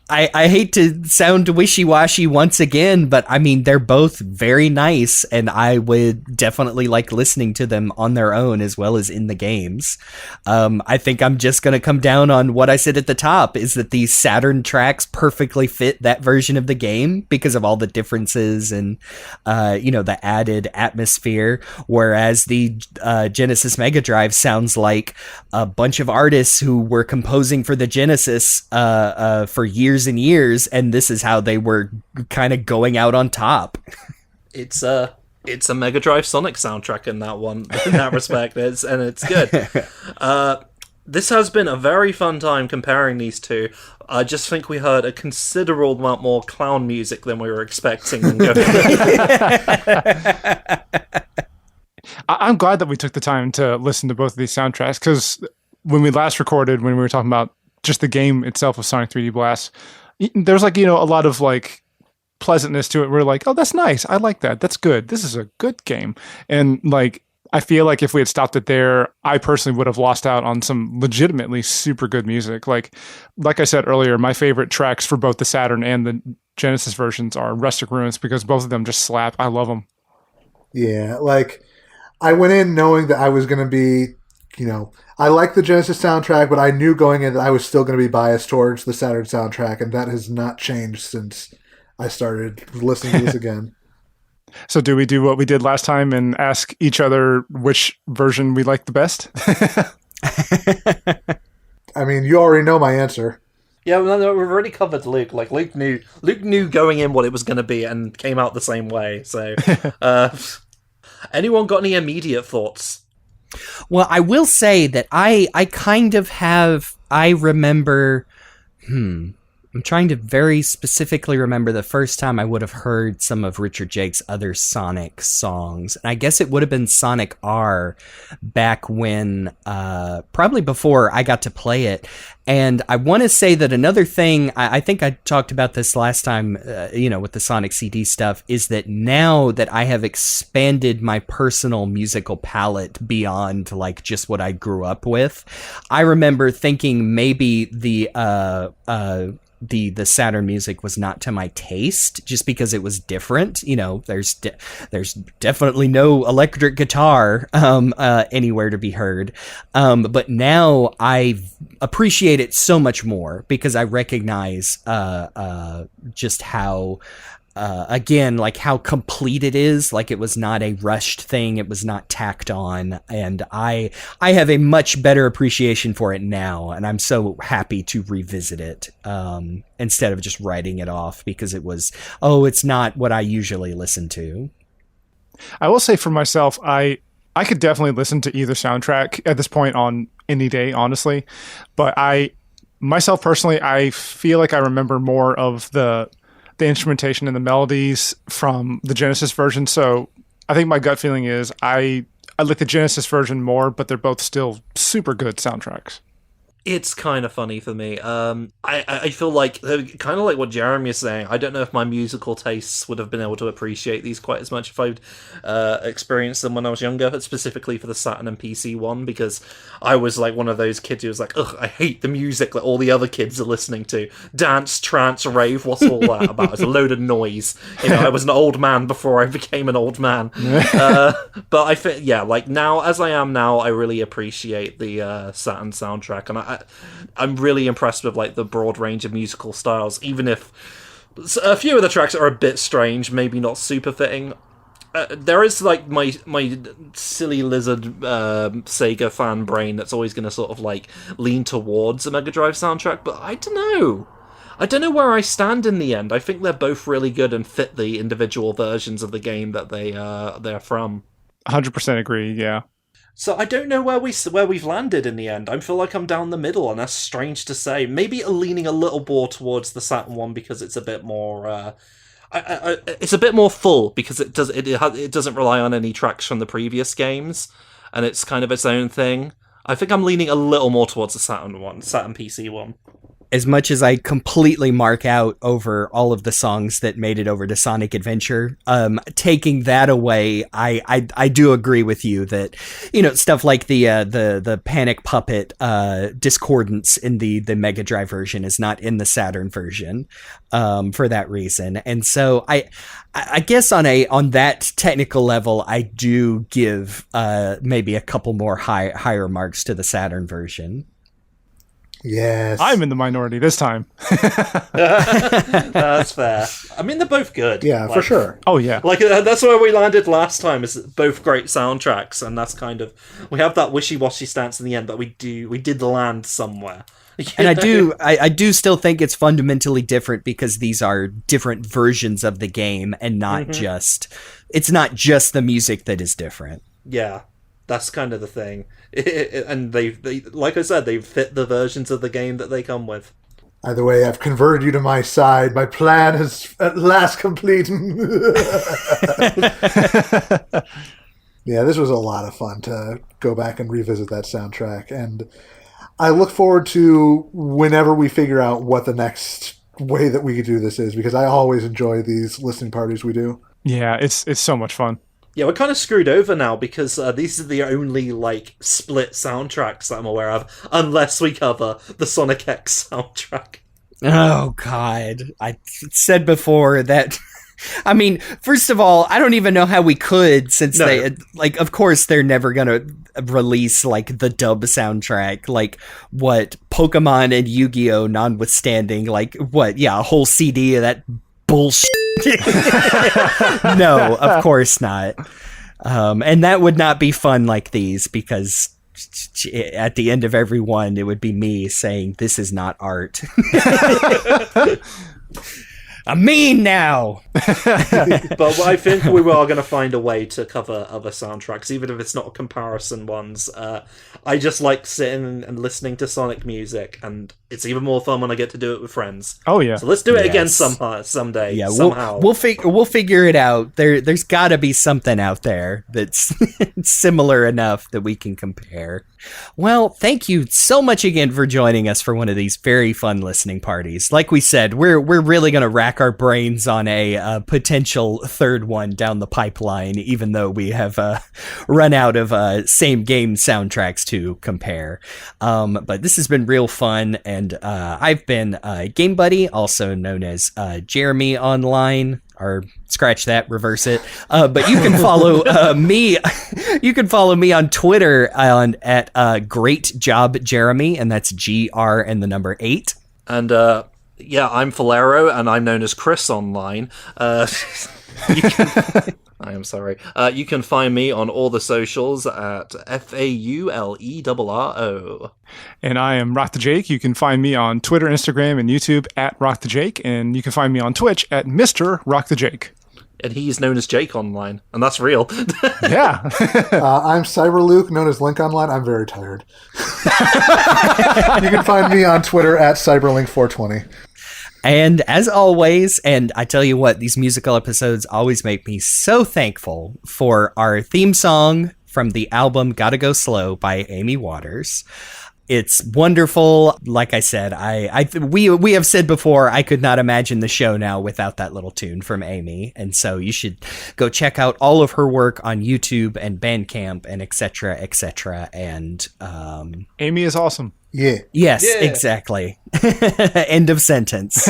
I hate to sound wishy-washy once again, but I mean, they're both very nice, and I would definitely like listening to them on their own as well as in the games. I think I'm just going to come down on what I said at the top, is that these Saturn tracks perfectly fit that version of the game because of all the differences and, the added atmosphere, whereas the Genesis Mega Drive sounds like a bunch of artists who were composing for the Genesis for years and years, and this is how they were kind of going out on top. It's a Mega Drive Sonic soundtrack in that respect, and it's good. This has been a very fun time comparing these two. I just think we heard a considerable amount more clown music than we were expecting. I'm glad that we took the time to listen to both of these soundtracks, because when we last recorded, when we were talking about just the game itself of Sonic 3D Blast, there's a lot of pleasantness to it. We're like, oh, that's nice. I like that. That's good. This is a good game. And I feel like if we had stopped it there, I personally would have lost out on some legitimately super good music. Like I said earlier, my favorite tracks for both the Saturn and the Genesis versions are Rustic Ruins, because both of them just slap. I love them. Yeah, I went in knowing that I was going to be, I like the Genesis soundtrack, but I knew going in that I was still going to be biased towards the Saturn soundtrack, and that has not changed since I started listening to this again. So do we do what we did last time and ask each other which version we like the best? I mean, you already know my answer. Yeah, we've already covered Luke. Luke knew going in what it was going to be and came out the same way. So, anyone got any immediate thoughts? Well, I will say that I remember, I'm trying to very specifically remember the first time I would have heard some of Richard Jake's other Sonic songs. And I guess it would have been Sonic R back when, probably before I got to play it. And I want to say that another thing, I think I talked about this last time, with the Sonic CD stuff, is that now that I have expanded my personal musical palette beyond just what I grew up with, I remember thinking maybe the Saturn music was not to my taste, just because it was different. There's definitely no electric guitar anywhere to be heard. But now I appreciate it so much more because I recognize just how how complete it is. It was not a rushed thing. It was not tacked on. And I have a much better appreciation for it now. And I'm so happy to revisit it instead of just writing it off because it's not what I usually listen to. I will say for myself, I could definitely listen to either soundtrack at this point on any day, honestly. But myself personally, I feel like I remember more of the instrumentation and the melodies from the Genesis version. So I think my gut feeling is I like the Genesis version more, but they're both still super good soundtracks. It's kind of funny for me. I feel like, kind of like what Jeremy is saying, I don't know if my musical tastes would have been able to appreciate these quite as much if I'd experienced them when I was younger, specifically for the Saturn and PC one, because I was like one of those kids who was like, ugh, I hate the music that all the other kids are listening to. Dance, trance, rave, what's all that about? It's a load of noise. You know, I was an old man before I became an old man. But I think, yeah, like now, as I am now, I really appreciate the Saturn soundtrack, and I'm really impressed with like the broad range of musical styles, even if a few of the tracks are a bit strange, maybe not super fitting. There is like my silly lizard Sega fan brain that's always going to sort of like lean towards a Mega Drive soundtrack, but I don't know where I stand in the end. I think they're both really good and fit the individual versions of the game that they're from. 100% agree, yeah. So I don't know where we've landed in the end. I feel like I'm down the middle, and that's strange to say. Maybe leaning a little more towards the Saturn one because it's a bit more. It's a bit more full because it doesn't rely on any tracks from the previous games, and it's kind of its own thing. I think I'm leaning a little more towards the Saturn PC one. As much as I completely mark out over all of the songs that made it over to Sonic Adventure, taking that away, I do agree with you that, you know, stuff like the Panic Puppet discordance in the Mega Drive version is not in the Saturn version for that reason. And so I guess on that technical level, I do give maybe a couple more higher marks to the Saturn version. Yes. I'm in the minority this time. That's fair. I mean, they're both good. Yeah, for sure. Oh, yeah. Like, that's where we landed last time, is both great soundtracks, and that's kind of... We have that wishy-washy stance in the end, but we did land somewhere. And I do still think it's fundamentally different because these are different versions of the game and not just... It's not just the music that is different. Yeah. That's kind of the thing. And they, like I said, they fit the versions of the game that they come with. Either way, I've converted you to my side. My plan is at last complete. Yeah, this was a lot of fun to go back and revisit that soundtrack. And I look forward to whenever we figure out what the next way that we could do this is, because I always enjoy these listening parties we do. Yeah, it's so much fun. Yeah, we're kind of screwed over now because these are the only, like, split soundtracks that I'm aware of, unless we cover the Sonic X soundtrack. Oh, God. I said before that... I mean, first of all, I don't even know how we could, since they... Like, of course, they're never going to release, like, the dub soundtrack. Like, what, Pokemon and Yu-Gi-Oh! Notwithstanding, like, what, yeah, a whole CD of that bullshit. No, of course not. And that would not be fun like these, because at the end of every one, it would be me saying, "This is not art." I'm mean now. But I think we are going to find a way to cover other soundtracks, even if it's not comparison ones. I just like sitting and listening to Sonic music, and it's even more fun when I get to do it with friends. Oh yeah. So let's do it again someday. Yeah, somehow. We'll figure it out. There's got to be something out there that's similar enough that we can compare. Well, thank you so much again for joining us for one of these very fun listening parties. Like we said, we're really going to rack our brains on a potential third one down the pipeline, even though we have run out of same game soundtracks to compare. But this has been real fun, and I've been Game Buddy, also known as Jeremy online. Or scratch that, reverse it. But you can follow me. You can follow me on Twitter at Great Job Jeremy, and that's GR and the number 8. And yeah, I'm Falero, and I'm known as Chris online. I am sorry. You can find me on all the socials at FAULERRO. And I am Rock the Jake. You can find me on Twitter, Instagram, and YouTube at Rock the Jake. And you can find me on Twitch at Mr. Rock the Jake. And he's known as Jake online, and that's real. Yeah. I'm Cyberluke, known as Link Online. I'm very tired. You can find me on Twitter at Cyberlink420. And as always, and I tell you what, these musical episodes always make me so thankful for our theme song from the album Gotta Go Slow by Amy Waters. It's wonderful. Like I said, we have said before, I could not imagine the show now without that little tune from Amy. And so you should go check out all of her work on YouTube and Bandcamp and et cetera, et cetera. And Amy is awesome. Yeah. yes, exactly. End of sentence.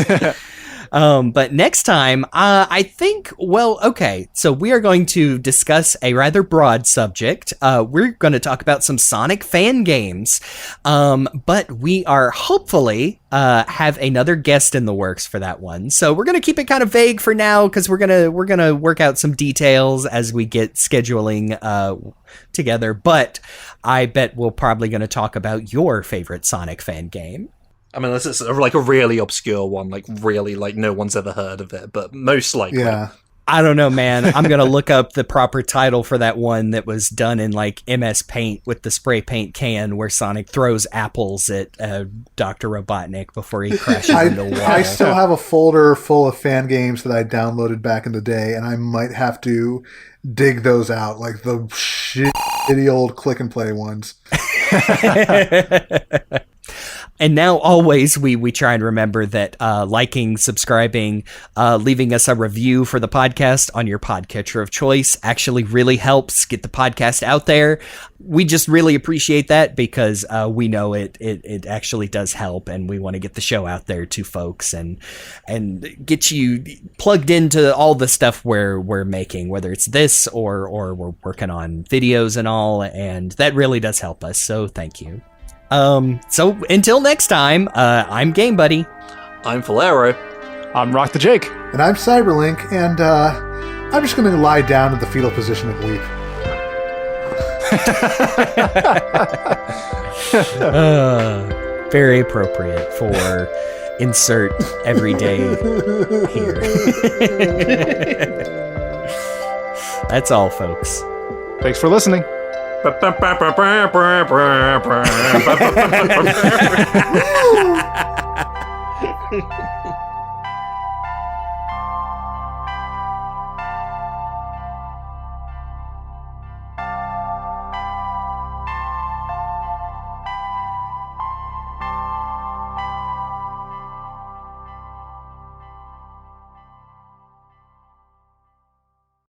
But next time, I think, well, okay, so we are going to discuss a rather broad subject. We're going to talk about some Sonic fan games, but we are hopefully have another guest in the works for that one. So we're going to keep it kind of vague for now because we're gonna work out some details as we get scheduling together. But I bet we're probably going to talk about your favorite Sonic fan game. I mean, this is like a really obscure one, like really, like no one's ever heard of it, but most likely. Yeah. I don't know, man. I'm going to look up the proper title for that one that was done in like MS Paint with the spray paint can where Sonic throws apples at Dr. Robotnik before he crashes into a wall. I still have a folder full of fan games that I downloaded back in the day, and I might have to dig those out, like the shitty old click and play ones. And now always we try and remember that liking, subscribing, leaving us a review for the podcast on your podcatcher of choice actually really helps get the podcast out there. We just really appreciate that because we know it actually does help, and we want to get the show out there to folks and get you plugged into all the stuff we're making, whether it's this or we're working on videos and all, and that really does help us. So thank you. So until next time, I'm Game Buddy. I'm Falero. I'm Rock the Jake. And I'm Cyberlink, and I'm just going to lie down in the fetal position and weep. Very appropriate for insert everyday here. That's all, folks. Thanks for listening.